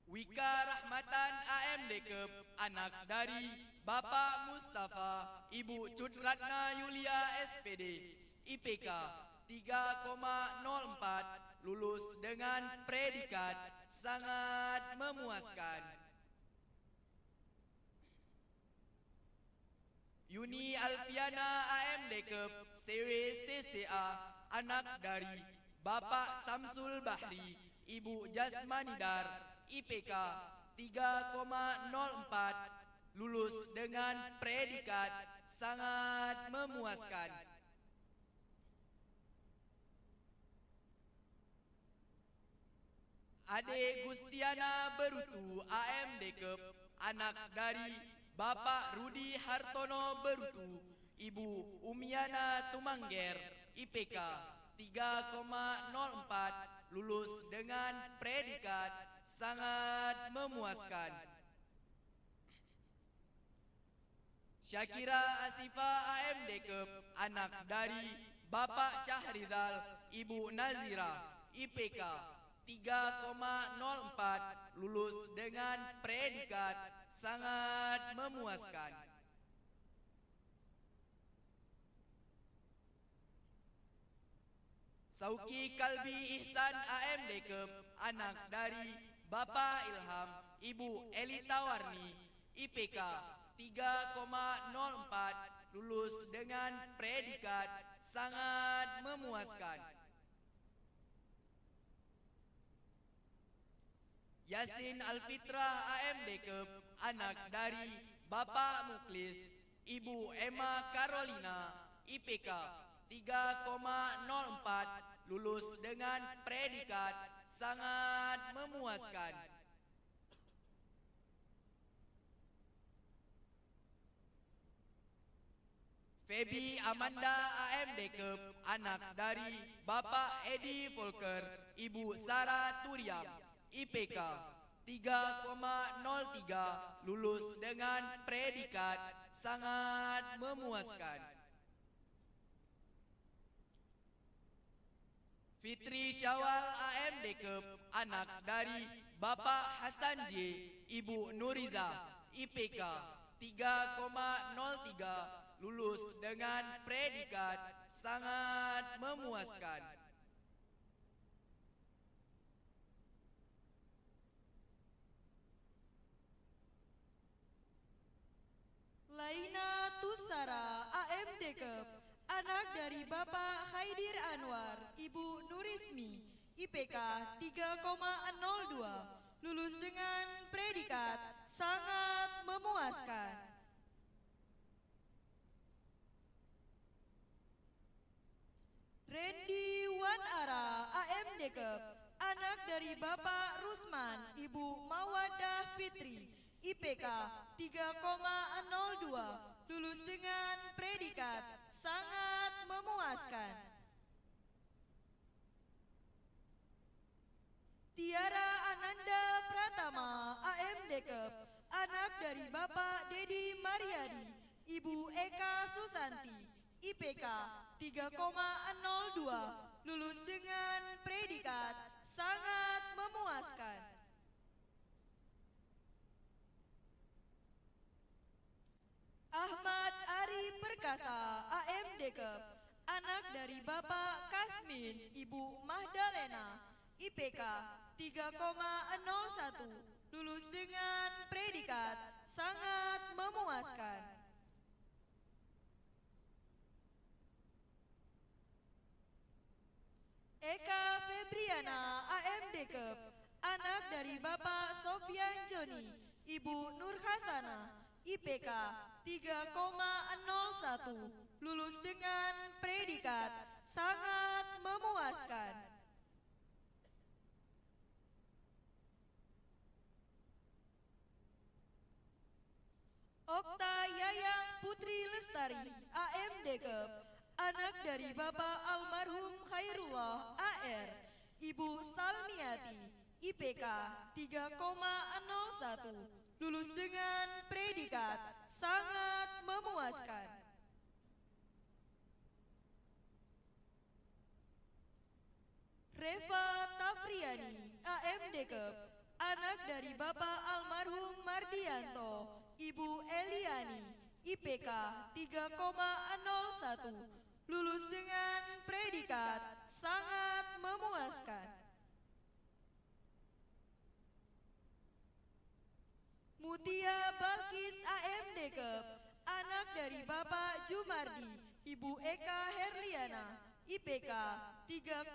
[SPEAKER 8] Wika Rahmatan, AMDKEP, anak dari Bapak Mustafa, Ibu Cudratna Yulia SPD, IPK 3,04, lulus dengan predikat sangat memuaskan. Yuni Alfiana, AMDKEP, CWCCA, anak dari Bapak Samsul Bahri, Ibu Jasmanidar, IPK 3,04, lulus dengan predikat sangat memuaskan. Ade Gustiana Berutu, AMDKEP, anak dari Bapak Rudi Hartono Berutu, Ibu Umiana Tumangger, IPK 3,04, lulus dengan predikat sangat memuaskan. Syakira Asifa, AMDKEP, anak dari Bapak Syahrizal, Ibu Nazira, IPK 3,04, lulus dengan predikat sangat memuaskan. Sauki Kalbi Ihsan AMD Kep, anak dari Bapak Ilham, Ibu Elita Warni, IPK 3,04, lulus dengan predikat sangat memuaskan. Yasin Alfitrah AMD Kep, anak dari Bapak Muklis, Ibu Emma Carolina, IPK 3,04, lulus dengan predikat sangat memuaskan. Feby Amanda AMD Kep, anak dari Bapak Edi Volker, Ibu Sarah Turiam, IPK 3,03, lulus dengan predikat sangat memuaskan. Fitri Syawal AMD Kep, anak dari Bapak Hasan J, Ibu Nuriza, IPK 3,03, lulus dengan predikat sangat memuaskan.
[SPEAKER 9] Laina Tusara AMD Kep, anak dari Bapak Khaidir Anwar, Ibu Nurismi, IPK 3,02, lulus dengan predikat sangat memuaskan. Randy Wanara AMD Kep, anak dari Bapak Rusman, Ibu Mawadah Fitri, IPK 3,02, lulus dengan predikat sangat memuaskan. Tiara Ananda Pratama AMD Kep, anak dari Bapak Dedi Mariadi, Ibu Eka Susanti, IPK 3,02, lulus dengan predikat sangat memuaskan. Ahmad Ari Perkasa AMD Kep, anak dari Bapak Kasmin, Ibu Mahdalena, IPK 3,01, lulus dengan predikat sangat memuaskan. Eka Febriana AMD Kep, anak dari Bapak Sofyan Joni, Ibu Nur Hasana, IPK 3,01, lulus dengan predikat sangat memuaskan. Okta Yayang Putri Lestari AMD Kep, anak dari Bapak almarhum Khairullah AR, Ibu Salmiati, IPK 3,01, lulus dengan predikat sangat memuaskan. Reva Tafriani AMD Kep, anak dari Bapak almarhum Mardianto, Ibu Eliani, IPK 3,01, lulus dengan predikat sangat memuaskan. Mutia Balkis AMD Kep, anak dari Bapak Jumardi, Ibu Eka Herliana, IPK 3,01,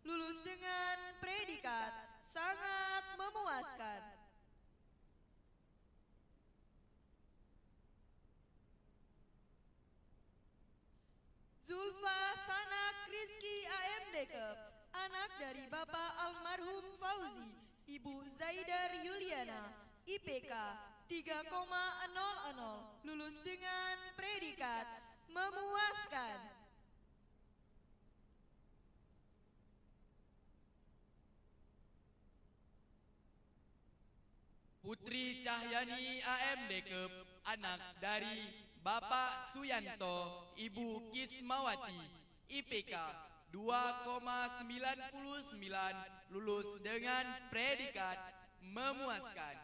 [SPEAKER 9] lulus dengan predikat sangat memuaskan. Zulfa Sanak Rizky AMD Kep, anak dari Bapak almarhum Fauzi, Ibu Zaidar Yuliana, IPK 3,00, lulus dengan predikat memuaskan.
[SPEAKER 8] Putri Cahyani AMD Kep, anak dari Bapak Suyanto, Ibu Kismawati, IPK 2,99, lulus dengan predikat memuaskan.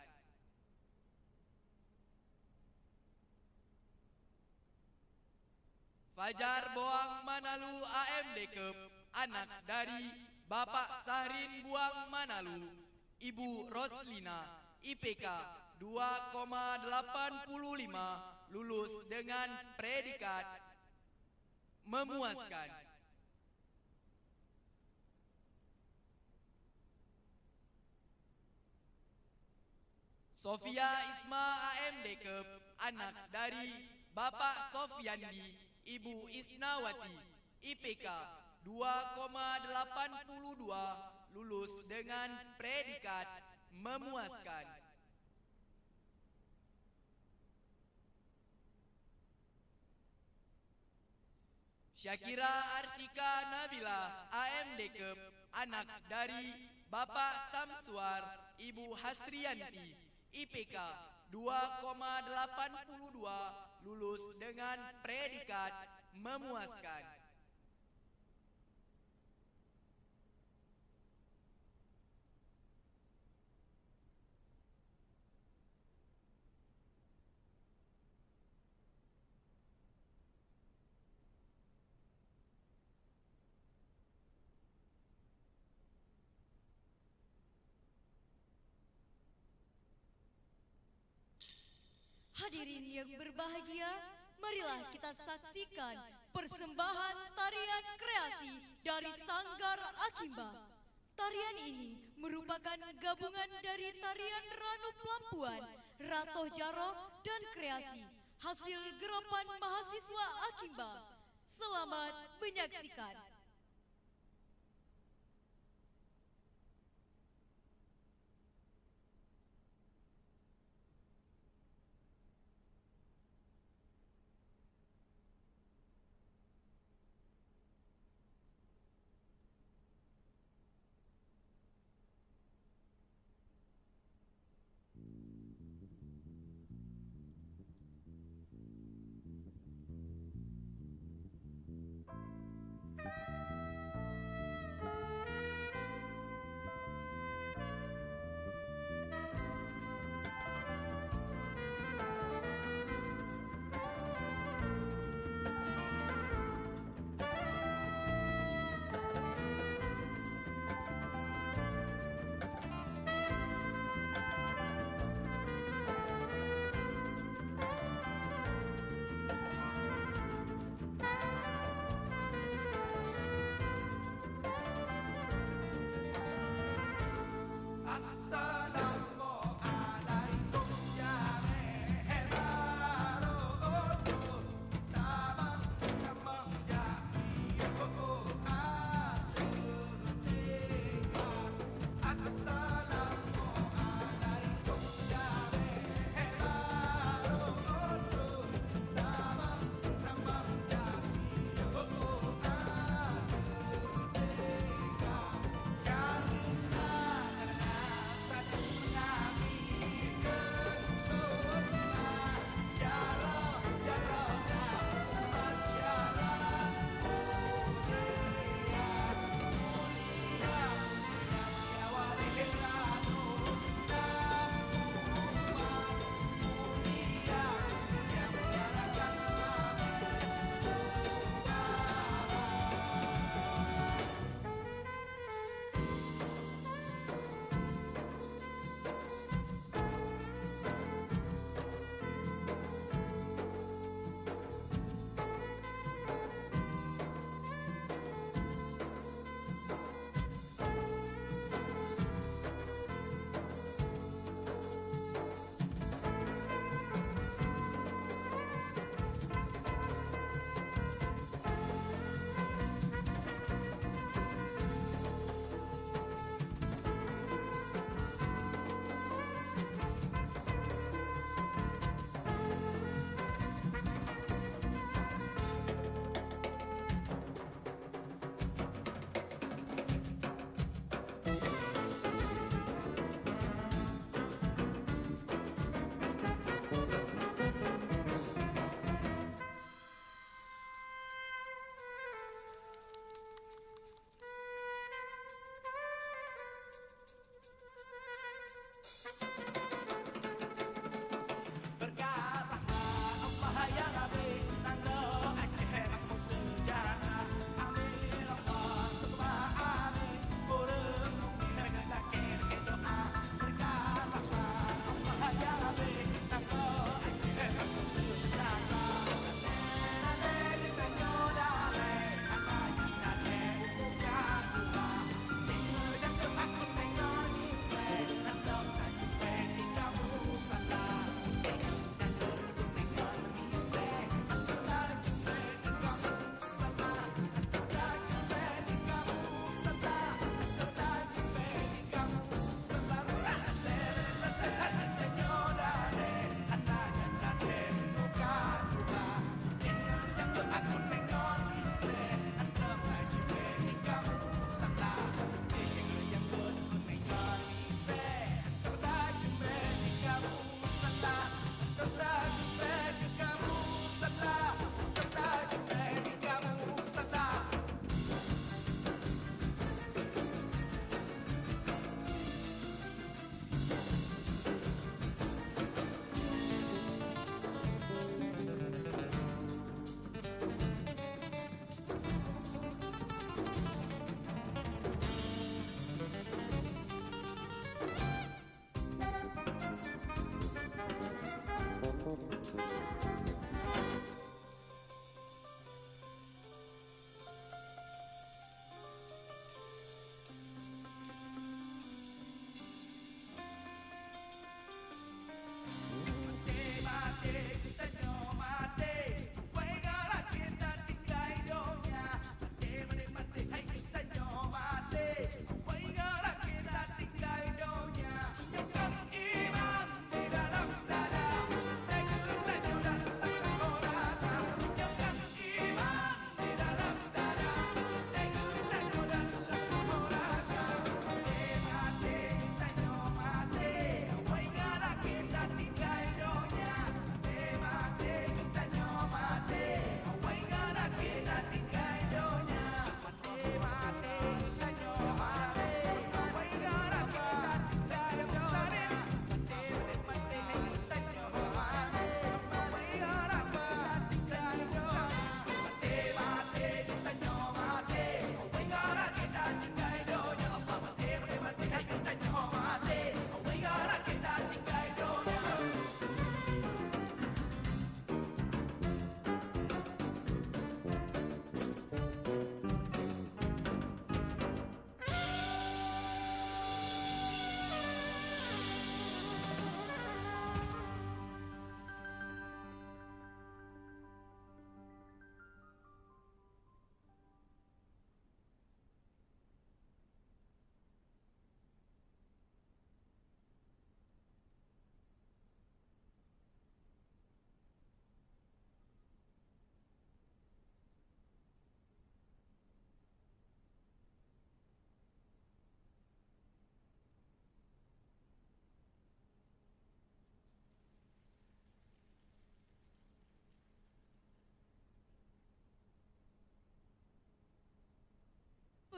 [SPEAKER 8] Fajar Boang Manalu AMD Kep, anak dari Bapak Sahrin Buang Manalu, Ibu Roslina, IPK 2,85, lulus dengan predikat memuaskan. Sofia Isma AMD Kep, anak dari Bapak Sofiandi, Ibu Isnawati, IPK 2,82, lulus dengan predikat memuaskan. Syakira Arsika Nabila AMD Kep, anak dari Bapak Samsuar, Ibu Hasrianti, IPK 2,82, lulus dengan predikat memuaskan.
[SPEAKER 2] Hadirin yang berbahagia, marilah kita saksikan persembahan tarian kreasi dari Sanggar Akimba. Tarian ini merupakan gabungan dari tarian Ranu Pelampuan, Ratoh Jaro, dan kreasi hasil gerapan mahasiswa Akimba. Selamat menyaksikan.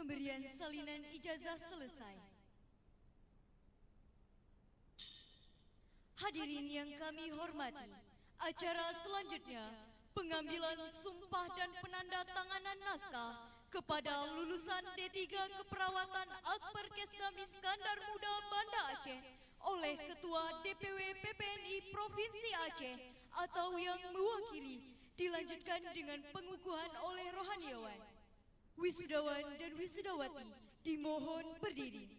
[SPEAKER 2] Pemberian salinan ijazah selesai. Hadirin yang kami hormati, acara selanjutnya pengambilan sumpah dan penandatanganan naskah kepada lulusan D3 Keperawatan Akbar Kesdam Iskandar Muda Banda Aceh oleh Ketua DPW PPNI Provinsi Aceh atau yang mewakili, dilanjutkan dengan pengukuhan oleh rohaniawan. Wisudawan dan wisudawati dimohon berdiri.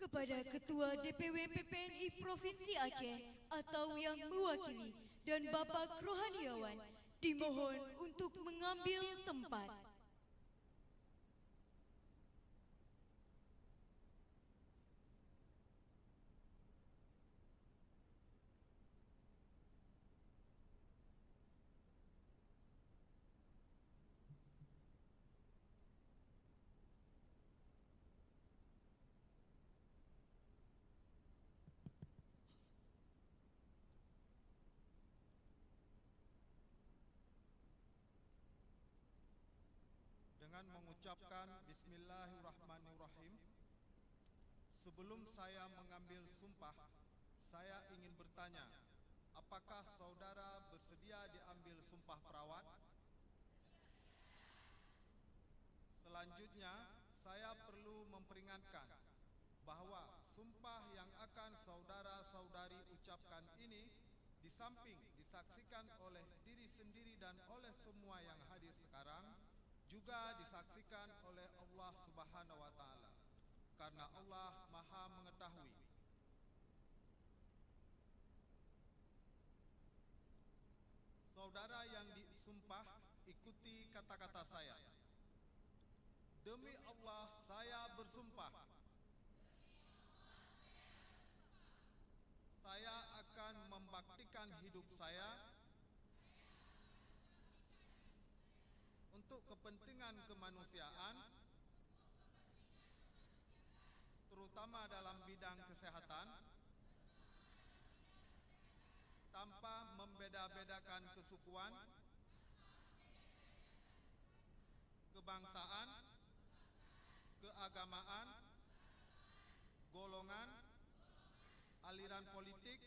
[SPEAKER 2] Kepada Ketua DPW PPNI Provinsi Aceh atau yang mewakili dan Bapak Rohaniawan dimohon untuk mengambil tempat.
[SPEAKER 5] Dengan mengucapkan Bismillahirrahmanirrahim, sebelum saya mengambil sumpah, saya ingin bertanya, apakah saudara bersedia diambil sumpah perawat? Selanjutnya, saya perlu memperingatkan bahwa sumpah yang akan saudara-saudari ucapkan ini di samping disaksikan oleh diri sendiri dan oleh semua yang hadir sekarang, juga disaksikan oleh Allah Subhanahu wa taala, karena Allah Maha mengetahui. Saudara yang disumpah, ikuti kata-kata saya. Demi Allah, saya bersumpah. Saya akan membaktikan hidup saya untuk kepentingan kemanusiaan terutama dalam bidang kesehatan, tanpa membeda-bedakan kesukuan, kebangsaan, keagamaan, golongan, aliran politik,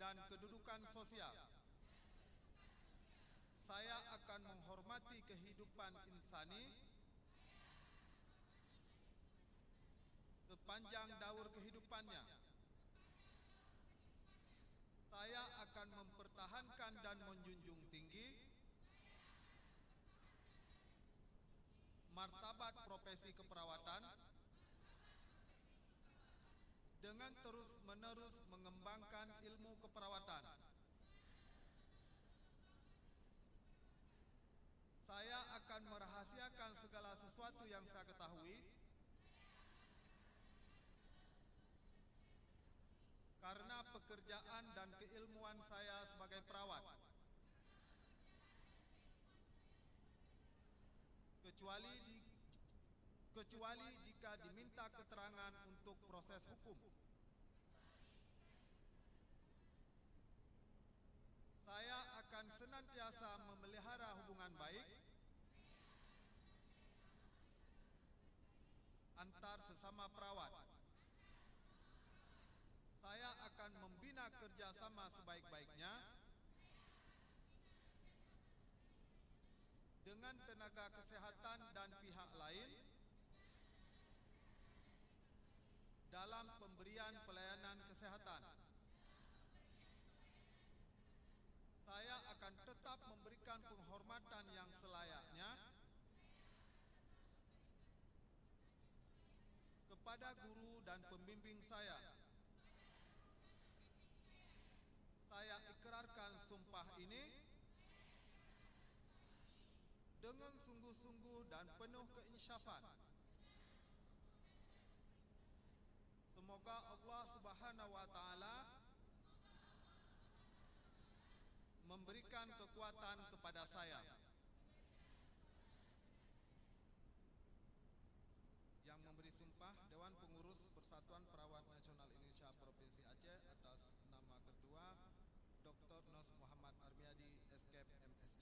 [SPEAKER 5] dan kedudukan sosial. Saya akan menghormati kehidupan insani sepanjang daur kehidupannya. Saya akan mempertahankan dan menjunjung tinggi martabat profesi keperawatan dengan terus-menerus mengembangkan ilmu keperawatan. Saya akan merahasiakan segala sesuatu yang saya ketahui karena pekerjaan dan keilmuan saya sebagai perawat. Kecuali jika diminta keterangan untuk proses hukum. Saya akan senantiasa memelihara hubungan baik antar sesama perawat. Saya akan membina kerjasama sebaik-baiknya dengan tenaga kesehatan dan pihak lain dalam pemberian pelayanan kesehatan. Saya akan tetap memberikan penghormatan yang selayaknya kepada guru dan pembimbing saya. Saya ikrarkan sumpah ini dengan sungguh-sungguh dan penuh keinsyafan. Semoga Allah Subhanahu wa taala memberikan kekuatan kepada saya. Yang memberi sumpah Dewan Pengurus Persatuan Perawat Nasional Indonesia Provinsi Aceh atas nama kedua Dr. Nos Muhammad Armiadi, SKEP MSc.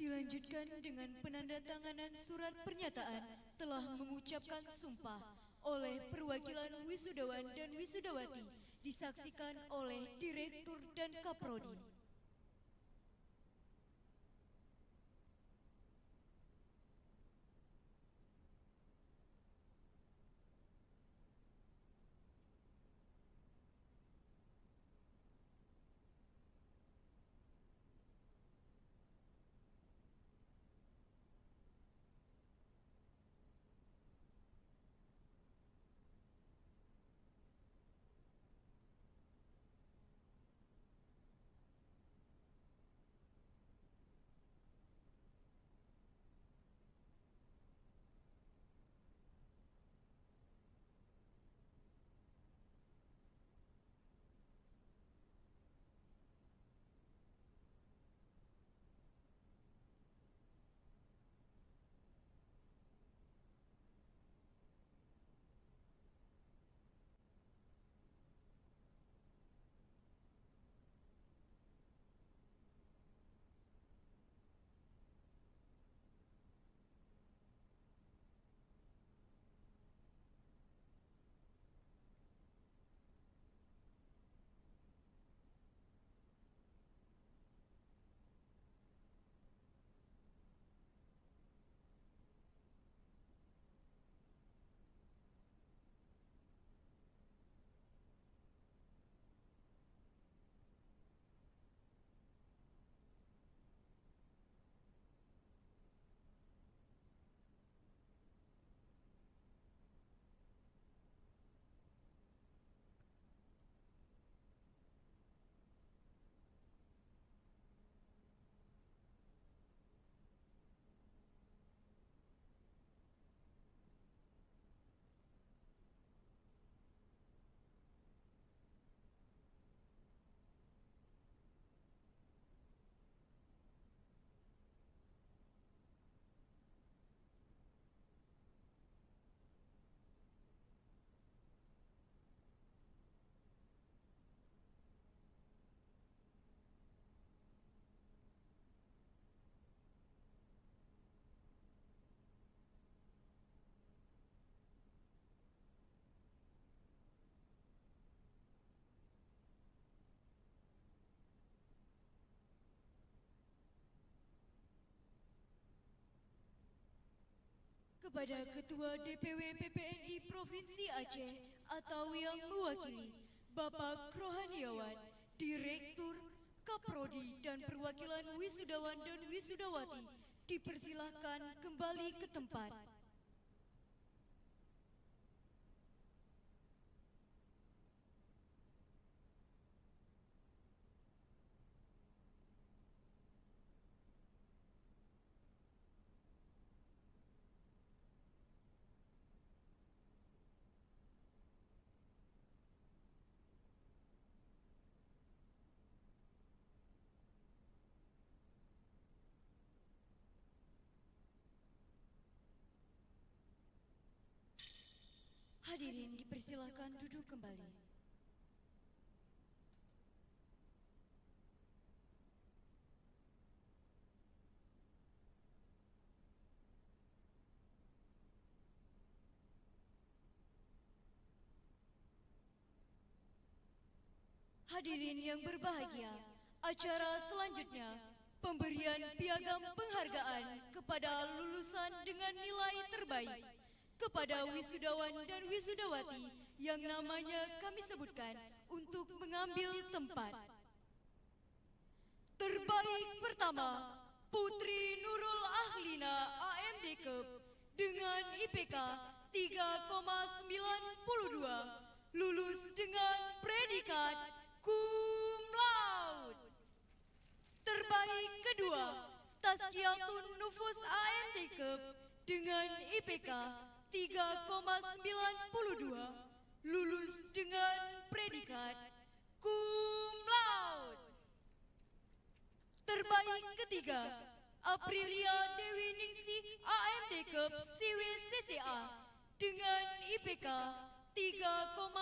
[SPEAKER 2] Dilanjutkan dengan penandatanganan surat pernyataan telah mengucapkan sumpah oleh perwakilan wisudawan dan wisudawati, disaksikan oleh Direktur dan Kaprodi. kepada Ketua DPW PPNI Provinsi Aceh atau yang mewakili Bapak Rohaniawan, Direktur, Kaprodi dan perwakilan wisudawan dan wisudawati dipersilahkan kembali ke tempat. Hadirin dipersilakan duduk kembali. Hadirin yang berbahagia, acara selanjutnya pemberian piagam penghargaan kepada lulusan dengan nilai terbaik kepada wisudawan dan wisudawati yang namanya kami sebutkan untuk mengambil tempat. Terbaik pertama, Putri Nurul Ahlina AMDKEP dengan IPK 3,92, lulus dengan predikat cum laude. Terbaik kedua, Tazkiyatun Nufus AMDKEP dengan IPK 3,92, lulus dengan predikat cum laude. Terbaik ketiga, Aprilia Dewi Ningsih AMDKEP CWCCA dengan IPK 3,89,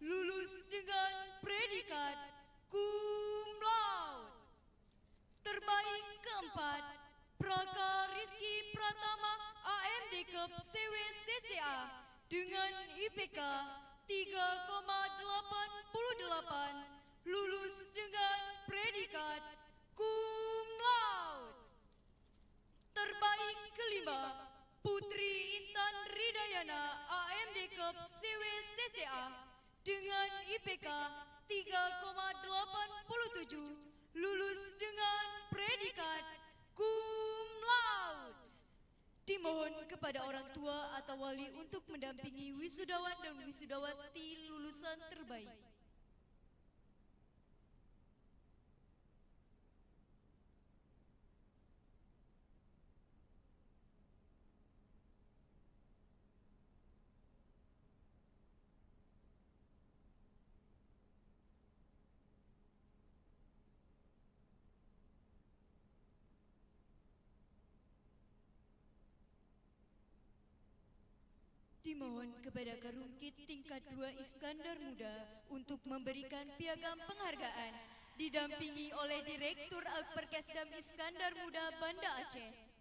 [SPEAKER 2] lulus dengan predikat cum laude. Terbaik keempat, Praka Rizky Pratama AMDKEP CWCCA dengan IPK 3,88, lulus dengan predikat cum laude. Terbaik kelima, Putri Intan Ridayana AMDKEP CWCCA dengan IPK 3,87, lulus dengan predikat cum laude. Dimohon kepada orang tua atau wali untuk mendampingi wisudawan dan wisudawati lulusan terbaik. Dimohon kepada Karungkit tingkat 2 Iskandar Muda untuk memberikan piagam penghargaan didampingi oleh Direktur Alperkesdam Iskandar Muda Banda Aceh.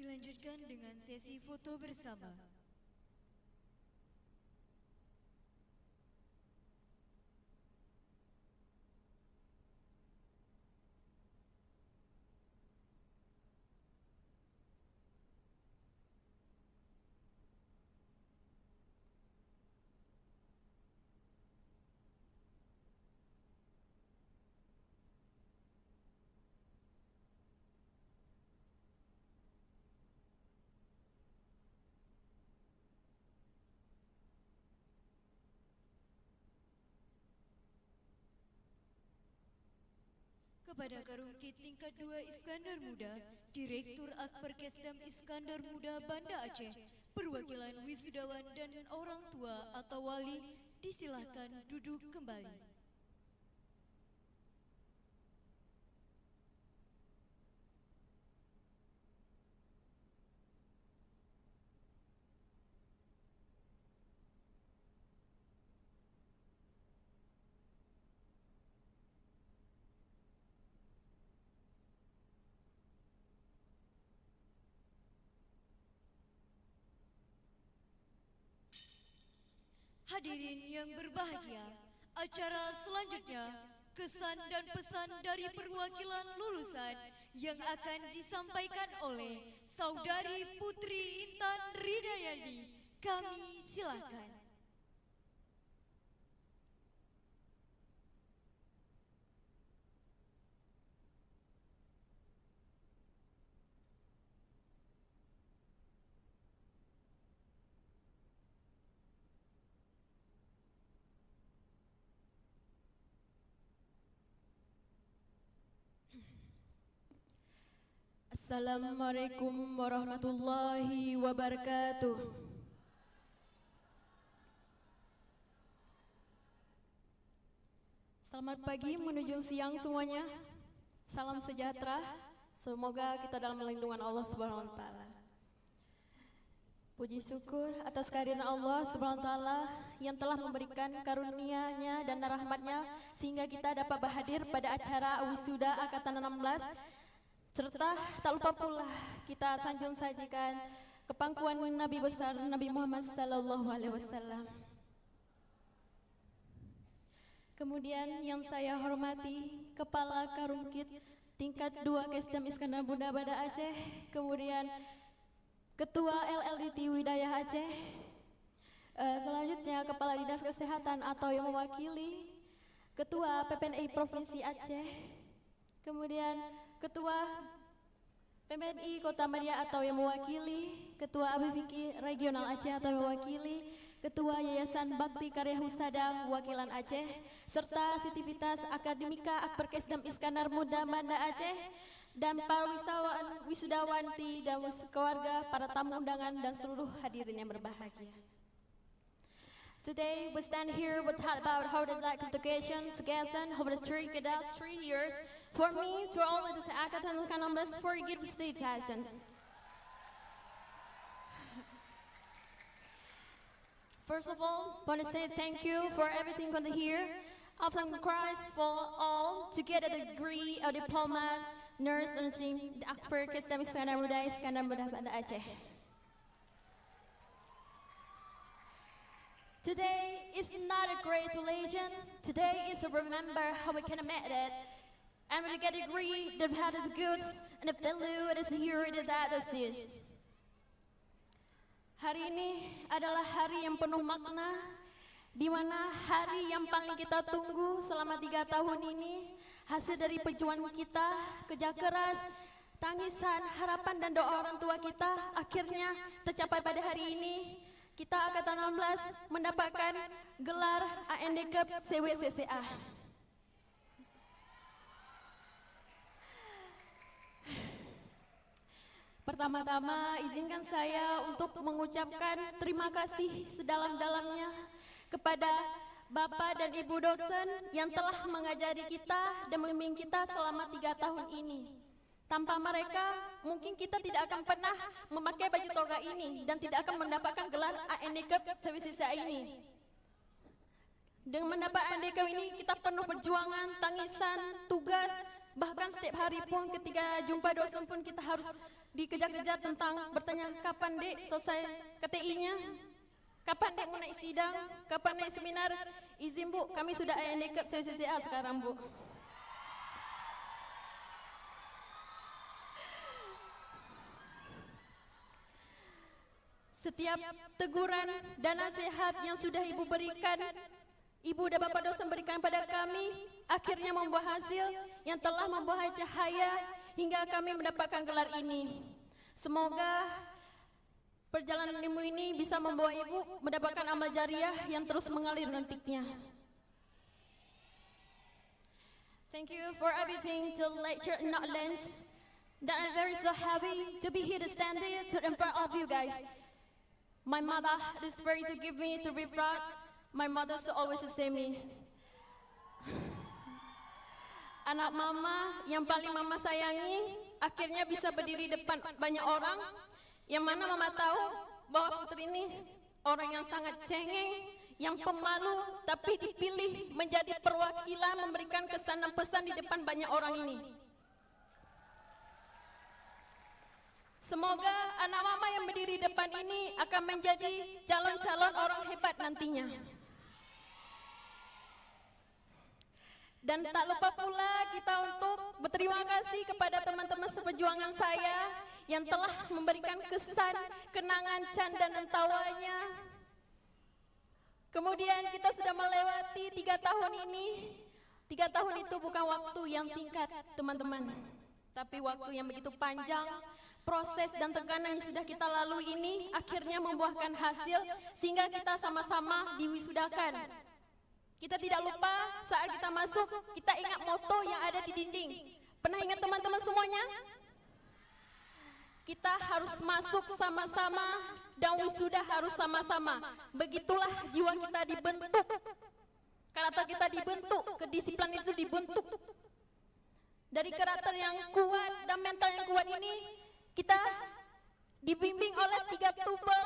[SPEAKER 2] Dilanjutkan dengan sesi foto bersama. Kepada Karungkit tingkat 2 Iskandar Muda, Direktur Akper Kesdam Iskandar Muda Banda Aceh, perwakilan wisudawan dan orang tua atau wali, disilahkan duduk kembali. Hadirin yang berbahagia, acara selanjutnya kesan dan pesan dari perwakilan lulusan yang akan disampaikan oleh Saudari Putri Intan Ridayani. Kami silakan.
[SPEAKER 10] Assalamualaikum warahmatullahi wabarakatuh. Selamat pagi menuju siang semuanya. Salam sejahtera. Semoga kita dalam lindungan Allah Subhanahu wa taala. Puji syukur atas kehadiran Allah Subhanahu wa taala yang telah memberikan karunia-Nya dan rahmat-Nya sehingga kita dapat berhadir pada acara wisuda angkatan 16. Serta tak lupa pula kita sanjung sajikan kepangkuan Nabi besar Nabi Muhammad sallallahu alaihi wasallam. Kemudian yang saya hormati Kepala Karungkit tingkat 2 Kesdam Iskandar Muda Banda Aceh, kemudian Ketua LLDT Wilayah Aceh, selanjutnya Kepala Dinas Kesehatan atau yang mewakili, Ketua PPNI Provinsi Aceh, kemudian Ketua PMNI Kota Madia atau yang mewakili, Ketua ABFIKI Regional Aceh atau yang mewakili, Ketua Yayasan Bakti Karya Husada Wakilan Aceh, serta Sivitas Akademika Akper Kesdam Iskandar Muda Banda Aceh, dan para wisudawanti dan keluarga, para tamu undangan dan seluruh hadirin yang berbahagia. Today we stand here, we talk about how the black education together over the 3 years for me to all of this Angkatan 16 for give citation. First of all, I want to say thank you for everything on the here. Often Christ for all to get a degree or diploma, nurse, nursing, the Akper Kesdam Iskandar Muda Banda Aceh. Today is not a gratulation. Today is to remember how we can make it. And we get a degree, the path is good, and the value it is here, it is that is it. Hari ini adalah hari yang penuh makna, di mana hari yang paling kita tunggu selama 3 tahun ini, hasil dari perjuangan kita, kerja keras, tangisan, harapan dan doa orang tua kita akhirnya tercapai pada hari ini. Kita Angkatan 16 mendapatkan gelar AND Cup CWCCA. Pertama-tama izinkan saya untuk mengucapkan terima kasih sedalam-dalamnya kepada Bapak dan Ibu dosen yang telah mengajari kita dan membimbing kita selama 3 tahun ini. Tanpa mereka, mungkin kita tidak akan pernah memakai baju toga ini dan tidak akan mendapatkan gelar AND Cup CWCCA ini. Dengan mendapat AND Cup ini, kita penuh perjuangan, tangisan, tugas, bahkan setiap hari pun ketika jumpa dosen pun kita harus dikejar-kejar tentang bertanya kapan Dek selesai KTI-nya, kapan Dek mau naik sidang, kapan naik seminar. Izin Bu, kami sudah AND Cup CCCA sekarang Bu. Setiap teguran dan nasihat yang sudah Ibu berikan, Ibu dan Bapak dosen berikan pada kami, akhirnya membuah hasil yang telah membuah cahaya hingga kami mendapatkan gelar ini. Semoga perjalanan ilmu ini bisa membawa Ibu mendapatkan amal jariah yang terus mengalir nantinya. Thank you for everything to lecture in Notlands. That I'm very so happy to be here to stand here to in front of you guys. My mother is very to give me to be proud. My mother always to say me. Anak mama yang paling mama sayangi akhirnya bisa berdiri depan banyak orang, yang mana mama tahu bahwa putri ini orang yang sangat cengeng, yang pemalu, tapi dipilih menjadi perwakilan memberikan kesan dan pesan di depan banyak orang ini. Semoga anak mama yang berdiri depan ini akan menjadi calon-calon orang hebat nantinya. Dan tak lupa pula kita untuk berterima kasih kepada teman-teman seperjuangan saya yang telah memberikan kesan, kenangan, canda dan tawanya. Kemudian kita sudah melewati 3 tahun ini. 3 tahun itu bukan waktu yang singkat teman-teman, tapi waktu yang begitu panjang. Proses dan tekanan yang sudah kita lalui ini akhirnya membuahkan hasil sehingga kita sama-sama diwisudakan. Kita tidak lupa saat kita masuk, kita ingat moto yang ada di dinding. Pernah ingat teman-teman semuanya? Kita harus masuk sama-sama dan wisuda harus sama-sama. Begitulah jiwa kita dibentuk. Karakter kita dibentuk, kedisiplinan itu dibentuk. Dari karakter yang kuat dan mental yang kuat ini, kita dibimbing oleh 3 tubel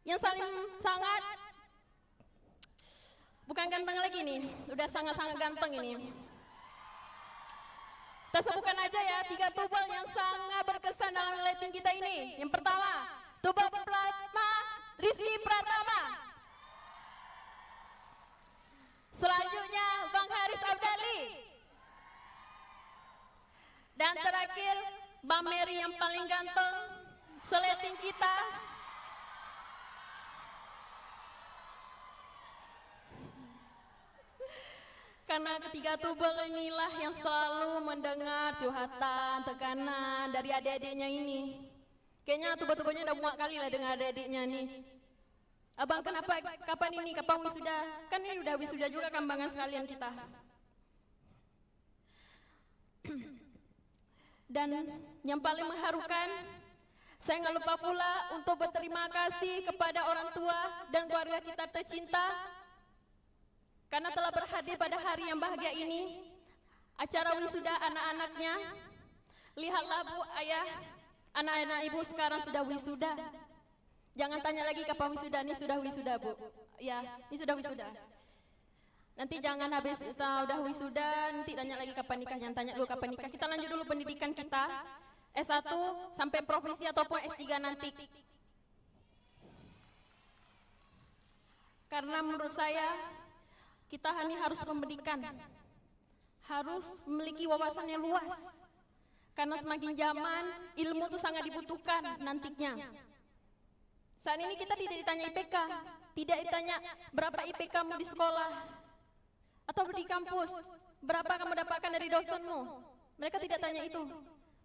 [SPEAKER 10] yang saling sangat, bukan ganteng lagi nih, udah sangat-sangat ganteng ini. Kita sebutkan aja ya, 3 tubel yang sangat berkesan dalam lighting kita ini. Yang pertama, Tubel Pratama, Rizky Pratama. Selanjutnya, Bang Haris Abdali. Dan terakhir, Bang Mary yang paling ganteng, seleting kita. Karena ketiga tubel inilah yang selalu mendengar curhatan, tekanan dari adik-adiknya ini. Kayaknya tubel-tubelnya udah muak kali lah dengan adik-adiknya nih. Abang kenapa, kapan ini, kapan wisuda? Kan ini udah wisuda juga kan bangan sekalian kita. Dan yang paling mengharukan, saya nggak lupa pula untuk berterima kasih kepada orang tua dan keluarga kita tercinta karena telah berhadir pada hari yang bahagia ini, acara wisuda anak-anaknya. Lihatlah Bu, ayah, anak-anak ibu sekarang sudah wisuda. Jangan tanya lagi kapan wisuda, ini sudah wisuda Bu. Ya, ini sudah wisuda. Nanti jangan habis kita udah wisuda, nanti tanya lagi kapan nikah, jangan tanya dulu kapan nikah. Kita lanjut dulu pendidikan kita, S1 sampai profesi ataupun S3 nanti. Karena menurut saya, kita hanya harus pendidikan, harus memiliki wawasan yang luas. Karena semakin zaman, ilmu itu sangat dibutuhkan nantinya. Saat ini kita tidak ditanya IPK, tidak ditanya berapa IPK-mu di sekolah, atau di kampus, berapa kamu dapatkan dari dosenmu. Mereka tidak tanya itu.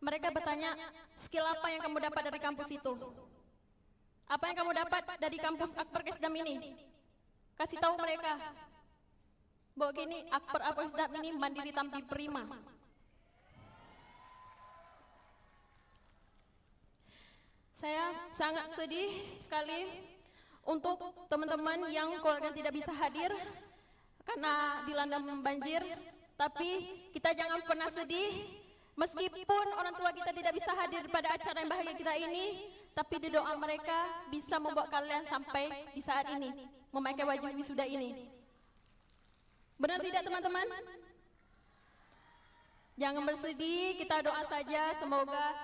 [SPEAKER 10] Mereka bertanya, skill apa yang kamu dapat dari kampus itu? Apa yang kamu dapat dari kampus Akbar Kesdam ini? Kasih tahu mereka bahwa gini, Akbar Kesdam ini mandiri tampil prima. Saya sangat sedih sekali untuk teman-teman yang keluarga tidak bisa hadir karena dilanda banjir, tapi kita jangan pernah sedih meskipun orang tua kita tidak bisa hadir pada acara yang bahagia kita ini, tapi di doa mereka bisa membuat kalian sampai di saat ini memakai baju wisuda ini. Benar tidak teman-teman? Jangan bersedih, kita doa saja semoga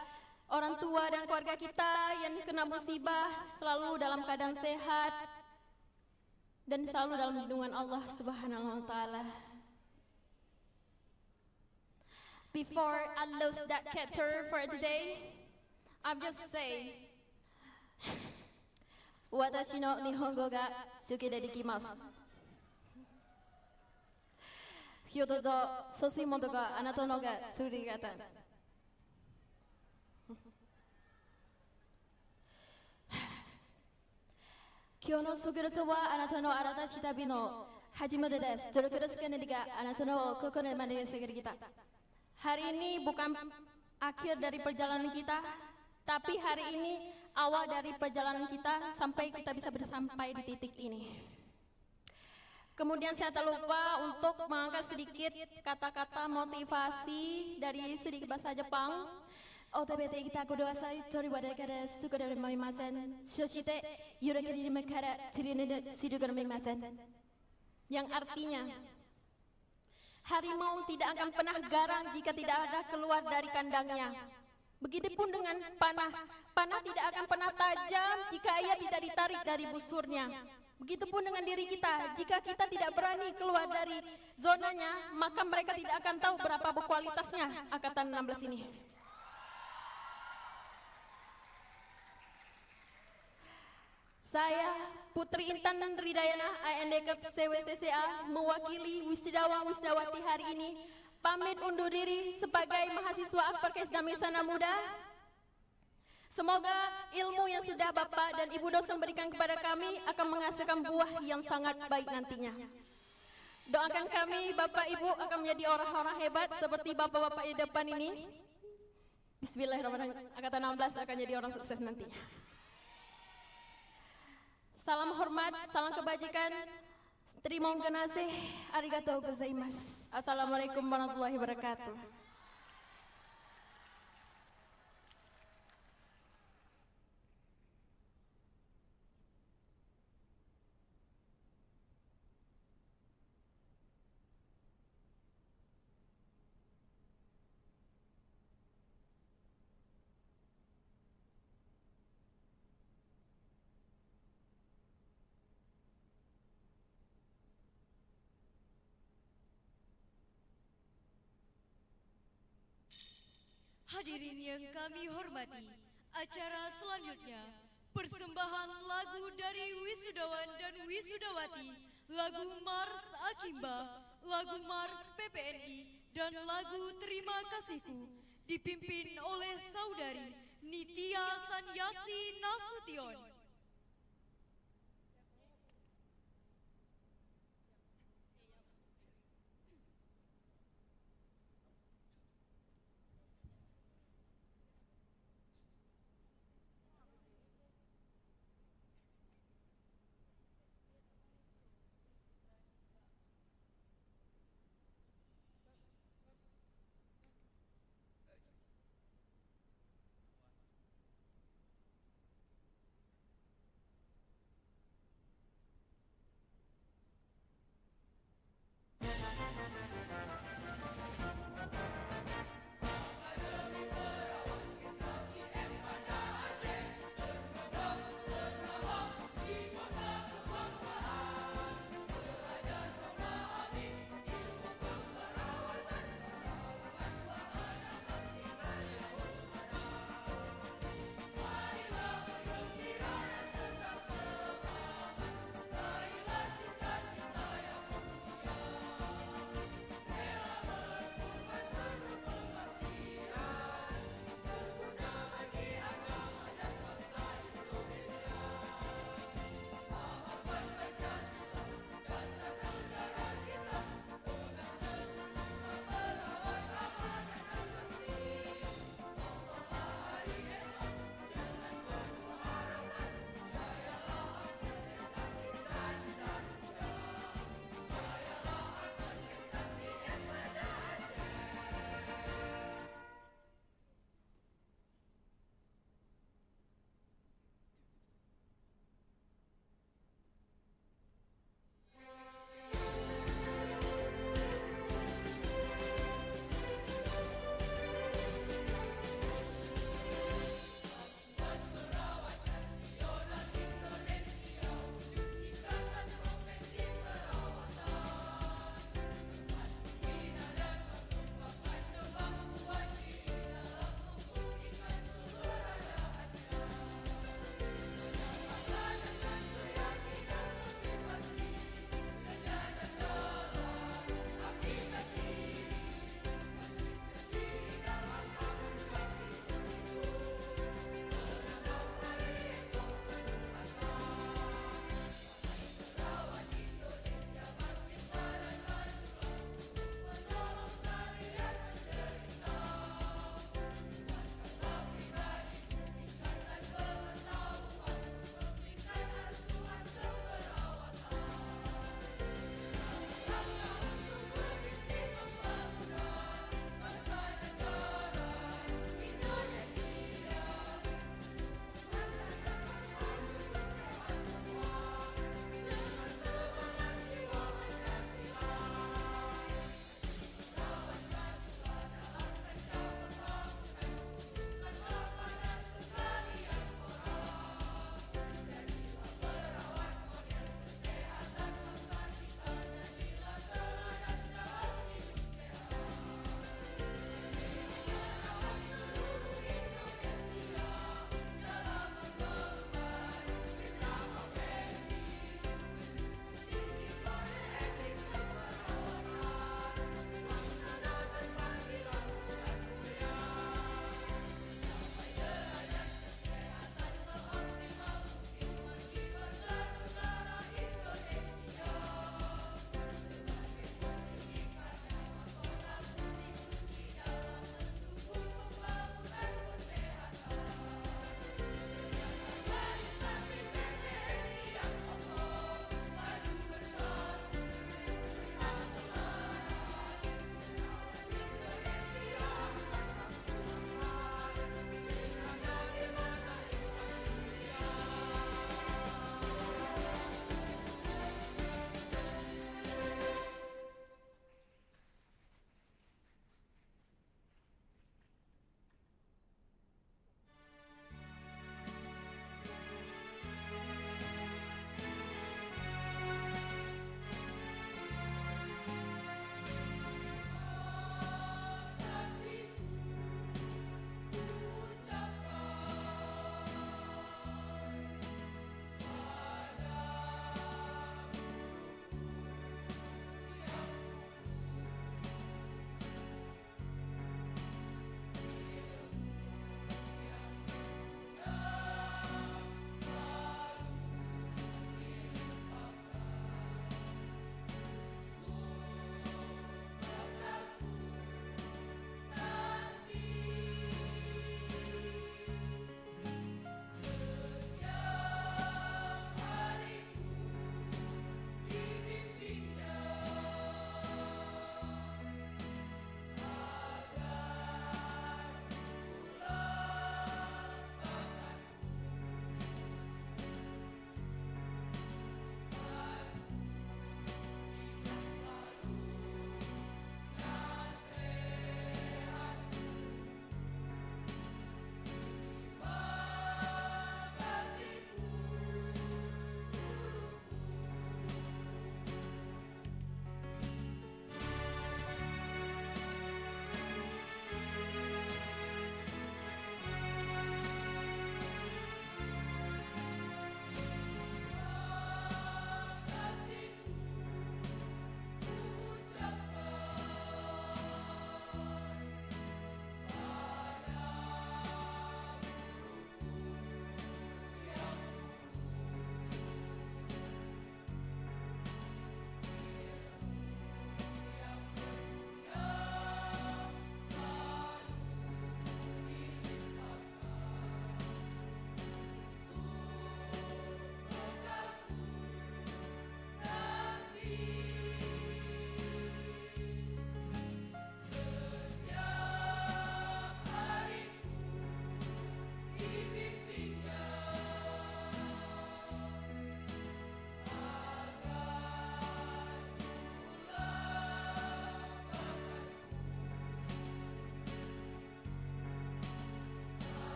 [SPEAKER 10] orang tua dan keluarga kita yang kena musibah selalu dalam keadaan sehat dan selalu dalam lindungan Allah Subhanahu wa taala. Before I lose that chapter for today, I'm just say 私の日本語が好きでできます。ひょっとソシモンとかあなたのが釣り方。今日のスグルスはあなたの新たし旅の始まりです。Terus sekali jugaあなたの心までsegera kita. Hari ini bukan akhir dari perjalanan kita, tapi hari ini awal dari perjalanan kita sampai kita bisa bersampai di titik ini. Kemudian saya tak lupa untuk mengangkat sedikit kata-kata motivasi dari sedikit bahasa Jepang. OTBT kita kudasai tori wadakara sukura namimasen. Shoshite yurakiri makara tirine sidugara namimasen. Yang artinya, harimau tidak akan pernah garang jika tidak ada keluar dari kandangnya. Begitupun dengan panah. Panah tidak akan pernah tajam jika ia tidak ditarik dari busurnya. Begitupun dengan diri kita. Jika kita tidak berani keluar dari zonanya, maka mereka tidak akan tahu berapa berkualitasnya angkatan 16 ini. Saya Putri Intan Ridayana ANDKP CWCCA mewakili wisudawan-wisudawati hari ini pamit undur diri sebagai mahasiswa Akperkes Damisana Muda. Semoga ilmu yang sudah Bapak dan Ibu dosen berikan kepada kami akan menghasilkan buah yang sangat baik nantinya. Doakan kami Bapak Ibu akan menjadi orang-orang hebat seperti Bapak-Bapak di depan ini. Bismillahirrahmanirrahim. Angkatan 16 akan jadi orang sukses nantinya. Salam hormat, salam kebajikan. Terima kasih. Arigatou gozaimasu. Assalamualaikum warahmatullahi wabarakatuh.
[SPEAKER 2] Hadirin yang kami hormati, acara selanjutnya persembahan lagu dari wisudawan dan wisudawati, lagu Mars Akimba, lagu Mars PPNI, dan lagu Terima Kasihku dipimpin oleh Saudari Nitya Sanyasi Nasution.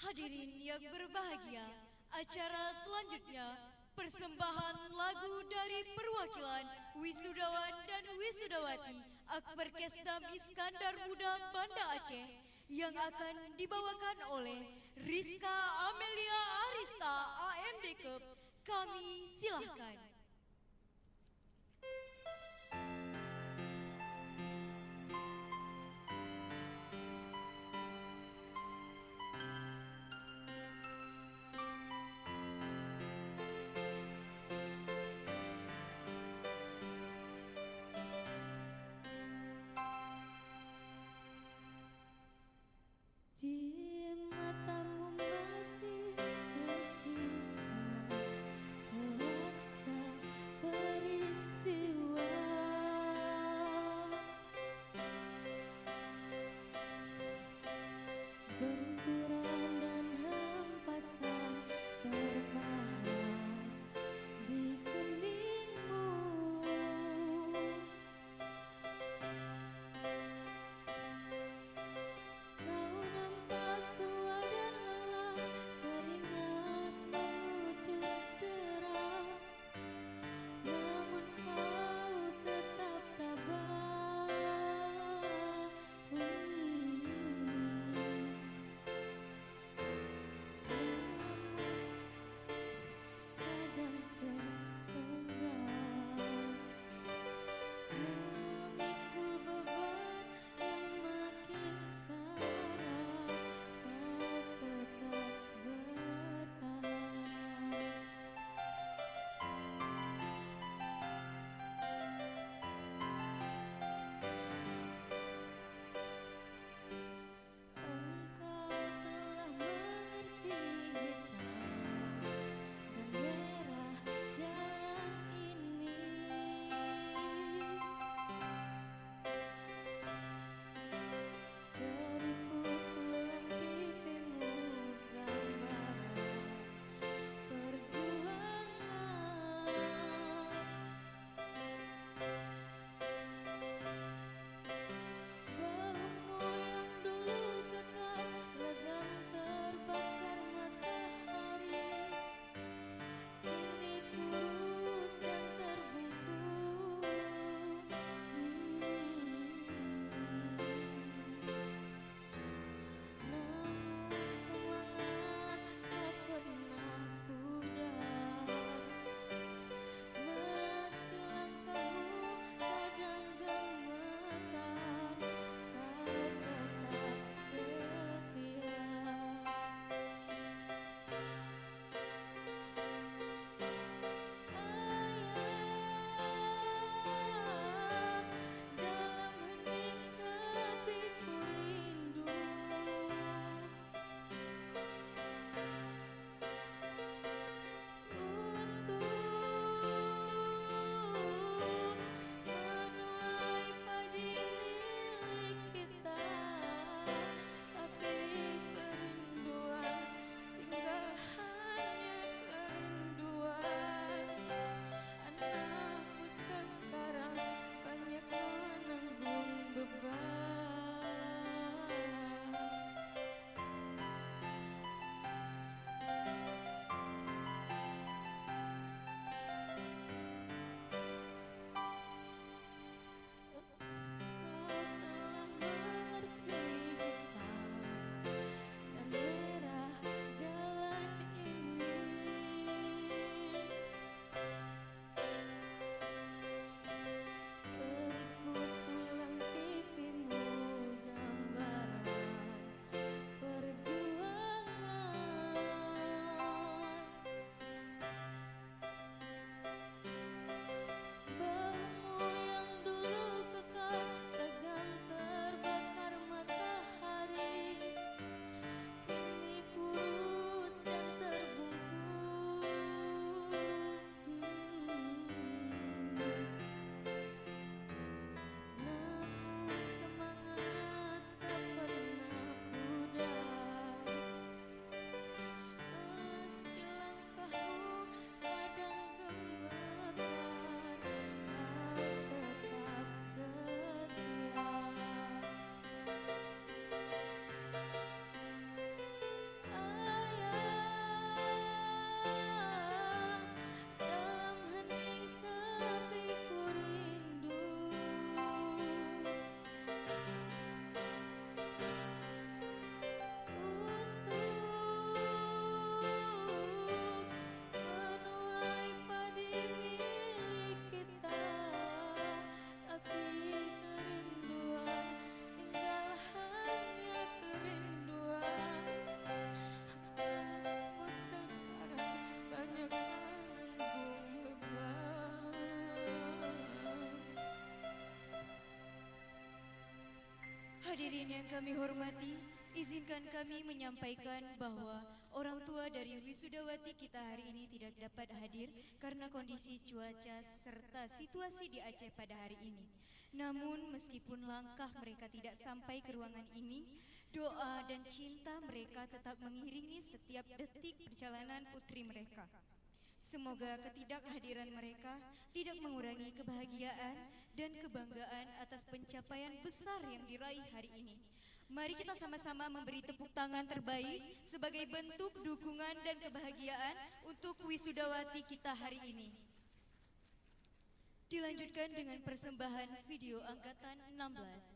[SPEAKER 2] Hadirin yang berbahagia, acara selanjutnya persembahan lagu dari perwakilan wisudawan dan wisudawati Akbar Kesdam Iskandar Muda Banda Aceh yang akan dibawakan oleh Rizka Amelia Arista AMD Cup. Kami silahkan.
[SPEAKER 10] Di matamu masih tersimpan selaksa
[SPEAKER 2] Hadirin yang kami hormati, izinkan kami menyampaikan bahwa orang tua dari wisudawati kita hari ini tidak dapat hadir karena kondisi cuaca serta situasi di Aceh pada hari ini. Namun meskipun langkah mereka tidak sampai ke ruangan ini, doa dan cinta mereka tetap mengiringi setiap detik perjalanan putri mereka. Semoga ketidakhadiran mereka tidak mengurangi kebahagiaan dan kebanggaan atas pencapaian besar yang diraih hari ini. Mari kita sama-sama memberi tepuk tangan terbaik sebagai bentuk dukungan dan kebahagiaan untuk wisudawati kita hari ini. Dilanjutkan dengan persembahan video angkatan 16.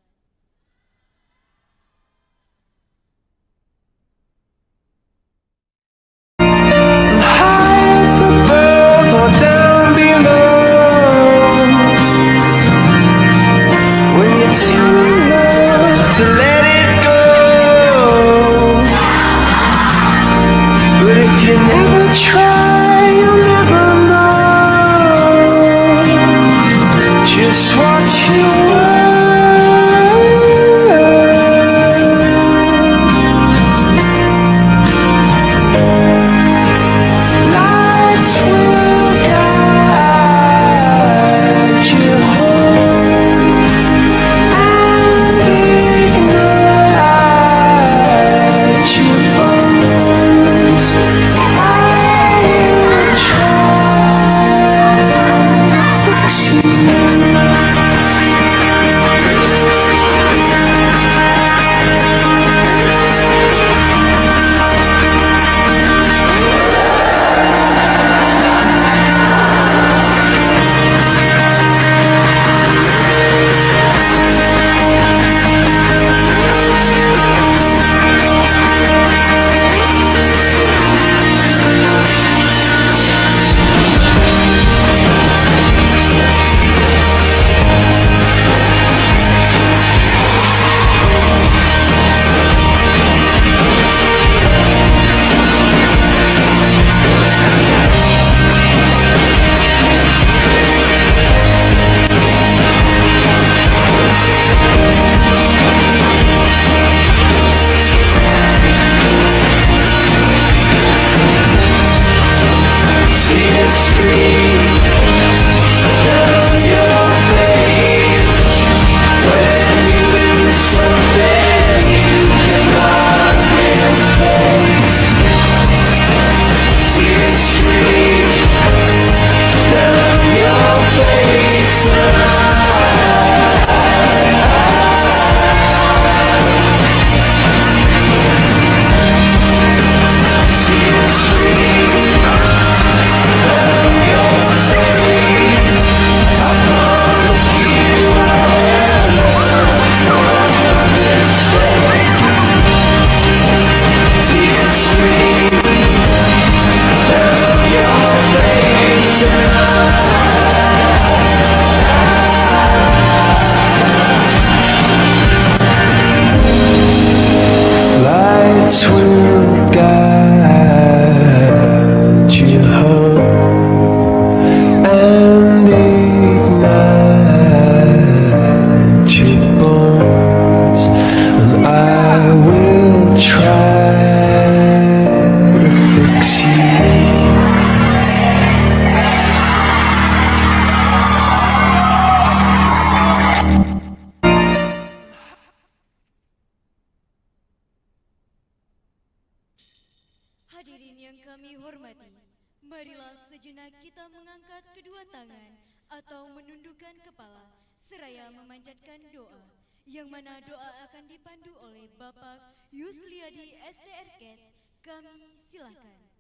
[SPEAKER 2] Hadirin yang kami hormati, marilah sejenak kita mengangkat kedua tangan atau menundukkan kepala seraya memanjatkan doa, yang mana doa akan dipandu oleh Bapak Yusliadi STRKes. Kami silakan.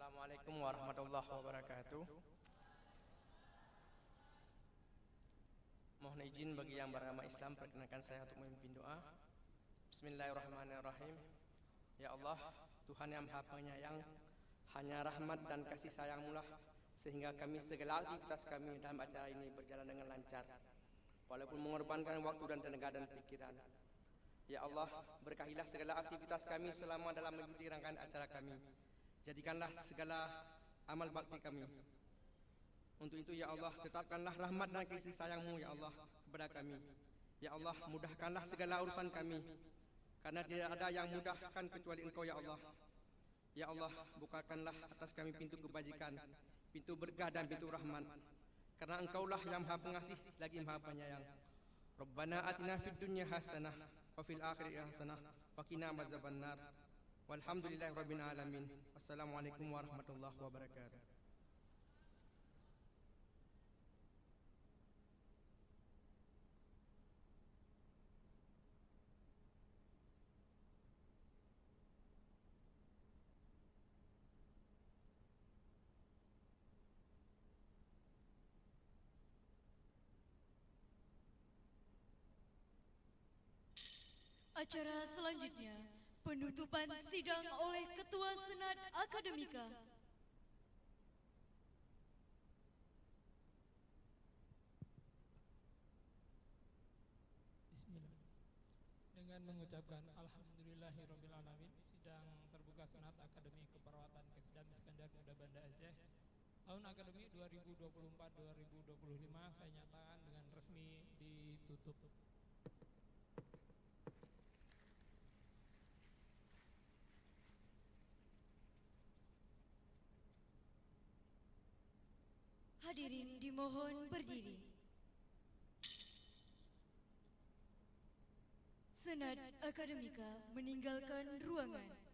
[SPEAKER 11] Assalamualaikum warahmatullahi wabarakatuh. Mohon izin bagi yang beragama Islam, perkenankan saya untuk memimpin doa. Bismillahirrahmanirrahim. Ya Allah, Tuhan yang Maha Penyayang, hanya rahmat dan kasih sayang-Mu lah sehingga kami segala aktivitas kami dalam acara ini berjalan dengan lancar, walaupun mengorbankan waktu dan tenaga dan pikiran. Ya Allah, berkahilah segala aktivitas kami selama dalam mengikuti rangkaian acara kami. Jadikanlah segala amal bakti kami. Untuk itu ya Allah, tetapkanlah rahmat dan kasih sayang-Mu ya Allah kepada kami. Ya Allah, mudahkanlah segala urusan kami, karena tidak ada yang mudahkan kecuali Engkau ya Allah. Ya Allah, bukakanlah atas kami pintu kebajikan, pintu berkah dan pintu rahmat, karena Engkaulah yang Maha Pengasih lagi Maha Penyayang. Rabbana atina fid dunya hasanah wa fil akhirati hasanah wa qina adzabannar. Walhamdulillahirabbil alamin. Wassalamualaikum warahmatullahi wabarakatuh.
[SPEAKER 2] Acara selanjutnya, penutupan sidang oleh Ketua Senat Akademika.
[SPEAKER 3] Bismillah. Dengan mengucapkan Alhamdulillahirrabbilalamin, sidang terbuka Senat Akademi Keperawatan Kesdam Iskandar Muda Banda Aceh tahun akademik 2024-2025 saya nyatakan dengan resmi ditutup.
[SPEAKER 2] Hadirin dimohon berdiri. Senat Akademika meninggalkan ruangan.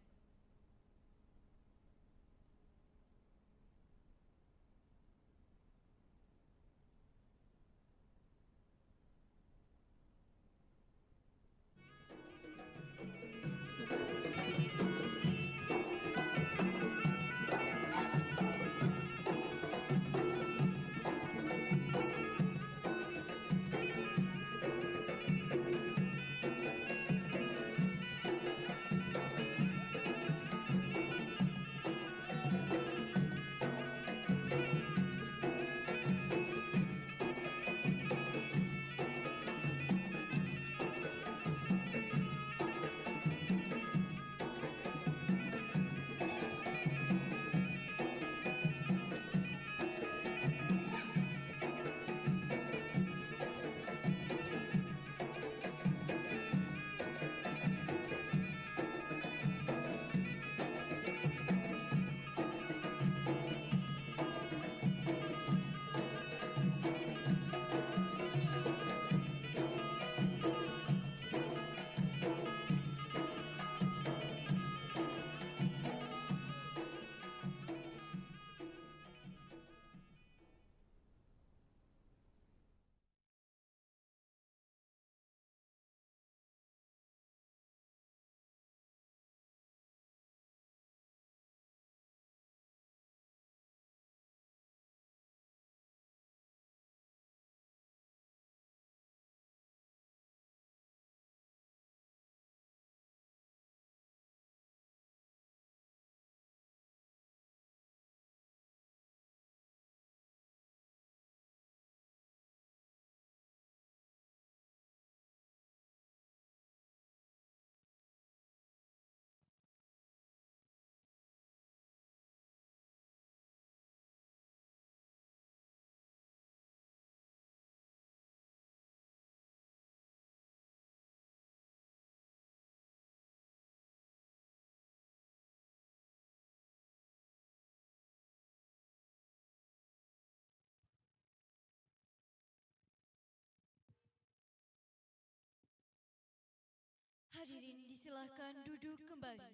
[SPEAKER 2] Hadirin disilahkan duduk kembali.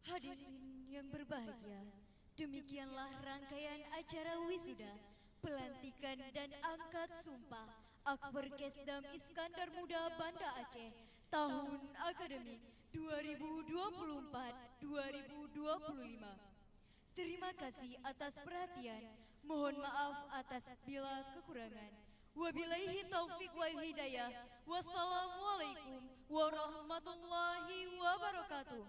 [SPEAKER 2] Hadirin yang berbahagia, demikianlah rangkaian acara wisuda, pelantikan dan angkat sumpah Akbar Kesdam Iskandar Muda Banda Aceh tahun akademik 2024-2025. Terima kasih atas perhatian. Mohon maaf atas bila kekurangan. Wabillahi taufik wal hidayah. Wassalamualaikum warahmatullahi wabarakatuh.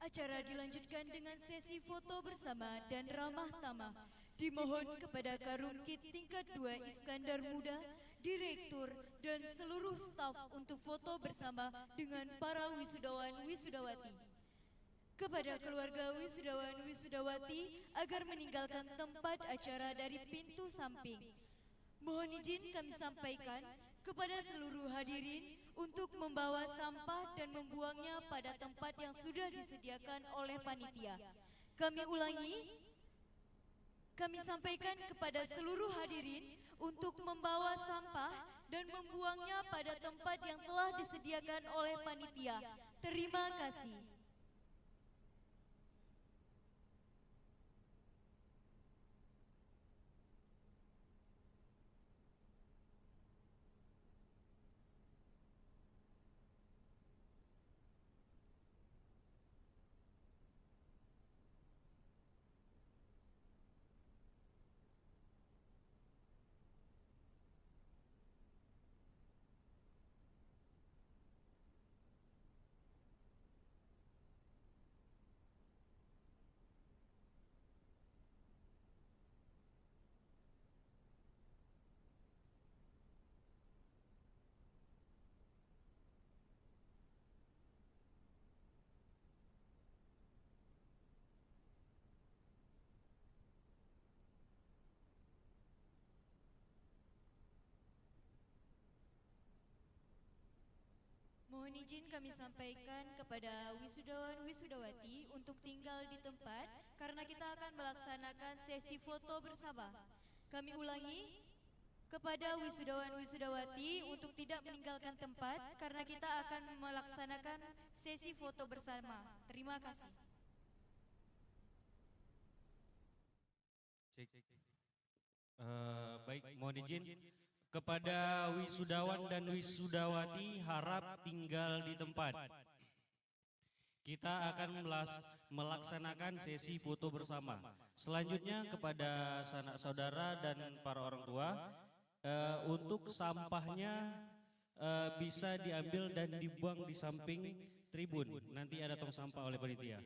[SPEAKER 2] Acara dilanjutkan dengan sesi foto bersama dan ramah tamah. Dimohon kepada Karungkit tingkat 2 Iskandar Muda, Direktur dan seluruh staf untuk foto bersama dengan para wisudawan wisudawati. Kepada keluarga wisudawan wisudawati agar meninggalkan tempat acara dari pintu samping. Mohon izin kami sampaikan kepada seluruh hadirin untuk membawa sampah dan membuangnya pada tempat yang sudah disediakan oleh panitia. Kami ulangi, kami sampaikan kepada seluruh hadirin untuk membawa sampah dan membuangnya pada tempat yang telah disediakan oleh panitia. Terima kasih. Mohon izin kami sampaikan kepada wisudawan wisudawati untuk tinggal di tempat karena kita akan melaksanakan sesi foto bersama. Kami ulangi, kepada wisudawan wisudawati untuk tidak meninggalkan tempat karena kita akan melaksanakan sesi foto bersama. Terima kasih.
[SPEAKER 12] Baik, mohon izin kepada wisudawan dan wisudawati harap tinggal di tempat. Kita akan melaksanakan sesi foto bersama. Selanjutnya kepada sanak saudara dan para orang tua, untuk sampahnya bisa diambil dan dibuang di samping tribun. Nanti ada tong sampah oleh panitia.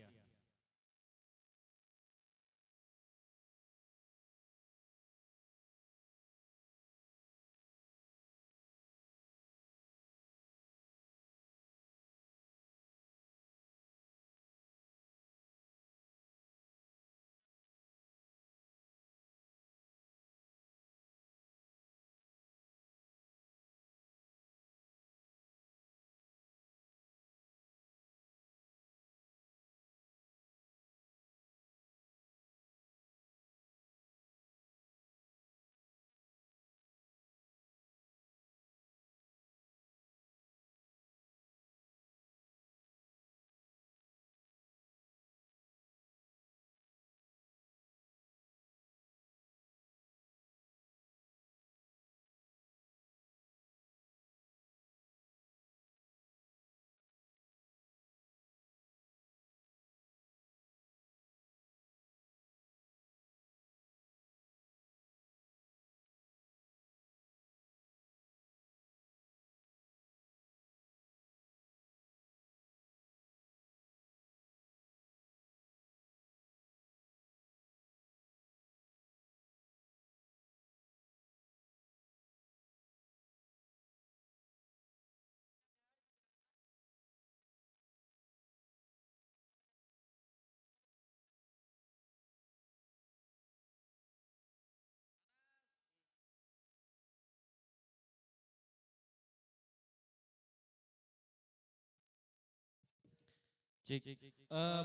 [SPEAKER 12] Cek.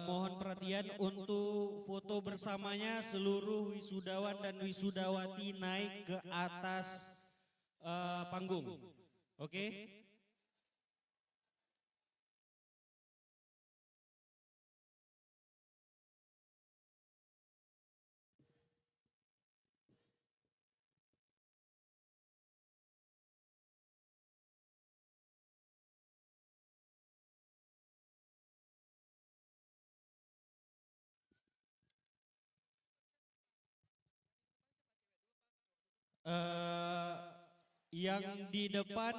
[SPEAKER 12] Mohon perhatian untuk foto bersamanya seluruh wisudawan dan wisudawati naik ke atas panggung. Oke? Yang di depan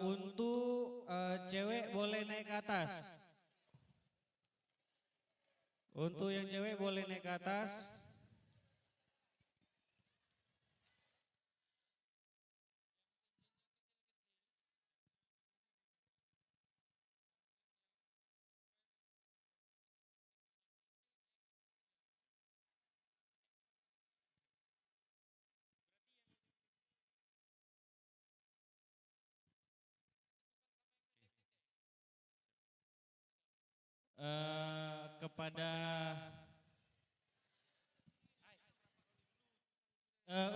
[SPEAKER 12] untuk cewek boleh naik ke atas. Untuk yang cewek boleh naik ke atas. Kepada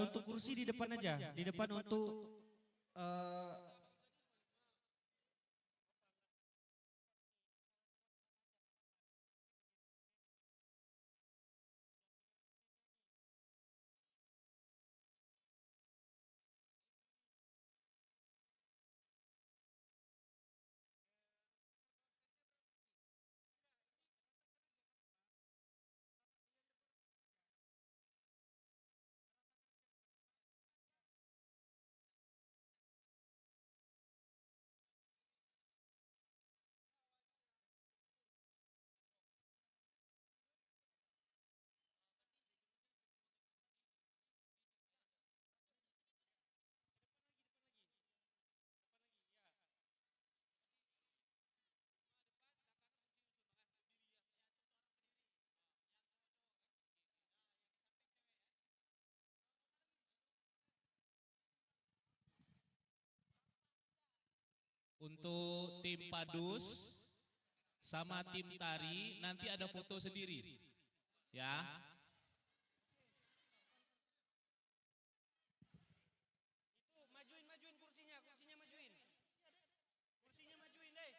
[SPEAKER 12] untuk kursi di depan aja, di depan untuk
[SPEAKER 13] untuk tim padus sama tim tari nanti ada foto sendiri, ya.
[SPEAKER 11] Itu majuin kursinya majuin. Kursinya majuin deh.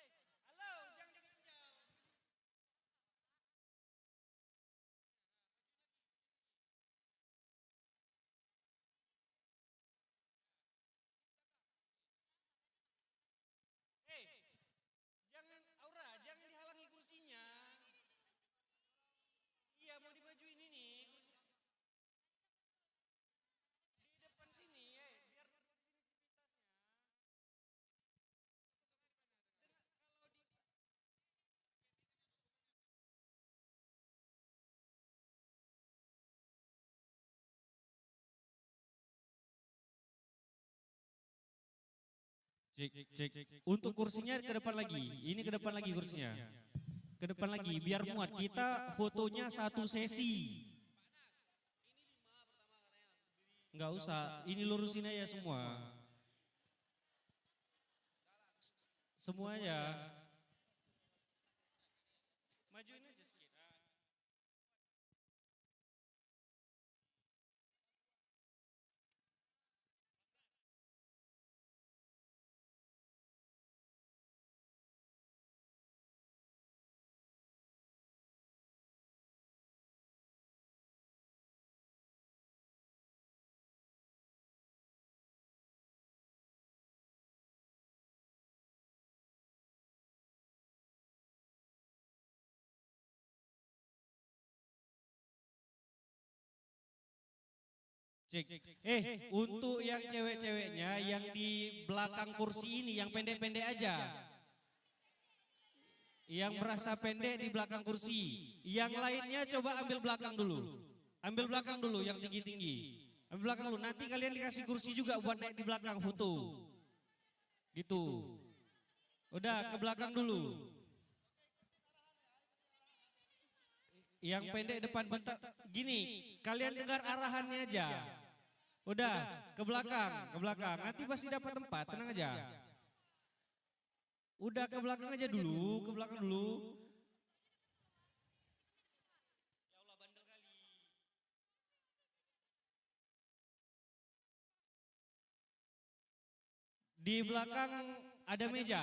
[SPEAKER 11] Halo, jangan diganjal. Jangan Aura, jangan dihalangi kursinya. Iya, mau dimajuin ini. Di depan sini, biar dapat visibilitasnya. Kalau di
[SPEAKER 12] cek. Untuk kursinya ke depan lagi. Ini ke depan lagi kursinya. Ke depan lagi biar muat. Kita fotonya satu sesi. Enggak usah. Ini lurusin aja semua. Semuanya.
[SPEAKER 11] majuin aja sedikit.
[SPEAKER 12] Cek. Untuk yang cewek-ceweknya yang di belakang kursi ini yang pendek-pendek aja. Yang merasa pendek di belakang kursi. Yang lainnya coba ambil belakang dulu. Ambil belakang dulu yang tinggi-tinggi. Ambil belakang dulu. Nanti kalian dikasih kursi juga buat naik di belakang foto. Gitu. Udah ke belakang dulu. Yang pendek depan bentar. Gini, kalian dengar arahannya aja. Udah, ke belakang, ke belakang. Nanti pasti dapat tempat, tenang aja. Udah ke belakang aja dulu, ke belakang dulu.
[SPEAKER 11] Ya Allah, bandel kali.
[SPEAKER 12] Di belakang ada meja.